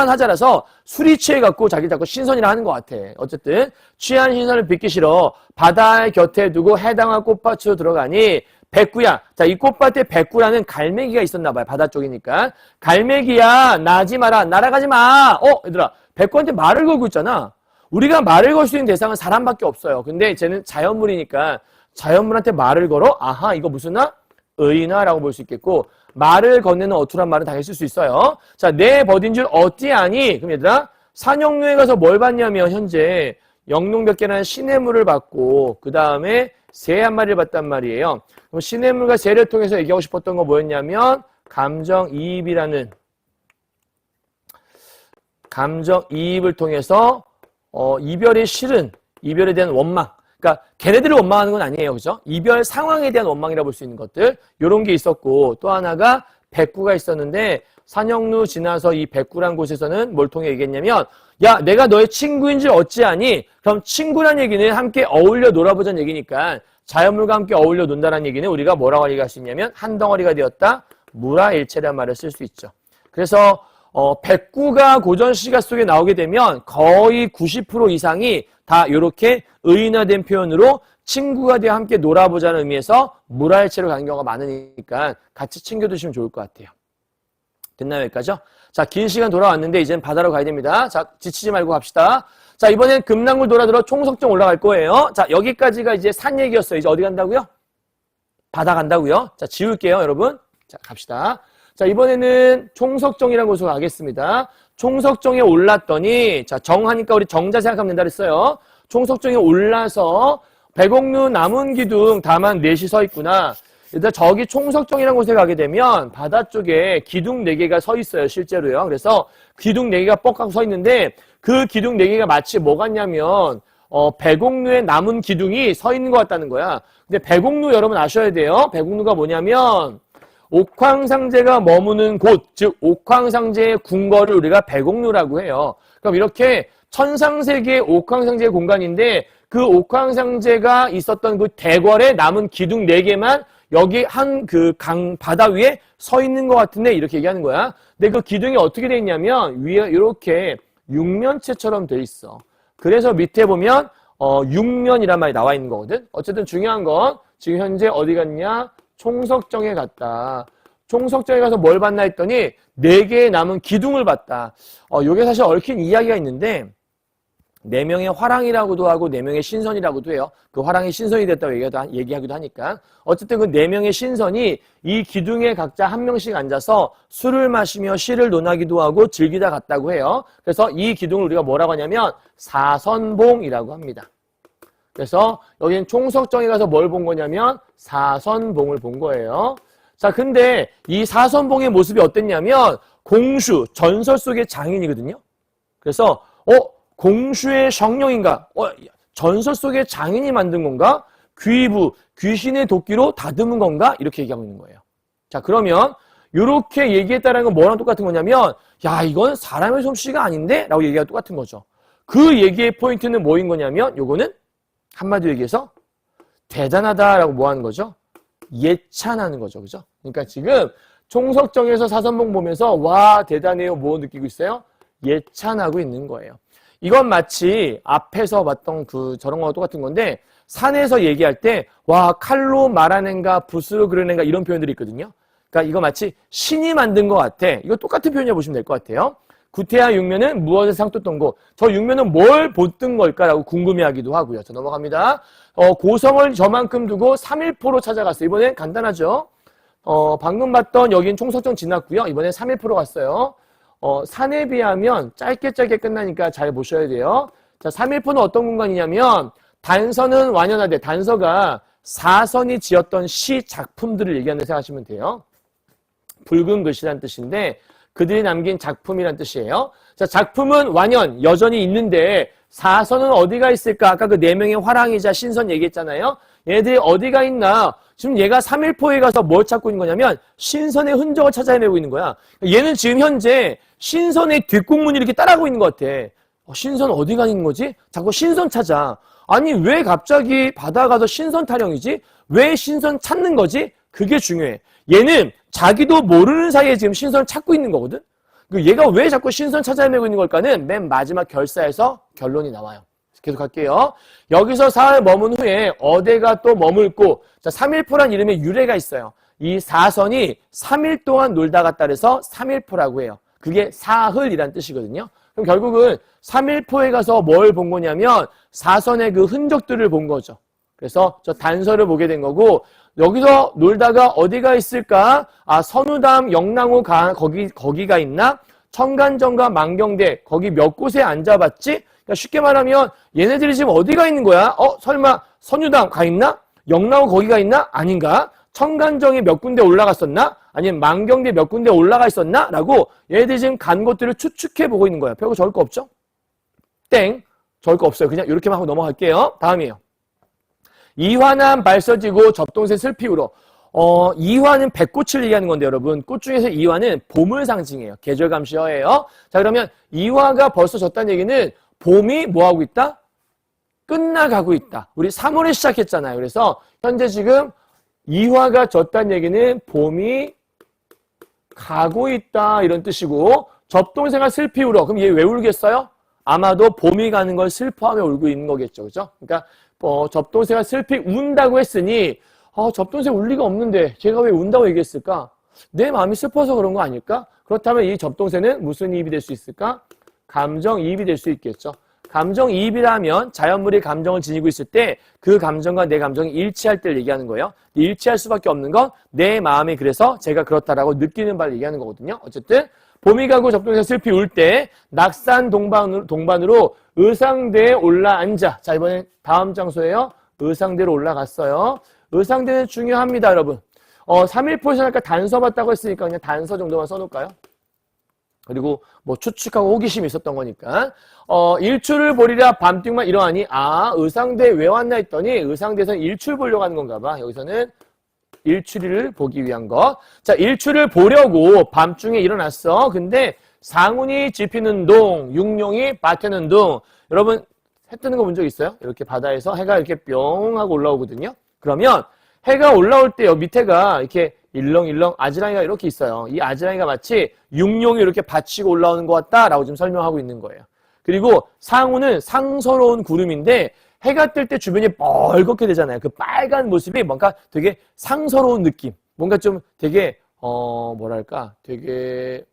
Speaker 1: 화자라서 술이 취해갖고 자기 자꾸 신선이라 하는 것 같아. 어쨌든 취한 신선을 빚기 싫어. 바다의 곁에 두고 해당한 꽃밭으로 들어가니 백구야. 자, 이 꽃밭에 백구라는 갈매기가 있었나 봐요. 바다 쪽이니까. 갈매기야, 나지 마라. 날아가지 마. 얘들아, 백구한테 말을 걸고 있잖아. 우리가 말을 걸 수 있는 대상은 사람밖에 없어요. 근데 쟤는 자연물이니까 자연물한테 말을 걸어? 아하, 이거 무슨 나? 의인화라고 볼 수 있겠고 말을 건네는 어투란 말은 당연히 쓸 수 있어요. 자, 내 버딘 줄 어찌아니? 그럼 얘들아, 산영로에 가서 뭘 봤냐면 현재 영농백개라는 시냇물을 봤고 그 다음에 새 한 마리를 봤단 말이에요. 그럼 시냇물과 새를 통해서 얘기하고 싶었던 거 뭐였냐면 감정이입을 통해서 이별이 싫은, 이별에 대한 원망. 그러니까 걔네들을 원망하는 건 아니에요. 그죠? 이별 상황에 대한 원망이라고 볼 수 있는 것들. 요런 게 있었고 또 하나가 백구가 있었는데 산영루 지나서 이 백구란 곳에서는 뭘 통해 얘기했냐면 야, 내가 너의 친구인 줄 어찌하니? 그럼 친구란 얘기는 함께 어울려 놀아보자는 얘기니까 자연물과 함께 어울려 논다는 얘기는 우리가 뭐라고 얘기할 수 있냐면 한 덩어리가 되었다. 무라일체란 말을 쓸 수 있죠. 그래서 백구가 고전시가 속에 나오게 되면 거의 90% 이상이 다 이렇게 의인화된 표현으로 친구가 되어 함께 놀아보자는 의미에서 무라일체로 가는 경우가 많으니까 같이 챙겨두시면 좋을 것 같아요. 됐나요, 여기까지요? 자, 긴 시간 돌아왔는데 이제는 바다로 가야 됩니다. 자, 지치지 말고 갑시다. 자, 이번엔 금남굴 돌아들어 총석정 올라갈 거예요. 자, 여기까지가 이제 산 얘기였어요. 이제 어디 간다고요? 바다 간다고요? 자, 지울게요, 여러분. 자, 갑시다. 자, 이번에는 총석정이라는 곳으로 가겠습니다. 총석정에 올랐더니, 자, 정하니까 우리 정자 생각하면 된다 그랬어요. 총석정에 올라서 백옥루 남은기둥 다만 넷이 서 있구나. 일단 저기 총석정이라는 곳에 가게 되면 바다 쪽에 기둥 4개가 서 있어요. 실제로요. 그래서 기둥 4개가 뻑하고 서 있는데 그 기둥 4개가 마치 뭐 같냐면 백옥루에 남은 기둥이 서 있는 것 같다는 거야. 근데 백옥루 여러분 아셔야 돼요. 백옥루가 뭐냐면 옥황상제가 머무는 곳, 즉 옥황상제의 궁궐을 우리가 백옥루라고 해요. 그럼 이렇게 천상세계의 옥황상제의 공간인데 그 옥황상제가 있었던 그 대궐에 남은 기둥 4개만 여기 한 그 강 바다 위에 서 있는 것 같은데 이렇게 얘기하는 거야. 근데 그 기둥이 어떻게 돼 있냐면 위에 이렇게 육면체처럼 돼 있어. 그래서 밑에 보면 육면이란 말이 나와 있는 거거든. 어쨌든 중요한 건 지금 현재 어디 갔냐? 총석정에 갔다. 총석정에 가서 뭘 봤나 했더니 4개의 남은 기둥을 봤다. 요게 사실 얽힌 이야기가 있는데 네 명의 화랑이라고도 하고 네 명의 신선이라고도 해요. 그 화랑이 신선이 됐다고 얘기하기도 하니까. 어쨌든 그 네 명의 신선이 이 기둥에 각자 한 명씩 앉아서 술을 마시며 시를 논하기도 하고 즐기다 갔다고 해요. 그래서 이 기둥을 우리가 뭐라고 하냐면 사선봉이라고 합니다. 그래서 여기는 총석정에 가서 뭘 본 거냐면 사선봉을 본 거예요. 자, 근데 이 사선봉의 모습이 어땠냐면 공슈, 전설 속의 장인이거든요. 그래서 공슈의 성령인가? 전설 속의 장인이 만든 건가? 귀부, 귀신의 도끼로 다듬은 건가? 이렇게 얘기하고 있는 거예요. 자, 그러면 이렇게 얘기했다는 건 뭐랑 똑같은 거냐면 야, 이건 사람의 솜씨가 아닌데? 라고 얘기가 똑같은 거죠. 그 얘기의 포인트는 뭐인 거냐면 요거는 한마디로 얘기해서 대단하다라고 뭐 하는 거죠? 예찬하는 거죠. 그죠? 그러니까 지금 총석정에서 사선봉 보면서 와, 대단해요. 뭐 느끼고 있어요? 예찬하고 있는 거예요. 이건 마치 앞에서 봤던 저런 거와 똑같은 건데 산에서 얘기할 때 와, 칼로 말하는가 붓으로 그려낸가 이런 표현들이 있거든요. 그러니까 이거 마치 신이 만든 것 같아. 이거 똑같은 표현이라고 보시면 될 것 같아요. 구태야 육면은 무엇을 상토던고. 저 육면은 뭘 보뜬 걸까라고 궁금해하기도 하고요. 자, 넘어갑니다. 고성을 저만큼 두고 3일포로 찾아갔어요. 이번엔 간단하죠. 방금 봤던 여긴 총석정 지났고요. 이번엔 3일포로 갔어요. 산에 비하면 짧게 끝나니까 잘 보셔야 돼요. 자, 3일포는 어떤 공간이냐면 단서는 완연하되 단서가 사선이 지었던 시 작품들을 얘기하는 생각하시면 돼요. 붉은 글씨란 뜻인데 그들이 남긴 작품이란 뜻이에요. 자, 작품은 완연 여전히 있는데 사선은 어디가 있을까? 아까 그 네 명의 화랑이자 신선 얘기했잖아요. 얘들이 어디가 있나? 지금 얘가 3일포에 가서 뭘 찾고 있는 거냐면 신선의 흔적을 찾아내고 있는 거야. 얘는 지금 현재 신선의 뒷공문을 이렇게 따라가고 있는 것 같아. 신선 어디가 있는 거지? 자꾸 신선 찾아. 아니 왜 갑자기 바다 가서 신선 타령이지? 왜 신선 찾는 거지? 그게 중요해. 얘는 자기도 모르는 사이에 지금 신선을 찾고 있는 거거든? 얘가 왜 자꾸 신선 찾아내고 있는 걸까는 맨 마지막 결사에서 결론이 나와요. 계속 갈게요. 여기서 사흘 머문 후에 어대가 또 머물고, 자, 3일포란 이름의 유래가 있어요. 이 사선이 3일 동안 놀다 갔다 그래서 3일포라고 해요. 그게 사흘이란 뜻이거든요. 그럼 결국은 3일포에 가서 뭘 본 거냐면 사선의 그 흔적들을 본 거죠. 그래서 저 단서를 보게 된 거고, 여기서 놀다가 어디가 있을까? 선우담, 영랑호 거기가 있나? 청간정과 만경대 거기 몇 곳에 앉아봤지? 그러니까 쉽게 말하면 얘네들이 지금 어디가 있는 거야? 설마 선유담 가 있나? 영랑호 거기가 있나? 아닌가? 청간정에 몇 군데 올라갔었나? 아니면 만경대 몇 군데 올라가 있었나? 라고 얘네들이 지금 간 곳들을 추측해 보고 있는 거예요. 별거 적을 거 없죠? 땡. 적을 거 없어요. 그냥 이렇게만 하고 넘어갈게요. 다음이에요. 이화남 발서지고 접동새 슬피우로. 이화는 백꽃을 얘기하는 건데 여러분 꽃 중에서 이화는 봄을 상징해요. 계절감시어예요. 자, 그러면 이화가 벌써 졌다는 얘기는 봄이 뭐하고 있다? 끝나가고 있다. 우리 3월에 시작했잖아요. 그래서 현재 지금 이화가 졌다는 얘기는 봄이 가고 있다 이런 뜻이고 접동새가 슬피우러. 그럼 얘 왜 울겠어요? 아마도 봄이 가는 걸 슬퍼하며 울고 있는 거겠죠. 그죠? 그러니까 접동새가 슬피 운다고 했으니 접동새 울 리가 없는데 제가 왜 운다고 얘기했을까? 내 마음이 슬퍼서 그런 거 아닐까? 그렇다면 이 접동새는 무슨 이입이 될 수 있을까? 감정이입이 될 수 있겠죠. 감정이입이라면 자연물이 감정을 지니고 있을 때 그 감정과 내 감정이 일치할 때를 얘기하는 거예요. 일치할 수밖에 없는 건 내 마음이 그래서 제가 그렇다라고 느끼는 바를 얘기하는 거거든요. 어쨌든 봄이 가고 접동새가 슬피 울 때 낙산 동반으로 의상대에 올라앉아. 자, 이번엔 다음 장소예요. 의상대로 올라갔어요. 의상대는 중요합니다, 여러분. 3일포에서 아까 단서 봤다고 했으니까 그냥 단서 정도만 써놓을까요? 그리고 뭐 추측하고 호기심이 있었던 거니까. 일출을 보리라 밤중만 이러하니 의상대 왜 왔나 했더니 의상대에서는 일출 보려고 하는 건가 봐. 여기서는 일출을 보기 위한 것. 자, 일출을 보려고 밤중에 일어났어. 근데 상운이 지피는 동, 육룡이 밭에는 동. 여러분 해 뜨는 거 본 적 있어요? 이렇게 바다에서 해가 이렇게 뿅 하고 올라오거든요. 그러면 해가 올라올 때 밑에가 이렇게 일렁일렁 아지랑이가 이렇게 있어요. 이 아지랑이가 마치 육룡이 이렇게 받치고 올라오는 것 같다라고 지금 설명하고 있는 거예요. 그리고 상우는 상서로운 구름인데 해가 뜰 때 주변이 뻘겋게 되잖아요. 그 빨간 모습이 뭔가 되게 상서로운 느낌. 뭔가 좀 되게 뭐랄까 되게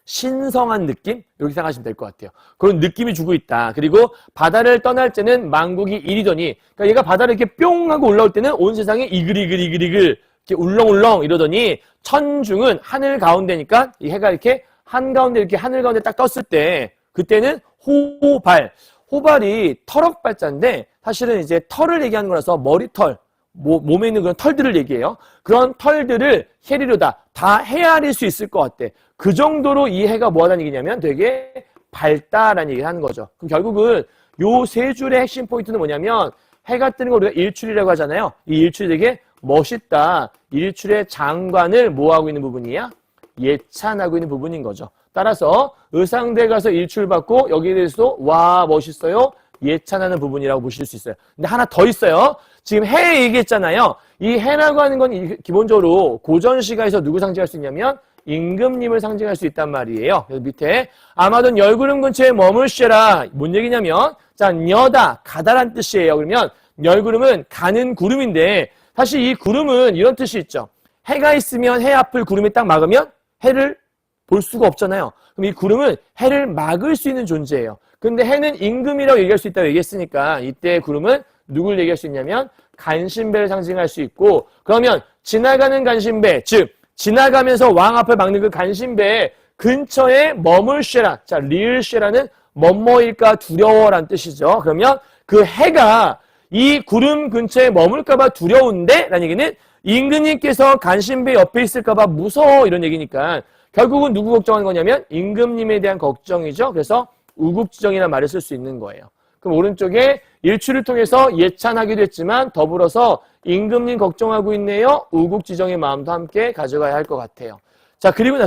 Speaker 1: 신성한 느낌? 이렇게 생각하시면 될 것 같아요. 그런 느낌이 주고 있다. 그리고 바다를 떠날 때는 만국이 이리더니, 그러니까 얘가 바다를 이렇게 뿅 하고 올라올 때는 온 세상에 이글이글 이렇게 울렁울렁 이러더니 천중은 하늘 가운데니까 이 해가 이렇게 한가운데 이렇게 하늘 가운데 딱 떴을 때 그때는 호발. 호발이 털럭발자인데 사실은 이제 털을 얘기하는 거라서 머리털, 몸에 있는 그런 털들을 얘기해요. 그런 털들을 헤리려다 다 헤아릴 수 있을 것 같대. 그 정도로 이 해가 뭐 하다는 얘기냐면 되게 밝다라는 얘기를 하는 거죠. 그럼 결국은 요 세 줄의 핵심 포인트는 뭐냐면 해가 뜨는 걸 우리가 일출이라고 하잖아요. 이 일출이 되게 멋있다. 일출의 장관을 뭐하고 있는 부분이야? 예찬하고 있는 부분인 거죠. 따라서 의상대 가서 일출 받고 여기에 대해서도 와 멋있어요. 예찬하는 부분이라고 보실 수 있어요. 근데 하나 더 있어요. 지금 해 얘기했잖아요. 이 해라고 하는 건 기본적으로 고전 시가에서 누구 상징할 수 있냐면 임금님을 상징할 수 있단 말이에요. 그래서 밑에 아마도 열구름 근처에 머물시라. 뭔 얘기냐면 자 녀다 가다란 뜻이에요. 그러면 열구름은 가는 구름인데 사실 이 구름은 이런 뜻이 있죠. 해가 있으면 해 앞을 구름이 딱 막으면 해를 볼 수가 없잖아요. 그럼 이 구름은 해를 막을 수 있는 존재예요. 근데 해는 임금이라고 얘기할 수 있다고 얘기했으니까 이때 구름은 누굴 얘기할 수 있냐면 간신배를 상징할 수 있고 그러면 지나가는 간신배, 즉 지나가면서 왕 앞을 막는 그 간신배 근처에 머물쉐라. 자, 리을쉐라는 뭐뭐일까 두려워란 뜻이죠. 그러면 그 해가 이 구름 근처에 머물까봐 두려운데 라는 얘기는 임금님께서 간신배 옆에 있을까봐 무서워 이런 얘기니까 결국은 누구 걱정하는 거냐면 임금님에 대한 걱정이죠. 그래서 우국지정이라는 말을 쓸 수 있는 거예요. 그럼 오른쪽에 일출을 통해서 예찬하기도 했지만 더불어서 임금님 걱정하고 있네요. 우국지정의 마음도 함께 가져가야 할 것 같아요. 자, 그리고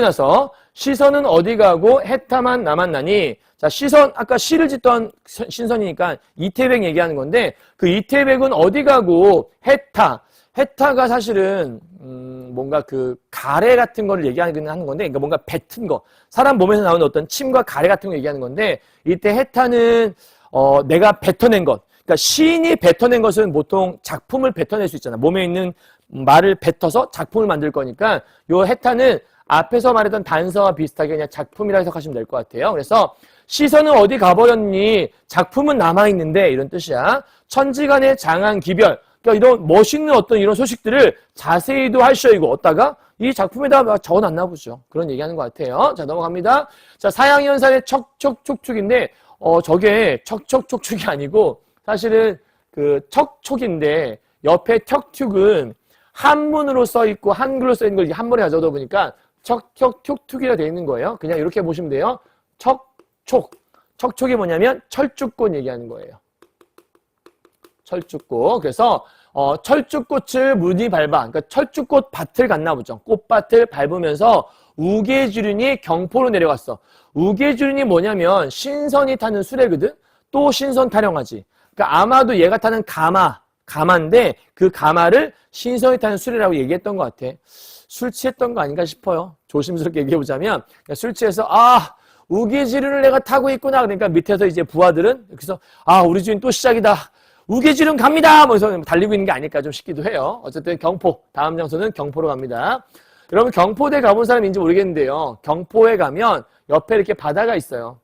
Speaker 1: 나서 시선은 어디 가고 해타만 남았나니 자 시선 아까 시를 짓던 신선이니까 이태백 얘기하는 건데 그 이태백은 어디 가고 해타가 사실은 뭔가 그 가래 같은 거를 얘기하는 건데 그러니까 뭔가 뱉은 거 사람 몸에서 나오는 어떤 침과 가래 같은 거 얘기하는 건데 이때 해타는 내가 뱉어낸 것 그러니까 시인이 뱉어낸 것은 보통 작품을 뱉어낼 수 있잖아. 몸에 있는 말을 뱉어서 작품을 만들 거니까 요 해타는 앞에서 말했던 단서와 비슷하게 그냥 작품이라 해석하시면 될 것 같아요. 그래서 시선은 어디 가버렸니? 작품은 남아있는데 이런 뜻이야. 천지간의 장한 기별. 그러니까 이런 멋있는 어떤 이런 소식들을 자세히도 하셔이고 어디다가 이 작품에다 적어놨나 보죠. 그런 얘기하는 것 같아요. 자 넘어갑니다. 자 사양연산의 척척촉축인데 저게 척척촉축이 아니고 사실은 그 척촉인데 옆에 척축은 한문으로 써있고 한글로 써있는 걸 한 번에 가져오다 보니까 척척촉축이라 되어 있는 거예요. 그냥 이렇게 보시면 돼요. 척촉이 뭐냐면 철쭉꽃 얘기하는 거예요. 철쭉꽃. 그래서 철쭉꽃을 문이 밟아. 그러니까 철쭉꽃 밭을 갔나 보죠. 꽃밭을 밟으면서 우계주륜이 경포로 내려갔어. 우계주륜이 뭐냐면 신선이 타는 수레거든. 또 신선 타령하지. 그러니까 아마도 얘가 타는 가마인데 그 가마를 신선이 타는 수레라고 얘기했던 것 같아. 술 취했던 거 아닌가 싶어요. 조심스럽게 얘기해보자면 술 취해서 우계지륜을 내가 타고 있구나. 그러니까 밑에서 이제 부하들은 그래서 우리 주인 또 시작이다. 우계지륜 갑니다. 뭐 그래서 달리고 있는 게 아닐까 좀 싶기도 해요. 어쨌든 경포. 다음 장소는 경포로 갑니다. 여러분 경포대 가본 사람인지 모르겠는데요. 경포에 가면 옆에 이렇게 바다가 있어요.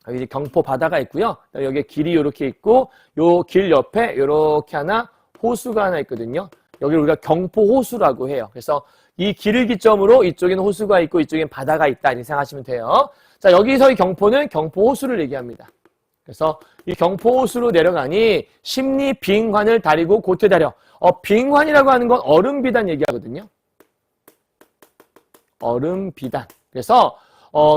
Speaker 1: 여기 이제 경포 바다가 있고요. 여기에 길이 이렇게 있고 요 길 옆에 이렇게 하나 호수가 하나 있거든요. 여기를 우리가 경포 호수라고 해요. 그래서 이 길을 기점으로 이쪽에는 호수가 있고 이쪽엔 바다가 있다 이렇게 생각하시면 돼요. 자 여기서 이 경포는 경포 호수를 얘기합니다. 그래서 이 경포 호수로 내려가니 심리 빙환을 다리고 고퇴다려. 빙환이라고 하는 건 얼음비단 얘기하거든요. 얼음비단. 그래서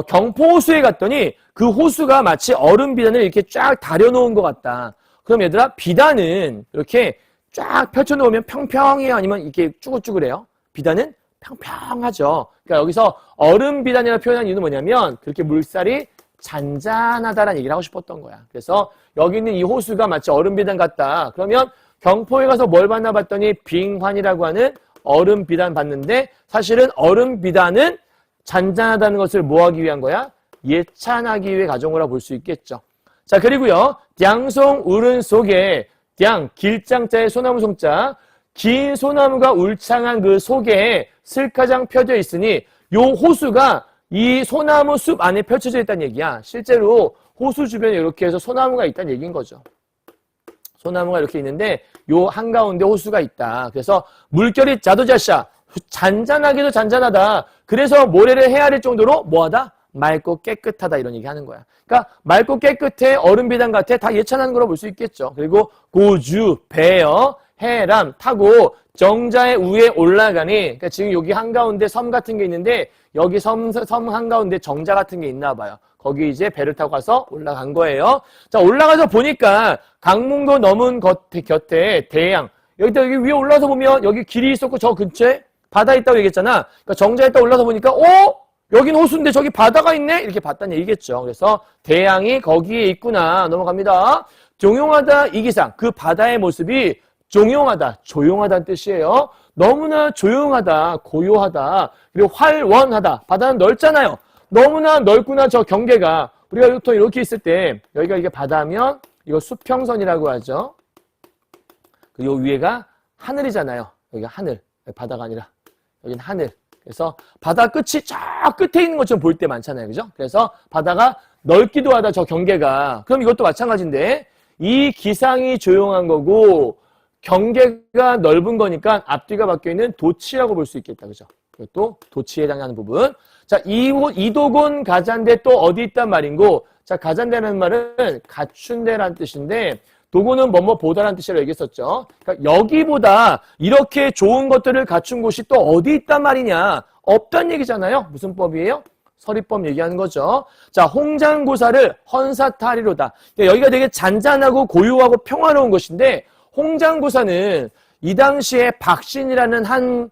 Speaker 1: 경포 호수에 갔더니 그 호수가 마치 얼음비단을 이렇게 쫙 다려놓은 것 같다. 그럼 얘들아 비단은 이렇게 쫙 펼쳐놓으면 평평해요? 아니면 이렇게 쭈글쭈글해요? 비단은 평평하죠. 그러니까 여기서 얼음 비단이라고 표현한 이유는 뭐냐면 그렇게 물살이 잔잔하다라는 얘기를 하고 싶었던 거야. 그래서 여기 있는 이 호수가 마치 얼음 비단 같다. 그러면 경포에 가서 뭘 봤나 봤더니 빙환이라고 하는 얼음 비단 봤는데 사실은 얼음 비단은 잔잔하다는 것을 뭐 하기 위한 거야? 예찬하기 위해 가져온 거라 볼 수 있겠죠. 자 그리고요. 량송 우른 속에 양 길장자의 소나무 송자 긴 소나무가 울창한 그 속에 슬가장 펴져 있으니 요 호수가 이 소나무 숲 안에 펼쳐져 있다는 얘기야. 실제로 호수 주변에 이렇게 해서 소나무가 있다는 얘기인 거죠. 소나무가 이렇게 있는데 요 한가운데 호수가 있다. 그래서 물결이 자도자샤 잔잔하게도 잔잔하다. 그래서 모래를 헤아릴 정도로 뭐하다? 맑고 깨끗하다 이런 얘기 하는 거야. 그러니까 맑고 깨끗해 얼음비단 같아 다 예찬하는 거라 볼 수 있겠죠. 그리고 고주, 배어, 해람 타고 정자의 위에 올라가니 그러니까 지금 여기 한가운데 섬 같은 게 있는데 여기 섬 한가운데 정자 같은 게 있나 봐요. 거기 이제 배를 타고 가서 올라간 거예요. 자, 올라가서 보니까 강문도 넘은 곁에 대양. 여기 위에 올라서 보면 여기 길이 있었고 저 근처에 바다 있다고 얘기했잖아. 그러니까 정자에 딱 올라서 보니까 여긴 호수인데 저기 바다가 있네? 이렇게 봤다는 얘기겠죠. 그래서 대양이 거기에 있구나. 넘어갑니다. 종용하다 이기상. 그 바다의 모습이 종용하다, 조용하다는 뜻이에요. 너무나 조용하다, 고요하다, 그리고 활원하다. 바다는 넓잖아요. 너무나 넓구나 저 경계가. 우리가 보통 이렇게 있을 때 여기가 이게 바다면 이거 수평선이라고 하죠. 그리고 위에가 하늘이잖아요. 여기가 하늘, 바다가 아니라 여기는 하늘. 그래서 바다 끝이 저 끝에 있는 것처럼 보일 때 많잖아요. 그죠? 그래서 바다가 넓기도 하다 저 경계가. 그럼 이것도 마찬가지인데 이 기상이 조용한 거고 경계가 넓은 거니까 앞뒤가 바뀌어있는 도치라고 볼 수 있겠다. 그죠? 이것도 도치에 해당하는 부분. 자, 이도곤 가잔데 또 어디 있단 말인고, 자, 가잔데라는 말은 갖춘데라는 뜻인데, 도곤은 뭐뭐 보다라는 뜻이라고 얘기했었죠. 그러니까 여기보다 이렇게 좋은 것들을 갖춘 곳이 또 어디 있단 말이냐? 없단 얘기잖아요. 무슨 법이에요? 서리법 얘기하는 거죠. 자, 홍장고사를 헌사타리로다. 그러니까 여기가 되게 잔잔하고 고요하고 평화로운 곳인데, 홍장고사는 이 당시에 박신이라는 한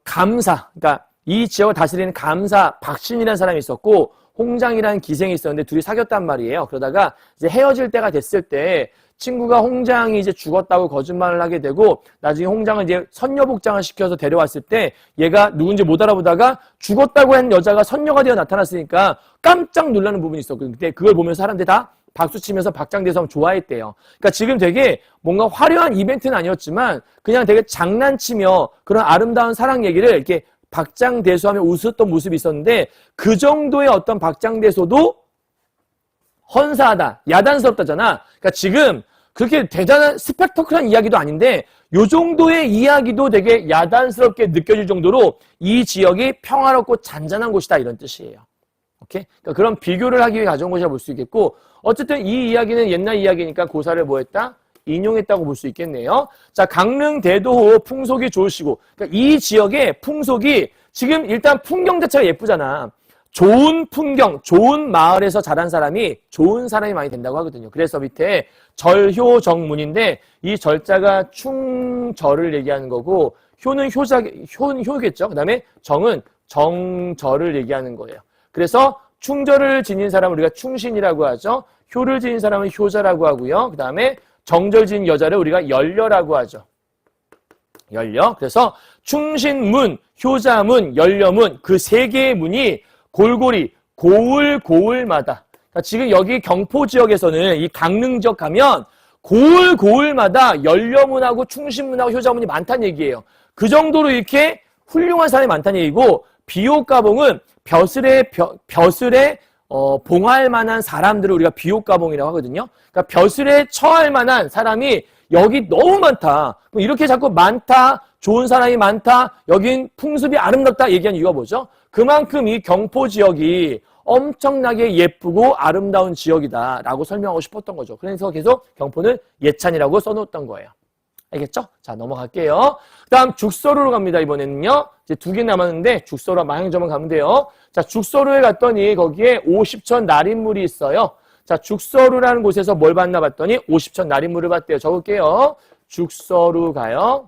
Speaker 1: 감사, 그러니까 이 지역을 다스리는 감사 박신이라는 사람이 있었고 홍장이라는 기생이 있었는데 둘이 사귀었단 말이에요. 그러다가 이제 헤어질 때가 됐을 때 친구가 홍장이 이제 죽었다고 거짓말을 하게 되고 나중에 홍장을 이제 선녀복장을 시켜서 데려왔을 때 얘가 누군지 못 알아보다가 죽었다고 한 여자가 선녀가 되어 나타났으니까 깜짝 놀라는 부분이 있었거든요. 근데 그걸 보면서 사람들이 다 박수치면서 박장대소하면 좋아했대요. 그러니까 지금 되게 뭔가 화려한 이벤트는 아니었지만 그냥 되게 장난치며 그런 아름다운 사랑 얘기를 이렇게 박장대소하며 웃었던 모습이 있었는데 그 정도의 어떤 박장대소도 헌사하다, 야단스럽다잖아. 그러니까 지금 그렇게 대단한 스펙터클한 이야기도 아닌데 요 정도의 이야기도 되게 야단스럽게 느껴질 정도로 이 지역이 평화롭고 잔잔한 곳이다 이런 뜻이에요. 오케이? 그러니까 그런 비교를 하기 위해 가져온 것이라 볼 수 있겠고 어쨌든 이 이야기는 옛날 이야기니까 고사를 뭐 했다? 인용했다고 볼 수 있겠네요. 자, 강릉 대도호 풍속이 좋으시고 그러니까 이 지역의 풍속이 지금 일단 풍경 자체가 예쁘잖아. 좋은 풍경, 좋은 마을에서 자란 사람이 좋은 사람이 많이 된다고 하거든요. 그래서 밑에 절효정문인데 이 절자가 충절을 얘기하는 거고 효는 효겠죠. 그 다음에 정은 정절을 얘기하는 거예요. 그래서 충절을 지닌 사람을 우리가 충신이라고 하죠. 효를 지닌 사람은 효자라고 하고요. 그 다음에 정절 지닌 여자를 우리가 열녀라고 하죠. 열녀. 그래서 충신문, 효자문, 열녀문 그 세 개의 문이 골고리 고을마다 그러니까 지금 여기 경포 지역에서는 이 강릉 지역 가면 고을마다 열녀문하고 충신문하고 효자문이 많다는 얘기예요. 그 정도로 이렇게 훌륭한 사람이 많다는 얘기고 비옥가봉은 벼슬에 봉할 만한 사람들을 우리가 비옥가봉이라고 하거든요. 그러니까 벼슬에 처할 만한 사람이 여기 너무 많다. 이렇게 자꾸 많다, 좋은 사람이 많다, 여긴 풍습이 아름답다 얘기한 이유가 뭐죠? 그만큼 이 경포 지역이 엄청나게 예쁘고 아름다운 지역이다라고 설명하고 싶었던 거죠. 그래서 계속 경포는 예찬이라고 써놓았던 거예요. 알겠죠? 자, 넘어갈게요. 그 다음 죽서루로 갑니다. 이번에는요. 이제 2개 남았는데 죽서루 마향점을 가면 돼요. 자, 죽서루에 갔더니 거기에 50천 날인물이 있어요. 자, 죽서루라는 곳에서 뭘 봤나 봤더니 50천 날인물을 봤대요. 적을게요. 죽서루 가요.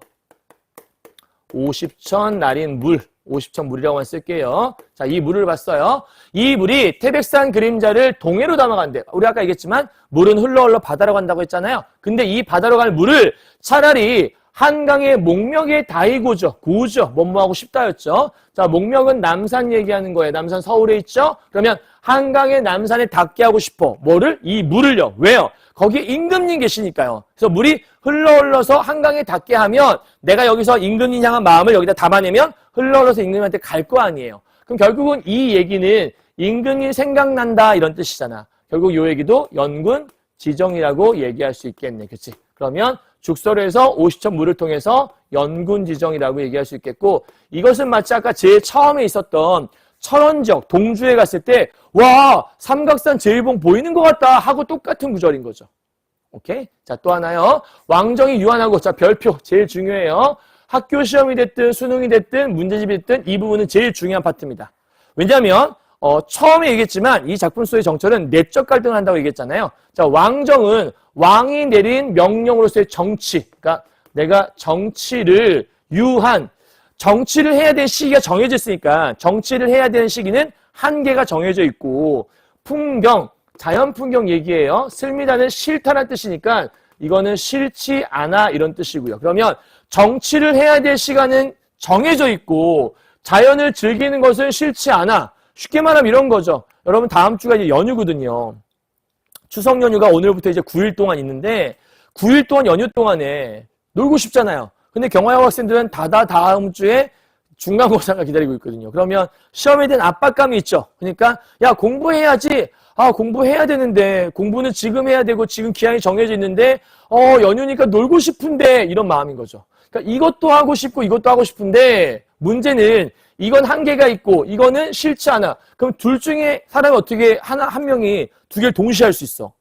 Speaker 1: 50천 날인물. 50천 물이라고만 쓸게요. 자, 이 물을 봤어요. 이 물이 태백산 그림자를 동해로 담아간대. 우리 아까 얘기했지만 물은 흘러 바다로 간다고 했잖아요. 근데 이 바다로 갈 물을 차라리 한강의 목명에 다이고죠. 구우죠. 뭐뭐하고 싶다였죠. 자, 목명은 남산 얘기하는 거예요. 남산 서울에 있죠. 그러면 한강의 남산에 닿게 하고 싶어. 뭐를? 이 물을요. 왜요? 거기에 임금님 계시니까요. 그래서 물이 흘러서 한강에 닿게 하면 내가 여기서 임금님 향한 마음을 여기다 담아내면 흘러서 임금님한테 갈 거 아니에요. 그럼 결국은 이 얘기는 임금님 생각난다 이런 뜻이잖아. 결국 이 얘기도 연군 지정이라고 얘기할 수 있겠네. 그치? 그러면 죽서류에서 50천 물을 통해서 연군 지정이라고 얘기할 수 있겠고, 이것은 마치 아까 제일 처음에 있었던 철원지역 동주에 갔을 때 와 삼각산 제일봉 보이는 것 같다 하고 똑같은 구절인 거죠. 오케이? 자, 또 하나요. 왕정이 유한하고, 자, 별표 제일 중요해요. 학교 시험이 됐든 수능이 됐든 문제집이 됐든 이 부분은 제일 중요한 파트입니다. 왜냐하면 처음에 얘기했지만 이 작품 속의 정철은 내적 갈등을 한다고 얘기했잖아요. 자, 왕정은 왕이 내린 명령으로서의 정치, 그러니까 내가 정치를 정치를 해야 될 시기가 정해져 있으니까 정치를 해야 되는 시기는 한계가 정해져 있고, 풍경, 자연 풍경 얘기예요. 슬미다는 싫다는 뜻이니까 이거는 싫지 않아 이런 뜻이고요. 그러면 정치를 해야 될 시간은 정해져 있고 자연을 즐기는 것은 싫지 않아. 쉽게 말하면 이런 거죠. 여러분 다음 주가 이제 연휴거든요. 추석 연휴가 오늘부터 이제 9일 동안 있는데 9일 동안 연휴 동안에 놀고 싶잖아요. 근데 경화여고 학생들은 다음 주에 중간고사가 기다리고 있거든요. 그러면 시험에 대한 압박감이 있죠. 그러니까 야 공부해야지. 아 공부해야 되는데 공부는 지금 해야 되고 지금 기한이 정해져 있는데 연휴니까 놀고 싶은데 이런 마음인 거죠. 그러니까 이것도 하고 싶고 이것도 하고 싶은데 문제는 이건 한계가 있고 이거는 싫지 않아. 그럼 둘 중에 사람이 어떻게 한 명이 두 개를 동시에 할 수 있어.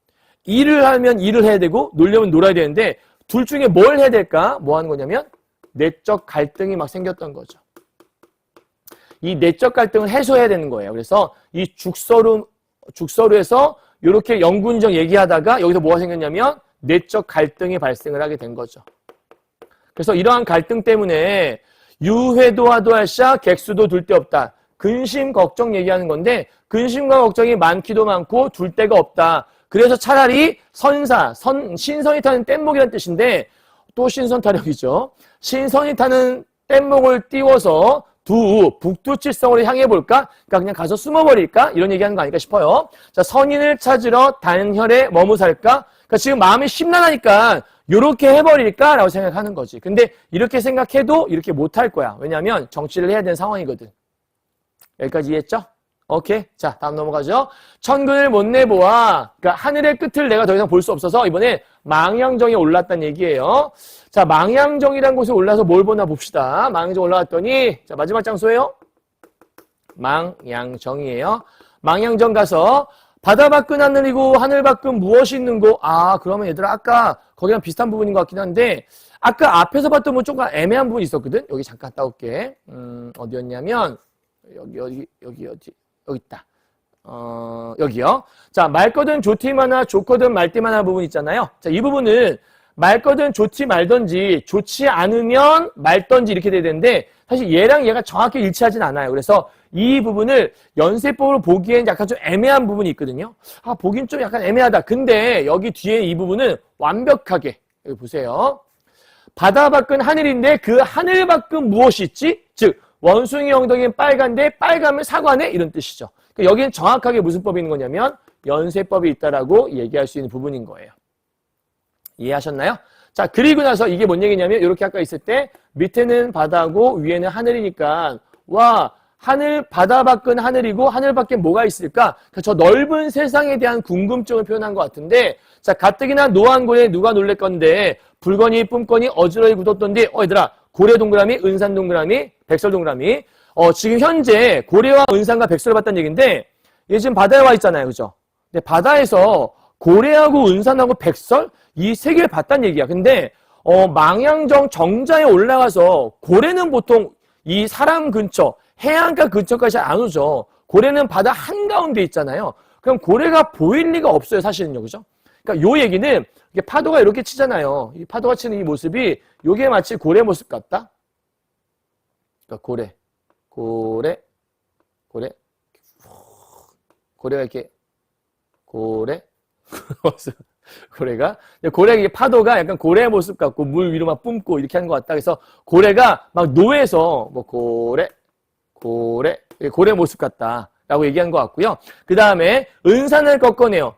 Speaker 1: 일을 하면 일을 해야 되고 놀려면 놀아야 되는데 둘 중에 뭘 해야 될까? 뭐 하는 거냐면 내적 갈등이 막 생겼던 거죠. 이 내적 갈등을 해소해야 되는 거예요. 그래서 이 죽서류에서 이렇게 연군정 얘기하다가 여기서 뭐가 생겼냐면 내적 갈등이 발생을 하게 된 거죠. 그래서 이러한 갈등 때문에 유회도 하도할샤 객수도 둘 데 없다. 근심 걱정 얘기하는 건데 근심과 걱정이 많기도 많고 둘 데가 없다. 그래서 차라리 신선이 타는 뗏목이라는 뜻인데 또 신선 타령이죠. 신선이 타는 뗏목을 띄워서 북두칠성으로 향해 볼까? 그러니까 그냥 가서 숨어버릴까? 이런 얘기하는 거 아닐까 싶어요. 자, 선인을 찾으러 단혈에 머무살까? 그러니까 지금 마음이 심란하니까 이렇게 해버릴까라고 생각하는 거지. 근데 이렇게 생각해도 이렇게 못할 거야. 왜냐하면 정치를 해야 되는 상황이거든. 여기까지 이해했죠? 오케이. 자, 다음 넘어가죠. 천근을 못 내보아. 그러니까 하늘의 끝을 내가 더 이상 볼 수 없어서 이번에 망향정에 올랐다는 얘기예요. 자, 망향정이라는 곳에 올라서 뭘 보나 봅시다. 망향정 올라왔더니 자, 마지막 장소예요. 망향정이에요. 망향정 가서 바다 밖은 하늘이고 하늘 밖은 무엇이 있는고. 아, 그러면 얘들아 아까 거기랑 비슷한 부분인 것 같긴 한데 아까 앞에서 봤던 분 조금 애매한 부분이 있었거든. 여기 잠깐 갔다 올게. 어디였냐면 여기 있다. 여기요. 자, 맑거든 좋디마나 좋거든 말디마나 부분 있잖아요. 자, 이 부분은 맑거든 좋지 말던지 좋지 않으면 말던지 이렇게 돼야 되는데 사실 얘랑 얘가 정확히 일치하진 않아요. 그래서 이 부분을 연세법으로 보기엔 약간 좀 애매한 부분이 있거든요. 아, 보긴 좀 약간 애매하다. 근데 여기 뒤에 이 부분은 완벽하게 여기 보세요. 바다 밖은 하늘인데 그 하늘 밖은 무엇이 있지? 즉 원숭이 엉덩이는 빨간데 빨가면 사과네? 이런 뜻이죠. 그러니까 여기는 정확하게 무슨 법이 있는 거냐면 연세법이 있다라고 얘기할 수 있는 부분인 거예요. 이해하셨나요? 자, 그리고 나서 이게 뭔 얘기냐면 이렇게 아까 있을 때 밑에는 바다고 위에는 하늘이니까 와 바다 밖은 하늘이고 하늘 밖에 뭐가 있을까? 그러니까 저 넓은 세상에 대한 궁금증을 표현한 것 같은데 자, 가뜩이나 노안고에 누가 놀랄 건데 불거니 뿜거니 어지러이 굳었던데 얘들아 고래 동그라미, 은산 동그라미, 백설 동그라미. 지금 현재 고래와 은산과 백설을 봤다는 얘기인데 얘 지금 바다에 와 있잖아요. 그죠? 근데 바다에서 고래하고 은산하고 백설 이 세 개를 봤다는 얘기야. 근데 망향정 정자에 올라가서 고래는 보통 이 사람 근처, 해안가 근처까지 안 오죠. 고래는 바다 한가운데 있잖아요. 그럼 고래가 보일 리가 없어요. 사실은요. 그죠? 그러니까 요 얘기는 이게 파도가 이렇게 치잖아요. 이 파도가 치는 이 모습이 요게 마치 고래 모습 같다. 그러니까 고래가 이렇게 고래가 이게 파도가 약간 고래 모습 같고 물 위로 막 뿜고 이렇게 하는 것 같다. 그래서 고래가 막 노에서 뭐 고래 모습 같다라고 얘기한 것 같고요. 그 다음에 은산을 꺾어내요.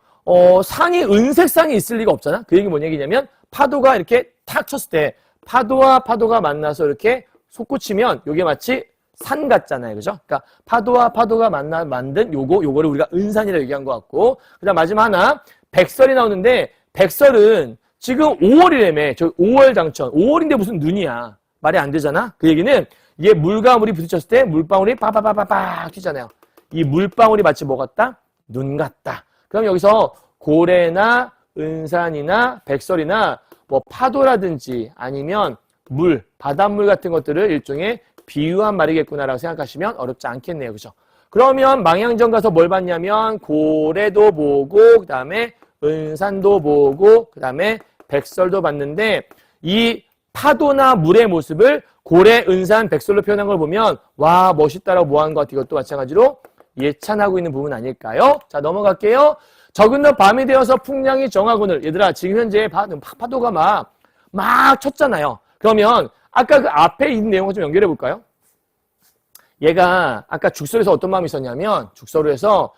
Speaker 1: 상이 은색 상이 있을 리가 없잖아. 그 얘기 뭔 얘기냐면 파도가 이렇게 탁 쳤을 때 파도와 파도가 만나서 이렇게 솟구치면 요게 마치 산 같잖아요. 그죠? 그러니까 파도와 파도가 만든 요거를 우리가 은산이라고 얘기한 것 같고, 그다음 마지막 하나 백설이 나오는데 백설은 지금 5월이라며. 저 5월 장천. 5월인데 무슨 눈이야. 말이 안 되잖아. 그 얘기는 이게 물과 물이 부딪혔을 때 물방울이 빠바바바박 튀잖아요. 이 물방울이 마치 뭐 같다? 눈 같다. 그럼 여기서 고래나 은산이나 백설이나 뭐 파도라든지 아니면 물, 바닷물 같은 것들을 일종의 비유한 말이겠구나라고 생각하시면 어렵지 않겠네요. 그죠? 그러면 망향전 가서 뭘 봤냐면 고래도 보고 그 다음에 은산도 보고 그 다음에 백설도 봤는데 이 파도나 물의 모습을 고래, 은산, 백설로 표현한 걸 보면 와 멋있다라고 뭐하는 것 같아요. 이것도 마찬가지로 예찬하고 있는 부분 아닐까요? 자 넘어갈게요. 적은 날 밤이 되어서 풍랑이 정하거늘. 얘들아 지금 현재 파도가 막 쳤잖아요. 그러면 아까 그 앞에 있는 내용을 좀 연결해 볼까요? 얘가 아까 죽설에서 어떤 마음이 있었냐면 죽설에서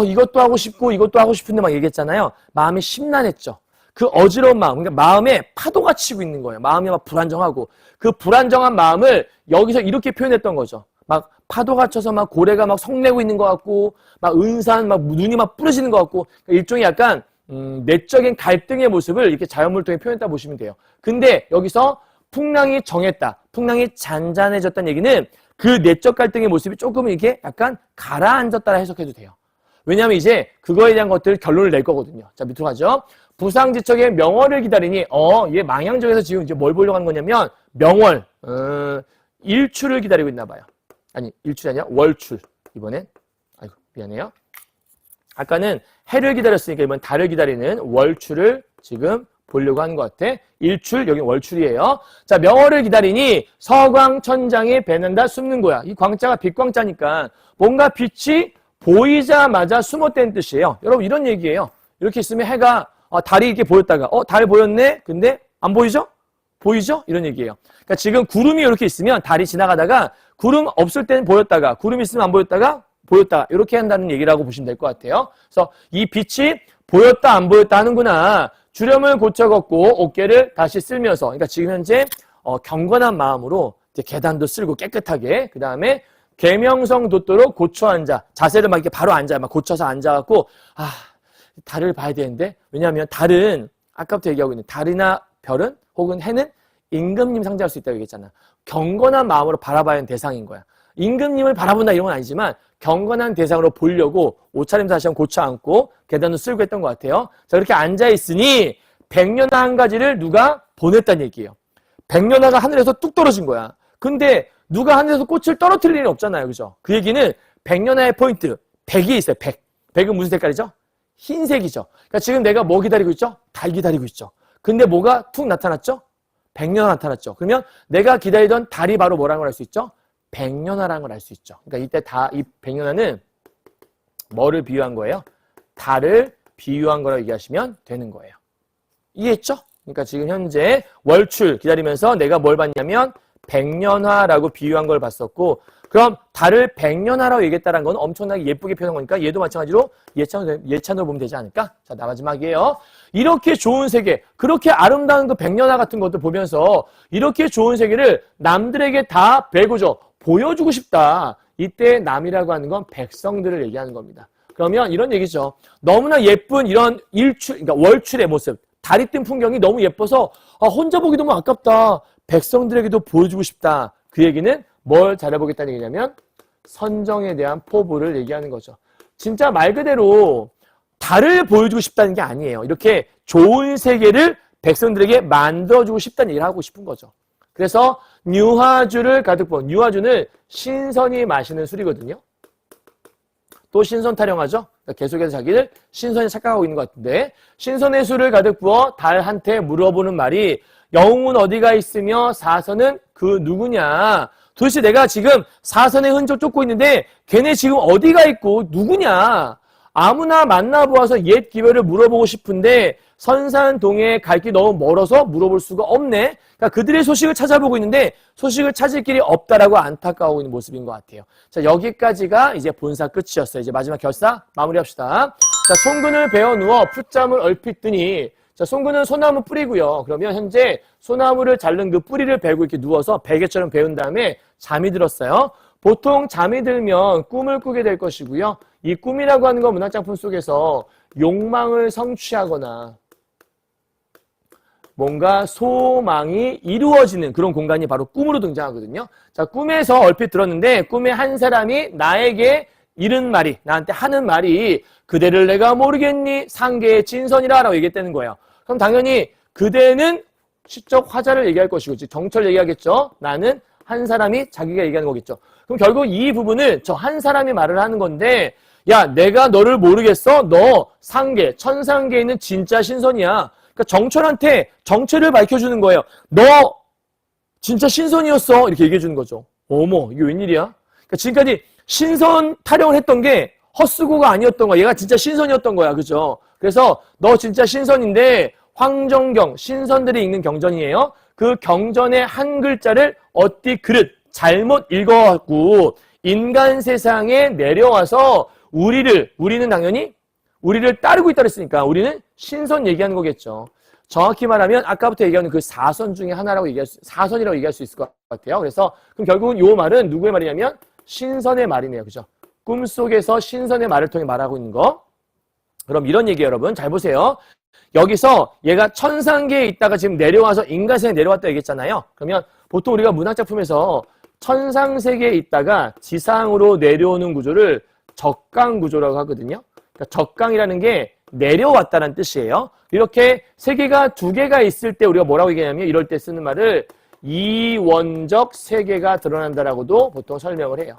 Speaker 1: 이것도 하고 싶고 이것도 하고 싶은데 막 얘기했잖아요. 마음이 심란했죠. 그 어지러운 마음, 그러니까 마음에 파도가 치고 있는 거예요. 마음이 막 불안정하고 그 불안정한 마음을 여기서 이렇게 표현했던 거죠. 막 파도가 쳐서 막 고래가 막 성내고 있는 것 같고 막 은산 막 눈이 막 부러지는 것 같고 일종의 약간 내적인 갈등의 모습을 이렇게 자연물 통해 표현했다 보시면 돼요. 근데 여기서 풍랑이 정했다. 풍랑이 잔잔해졌다는 얘기는 그 내적 갈등의 모습이 조금 이게 약간 가라앉았다라 해석해도 돼요. 왜냐하면 이제 그거에 대한 것들 결론을 낼 거거든요. 자, 밑으로 가죠. 부상지척의 명월을 기다리니, 얘 망향정에서 지금 이제 뭘 보려고 하는 거냐면, 명월, 일출을 기다리고 있나 봐요. 아니, 일출이 아니라 월출. 이번엔, 아이고, 미안해요. 아까는 해를 기다렸으니까 이번 달을 기다리는 월출을 지금 보려고 하는 것 같아. 일출, 여기 월출이에요. 자, 명월을 기다리니 서광천장에 배는다 숨는 거야. 이 광자가 빛광자니까 뭔가 빛이 보이자마자 숨었다는 뜻이에요. 여러분 이런 얘기예요. 이렇게 있으면 해가 달이 이렇게 보였다가 달 보였네? 근데 안 보이죠? 보이죠? 이런 얘기예요. 그러니까 지금 구름이 이렇게 있으면 달이 지나가다가 구름 없을 때는 보였다가 구름 있으면 안 보였다가 보였다. 이렇게 한다는 얘기라고 보시면 될 것 같아요. 그래서 이 빛이 보였다 안 보였다 하는구나. 주름을 고쳐 걷고 어깨를 다시 쓸면서 그러니까 지금 현재 경건한 마음으로 이제 계단도 쓸고 깨끗하게 그 다음에 계명성 돋도록 고쳐 앉아 자세를 막 이렇게 바로 앉아요. 막 고쳐서 앉아갖고 달을 봐야 되는데 왜냐하면 달은 아까부터 얘기하고 있는 달이나 별은 혹은 해는 임금님 상징할 수 있다고 얘기했잖아. 경건한 마음으로 바라봐야 하는 대상인 거야. 임금님을 바라본다 이런 건 아니지만 경건한 대상으로 보려고 옷차림도 다시 한번 고쳐 앉고 계단도 쓸고 했던 것 같아요. 자 그렇게 앉아있으니 백년화 한 가지를 누가 보냈다는 얘기예요. 백년화가 하늘에서 뚝 떨어진 거야. 근데 누가 하늘에서 꽃을 떨어뜨릴 일은 없잖아요. 그죠? 그 얘기는 백년화의 포인트, 백이 있어요. 백. 백은 무슨 색깔이죠? 흰색이죠. 그러니까 지금 내가 뭐 기다리고 있죠? 달 기다리고 있죠. 근데 뭐가 툭 나타났죠? 백년화 나타났죠. 그러면 내가 기다리던 달이 바로 뭐라는 걸 알 수 있죠? 백년화라는 걸 알 수 있죠. 그러니까 이때 이 백년화는 뭐를 비유한 거예요? 달을 비유한 거라고 얘기하시면 되는 거예요. 이해했죠? 그러니까 지금 현재 월출 기다리면서 내가 뭘 봤냐면 백년화라고 비유한 걸 봤었고 그럼 달을 백년화라고 얘기했다는 건 엄청나게 예쁘게 표현한 거니까 얘도 마찬가지로 예찬으로 보면 되지 않을까? 자, 마지막이에요. 이렇게 좋은 세계, 그렇게 아름다운 그 백년화 같은 것도 보면서 이렇게 좋은 세계를 남들에게 다 배고죠. 보여주고 싶다. 이때 남이라고 하는 건 백성들을 얘기하는 겁니다. 그러면 이런 얘기죠. 너무나 예쁜 이런 그러니까 월출의 모습, 달이 뜬 풍경이 너무 예뻐서 혼자 보기 너무 아깝다. 백성들에게도 보여주고 싶다. 그 얘기는 뭘 잘해보겠다는 얘기냐면 선정에 대한 포부를 얘기하는 거죠. 진짜 말 그대로 달을 보여주고 싶다는 게 아니에요. 이렇게 좋은 세계를 백성들에게 만들어주고 싶다는 얘기를 하고 싶은 거죠. 그래서 뉴화주를 가득 부어. 뉴화주는 신선이 마시는 술이거든요. 또 신선 타령하죠. 계속해서 자기를 신선히 착각하고 있는 것 같은데 신선의 술을 가득 부어 달한테 물어보는 말이 영웅은 어디가 있으며 사선은 그 누구냐. 도대체 내가 지금 사선의 흔적 쫓고 있는데 걔네 지금 어디가 있고 누구냐. 아무나 만나보아서 옛 기별을 물어보고 싶은데 선산동에 갈 길이 너무 멀어서 물어볼 수가 없네. 그러니까 그들의 소식을 찾아보고 있는데 소식을 찾을 길이 없다라고 안타까워하고 있는 모습인 것 같아요. 자, 여기까지가 이제 본사 끝이었어요. 이제 마지막 결사 마무리합시다. 자, 송근을 베어 누워 풋잠을 얼핏 드니, 자, 송근은 소나무 뿌리고요. 그러면 현재 소나무를 자른 그 뿌리를 베고 이렇게 누워서 베개처럼 베운 다음에 잠이 들었어요. 보통 잠이 들면 꿈을 꾸게 될 것이고요. 이 꿈이라고 하는 건 문학작품 속에서 욕망을 성취하거나 뭔가 소망이 이루어지는 그런 공간이 바로 꿈으로 등장하거든요. 자, 꿈에서 얼핏 들었는데 꿈에 한 사람이 나에게 이른 말이, 나한테 하는 말이 그대를 내가 모르겠니? 상계의 진선이라 라고 얘기했다는 거예요. 그럼 당연히 그대는 시적 화자를 얘기할 것이고 정철 얘기하겠죠. 나는 한 사람이 자기가 얘기하는 거겠죠. 그럼 결국 이 부분은 저 한 사람이 말을 하는 건데, 야, 내가 너를 모르겠어? 너 상계, 천상계에 있는 진짜 신선이야. 그러니까 정철한테 정체를 밝혀주는 거예요. 너 진짜 신선이었어. 이렇게 얘기해 주는 거죠. 어머, 이게 웬일이야? 그러니까 지금까지 신선 타령을 했던 게 헛수고가 아니었던 거야. 얘가 진짜 신선이었던 거야. 그죠? 그래서 너 진짜 신선인데 황정경, 신선들이 읽는 경전이에요. 그 경전의 한 글자를 어디 그릇 잘못 읽어갖고 인간 세상에 내려와서 우리는 당연히 우리를 따르고 있다 그랬으니까 우리는 신선 얘기하는 거겠죠. 정확히 말하면 아까부터 얘기하는 그 사선 중에 하나라고 사선이라고 얘기할 수 있을 것 같아요. 그래서 그럼 결국은 이 말은 누구의 말이냐면 신선의 말이네요. 그죠? 꿈속에서 신선의 말을 통해 말하고 있는 거. 그럼 이런 얘기예요, 여러분. 잘 보세요. 여기서 얘가 천상계에 있다가 지금 내려와서 인간세계에 내려왔다 얘기했잖아요. 그러면 보통 우리가 문학작품에서 천상세계에 있다가 지상으로 내려오는 구조를 적강구조라고 하거든요. 그러니까 적강이라는 게 내려왔다는 뜻이에요. 이렇게 세계가 두 개가 있을 때 우리가 뭐라고 얘기하냐면 이럴 때 쓰는 말을 이원적 세계가 드러난다라고도 보통 설명을 해요.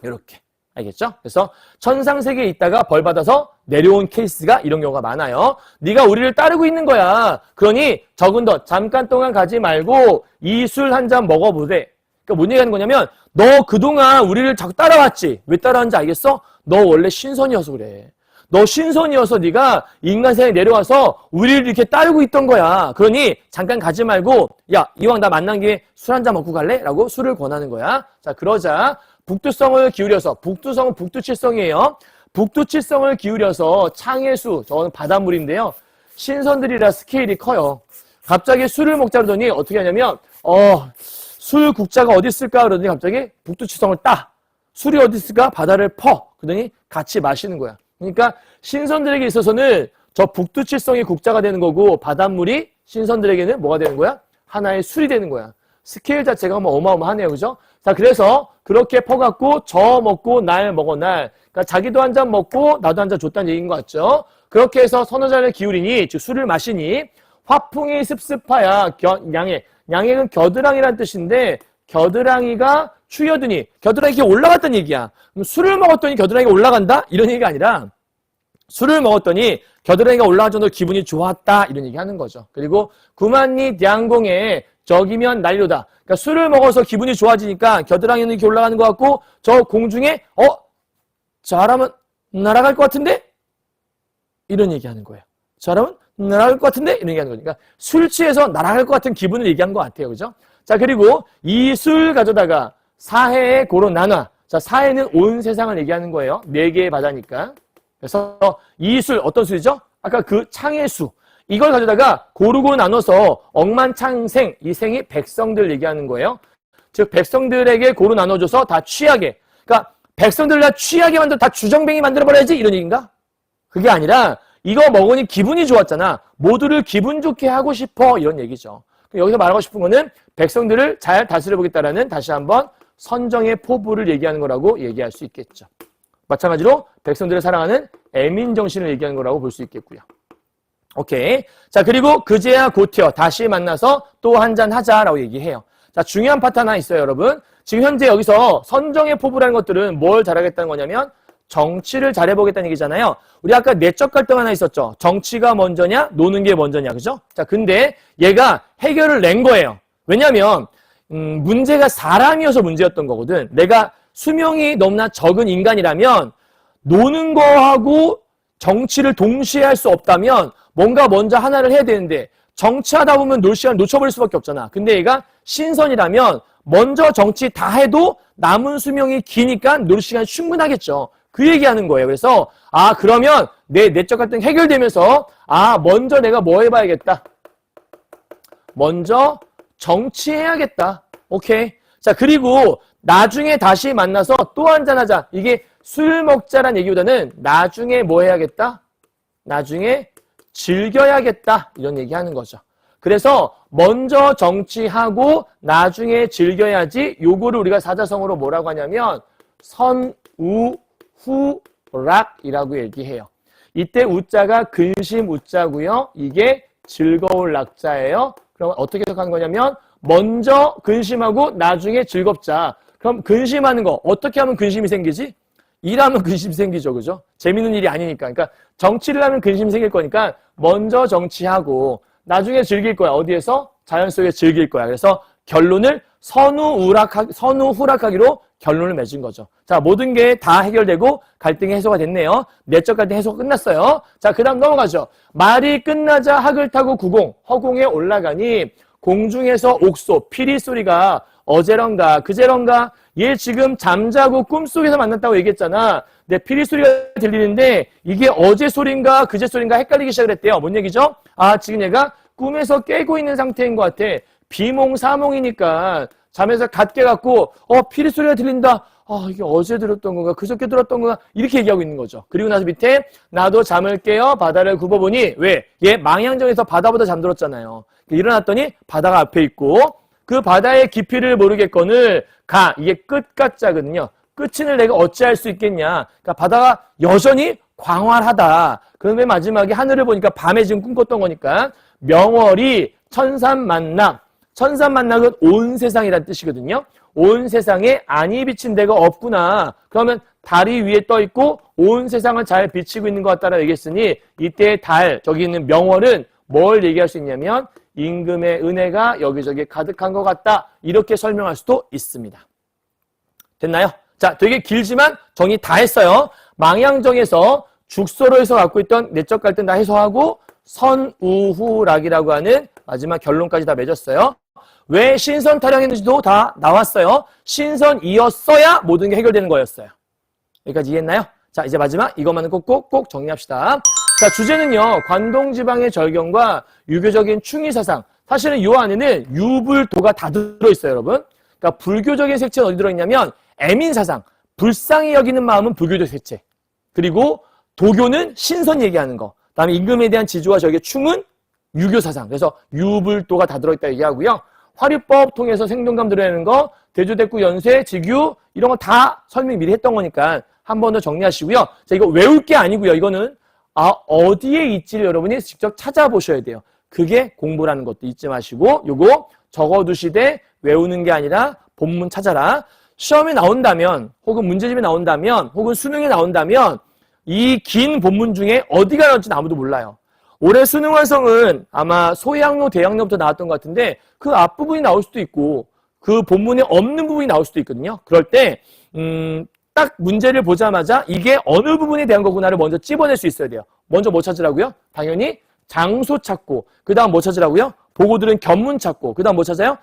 Speaker 1: 이렇게. 알겠죠? 그래서 천상세계에 있다가 벌받아서 내려온 케이스가 이런 경우가 많아요. 네가 우리를 따르고 있는 거야. 그러니 적은 더 잠깐 동안 가지 말고 이 술 한 잔 먹어보래. 그러니까 뭔 얘기하는 거냐면 너 그동안 우리를 자꾸 따라왔지. 왜 따라왔는지 알겠어? 너 원래 신선이어서 그래. 너 신선이어서 네가 인간세계에 내려와서 우리를 이렇게 따르고 있던 거야. 그러니 잠깐 가지 말고 야, 이왕 나 만난 김에 술 한 잔 먹고 갈래? 라고 술을 권하는 거야. 자, 그러자 북두성을 기울여서, 북두성은 북두칠성이에요. 북두칠성을 기울여서 창해수, 저는 바닷물인데요. 신선들이라 스케일이 커요. 갑자기 술을 먹자 그러더니 어떻게 하냐면 술 국자가 어디 있을까 그러더니 갑자기 북두칠성을 따. 술이 어디 있을까? 바다를 퍼. 그러더니 같이 마시는 거야. 그러니까 신선들에게 있어서는 저 북두칠성이 국자가 되는 거고 바닷물이 신선들에게는 뭐가 되는 거야? 하나의 술이 되는 거야. 스케일 자체가 뭐 어마어마하네요. 그죠? 자, 그래서 그렇게 퍼갖고 저 먹고 날 먹어 날. 그러니까 자기도 한 잔 먹고 나도 한 잔 줬다는 얘기인 것 같죠? 그렇게 해서 서너 잔을 기울이니, 즉 술을 마시니 화풍이 습습하야 양액은 겨드랑이란 뜻인데 겨드랑이가 추여드니 겨드랑이가 올라갔다는 얘기야. 그럼 술을 먹었더니 겨드랑이가 올라간다? 이런 얘기가 아니라 술을 먹었더니 겨드랑이가 올라간 정도로 기분이 좋았다. 이런 얘기 하는 거죠. 그리고 구만리 양공에 적이면 난료다. 그러니까 술을 먹어서 기분이 좋아지니까 겨드랑이는 이렇게 올라가는 것 같고 저 공중에 잘하면 날아갈 것 같은데? 이런 얘기하는 거예요. 잘하면 날아갈 것 같은데? 이런 얘기하는 거니까 술 취해서 날아갈 것 같은 기분을 얘기한 것 같아요. 그죠? 자, 그리고 이 술 가져다가 사해에 고로 나눠. 자, 사해는 온 세상을 얘기하는 거예요. 4개의 바다니까. 그래서 이 술 어떤 술이죠? 아까 그 창해수. 이걸 가져다가 고르고 나눠서 억만창생, 이 생이 백성들 얘기하는 거예요. 즉 백성들에게 고루 나눠줘서 다 취하게. 그러니까 백성들 다 취하게 만들어 다 주정뱅이 만들어버려야지 이런 얘기인가? 그게 아니라 이거 먹으니 기분이 좋았잖아. 모두를 기분 좋게 하고 싶어 이런 얘기죠. 여기서 말하고 싶은 거는 백성들을 잘 다스려보겠다라는 다시 한번 선정의 포부를 얘기하는 거라고 얘기할 수 있겠죠. 마찬가지로 백성들을 사랑하는 애민정신을 얘기하는 거라고 볼 수 있겠고요. 오케이. 자, 그리고 그제야 곧이어 다시 만나서 또 한잔 하자라고 얘기해요. 자, 중요한 파트 하나 있어요, 여러분. 지금 현재 여기서 선정의 포부라는 것들은 뭘 잘하겠다는 거냐면 정치를 잘해보겠다는 얘기잖아요. 우리 아까 내적 갈등 하나 있었죠. 정치가 먼저냐, 노는 게 먼저냐, 그죠? 자, 근데 얘가 해결을 낸 거예요. 왜냐면 문제가 사람이어서 문제였던 거거든. 내가 수명이 너무나 적은 인간이라면 노는 거하고 정치를 동시에 할 수 없다면 뭔가 먼저 하나를 해야 되는데 정치하다 보면 놀 시간 놓쳐버릴 수밖에 없잖아. 근데 얘가 신선이라면 먼저 정치 다 해도 남은 수명이 기니까 놀 시간이 충분하겠죠. 그 얘기하는 거예요. 그래서 그러면 내 내적 갈등 해결되면서 먼저 내가 뭐 해봐야겠다. 먼저 정치해야겠다. 오케이. 자, 그리고 나중에 다시 만나서 또 한잔하자. 이게 술 먹자란 얘기보다는 나중에 뭐 해야겠다? 나중에 즐겨야겠다. 이런 얘기 하는 거죠. 그래서 먼저 정치하고 나중에 즐겨야지. 요거를 우리가 사자성어로 뭐라고 하냐면 선우후락이라고 얘기해요. 이때 우자가 근심 우자고요. 이게 즐거울 낙자예요. 그럼 어떻게 해석하는 거냐면 먼저 근심하고 나중에 즐겁자. 그럼 근심하는 거 어떻게 하면 근심이 생기지? 일하면 근심 생기죠. 그죠? 재밌는 일이 아니니까. 그러니까 정치를 하면 근심 생길 거니까 먼저 정치하고 나중에 즐길 거야. 어디에서? 자연 속에 즐길 거야. 그래서 결론을 선우후락하기로 결론을 맺은 거죠. 자, 모든 게 다 해결되고 갈등이 해소가 됐네요. 내적 갈등 해소가 끝났어요. 자, 그 다음 넘어가죠. 말이 끝나자 학을 타고 구공, 허공에 올라가니 공중에서 옥소, 피리 소리가 어제런가 그제런가 얘 지금 잠자고 꿈속에서 만났다고 얘기했잖아. 근데 피리 소리가 들리는데 이게 어제 소린가 그제 소린가 헷갈리기 시작을 했대요. 뭔 얘기죠? 지금 얘가 꿈에서 깨고 있는 상태인 것 같아. 비몽사몽이니까 잠에서 갓 깨갖고 피리 소리가 들린다. 이게 어제 들었던 건가 그저께 들었던 건가 이렇게 얘기하고 있는 거죠. 그리고 나서 밑에 나도 잠을 깨어 바다를 굽어보니 왜? 얘 망향정에서 바다보다 잠들었잖아요. 일어났더니 바다가 앞에 있고 그 바다의 깊이를 모르겠거늘 이게 끝가짜거든요. 끝을 내가 어찌할 수 있겠냐. 그러니까 바다가 여전히 광활하다. 그런데 마지막에 하늘을 보니까 밤에 지금 꿈꿨던 거니까 명월이 천산만락. 천산만락은 온 세상이란 뜻이거든요. 온 세상에 안이 비친 데가 없구나. 그러면 달이 위에 떠 있고 온 세상을 잘 비치고 있는 것 같다라고 얘기했으니 이때 달, 저기 있는 명월은 뭘 얘기할 수 있냐면 임금의 은혜가 여기저기 가득한 것 같다. 이렇게 설명할 수도 있습니다. 됐나요? 자, 되게 길지만 정리 다 했어요. 망향정에서 죽서로에서 갖고 있던 내적 갈등 다 해소하고 선우후락이라고 하는 마지막 결론까지 다 맺었어요. 왜 신선 타령했는지도 다 나왔어요. 신선이었어야 모든 게 해결되는 거였어요. 여기까지 이해했나요? 자, 이제 마지막 이것만은 꼭 정리합시다. 자, 주제는요. 관동지방의 절경과 유교적인 충의사상. 사실은 이 안에는 유불도가 다 들어있어요, 여러분. 그러니까 불교적인 색채는 어디 들어있냐면 애민사상, 불쌍히 여기는 마음은 불교적 색채. 그리고 도교는 신선 얘기하는 거. 그다음에 임금에 대한 지주와 저게 충은 유교사상. 그래서 유불도가 다 들어있다 얘기하고요. 화류법 통해서 생동감 들어내는 거, 대조대구 연쇄, 직유 이런 거 다 설명 미리 했던 거니까 한 번 더 정리하시고요. 자, 이거 외울 게 아니고요. 이거는 어디에 있지를 여러분이 직접 찾아보셔야 돼요. 그게 공부라는 것도 잊지 마시고 요거 적어두시되 외우는 게 아니라 본문 찾아라. 시험에 나온다면 혹은 문제집에 나온다면 혹은 수능에 나온다면 이 긴 본문 중에 어디가 나올지는 아무도 몰라요. 올해 수능 완성은 아마 소양로, 대양로부터 나왔던 것 같은데 그 앞부분이 나올 수도 있고 그 본문에 없는 부분이 나올 수도 있거든요. 그럴 때 딱 문제를 보자마자 이게 어느 부분에 대한 거구나를 먼저 찝어낼 수 있어야 돼요. 먼저 뭐 찾으라고요? 당연히 장소 찾고 그 다음 뭐 찾으라고요? 보고 들은 견문 찾고 그 다음 뭐 찾아요?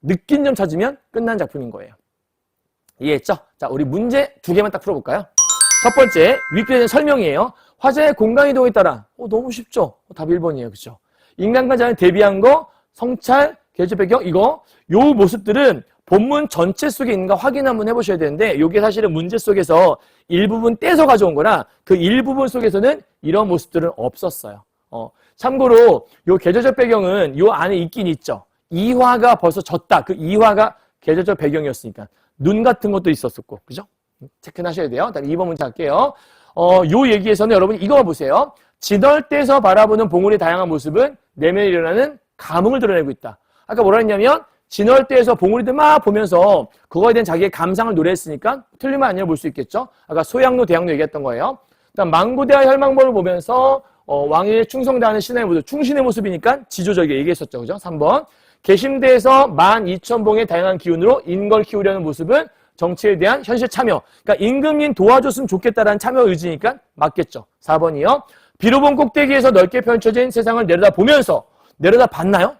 Speaker 1: 느낀 점 찾으면 끝난 작품인 거예요. 이해했죠? 자, 우리 문제 2개만 딱 풀어볼까요? 첫 번째, 위클에 대한 설명이에요. 화자의 공간 이동에 따라 너무 쉽죠? 답 1번이에요. 그죠? 인간과 자연 대비한 거, 성찰, 계절 배경 이거 요 모습들은 본문 전체 속에 있는가 확인 한번 해보셔야 되는데 이게 사실은 문제 속에서 일부분 떼서 가져온 거라 그 일부분 속에서는 이런 모습들은 없었어요. 참고로 요 계절적 배경은 요 안에 있긴 있죠. 이화가 벌써 졌다. 그 이화가 계절적 배경이었으니까 눈 같은 것도 있었었고 그죠? 체크하셔야 돼요. 다음 2번 문제 할게요. 요 얘기에서는 여러분 이거만 보세요. 진월대에서 바라보는 봉우리의 다양한 모습은 내면에 일어나는 감흥을 드러내고 있다. 아까 뭐라 했냐면 진월대에서 봉우리들 막 보면서 그거에 대한 자기의 감상을 노래했으니까 틀리면 아니라 볼 수 있겠죠. 아까 소양로, 대양로 얘기했던 거예요. 그다음 망고대와 혈망벌을 보면서 왕위에 충성다하는 신하의 모습, 충신의 모습이니까 지조적이게 얘기했었죠. 그죠? 3번. 계심대에서 12,000봉의 다양한 기운으로 인걸 키우려는 모습은 정치에 대한 현실 참여. 그러니까 임금님 도와줬으면 좋겠다라는 참여 의지니까 맞겠죠. 4번이요. 비로본 꼭대기에서 넓게 펼쳐진 세상을 내려다보면서 내려다봤나요?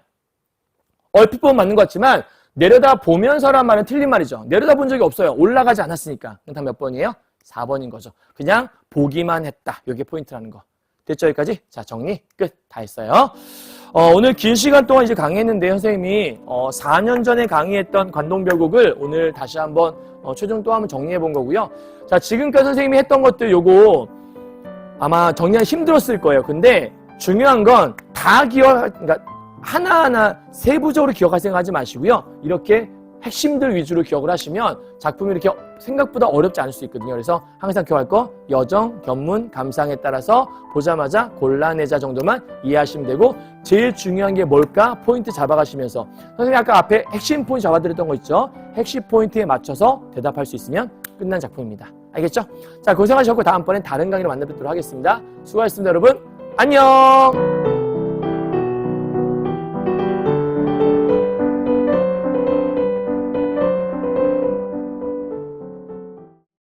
Speaker 1: 얼핏 보면 맞는 것 같지만 내려다보면서란 말은 틀린 말이죠. 내려다본 적이 없어요. 올라가지 않았으니까. 다음 몇 번이에요? 4번인 거죠. 그냥 보기만 했다. 이게 포인트라는 거. 됐죠? 여기까지? 자, 정리 끝. 다 했어요. 오늘 긴 시간 동안 이제 강의했는데 선생님이 4년 전에 강의했던 관동별곡을 오늘 다시 한번 최종 또 한번 정리해 본 거고요. 자, 지금까지 선생님이 했던 것들 요거 아마 정리하기 힘들었을 거예요. 근데 중요한 건 다 그러니까 하나하나 세부적으로 기억할 생각하지 마시고요. 이렇게 핵심들 위주로 기억을 하시면 작품이 이렇게 생각보다 어렵지 않을 수 있거든요. 그래서 항상 기억할 거 여정, 견문, 감상에 따라서 보자마자 골라내자 정도만 이해하시면 되고 제일 중요한 게 뭘까? 포인트 잡아가시면서 선생님이 아까 앞에 핵심 포인트 잡아드렸던 거 있죠? 핵심 포인트에 맞춰서 대답할 수 있으면 끝난 작품입니다. 알겠죠? 자, 고생하셨고 다음번엔 다른 강의로 만나 뵙도록 하겠습니다. 수고하셨습니다, 여러분. 안녕!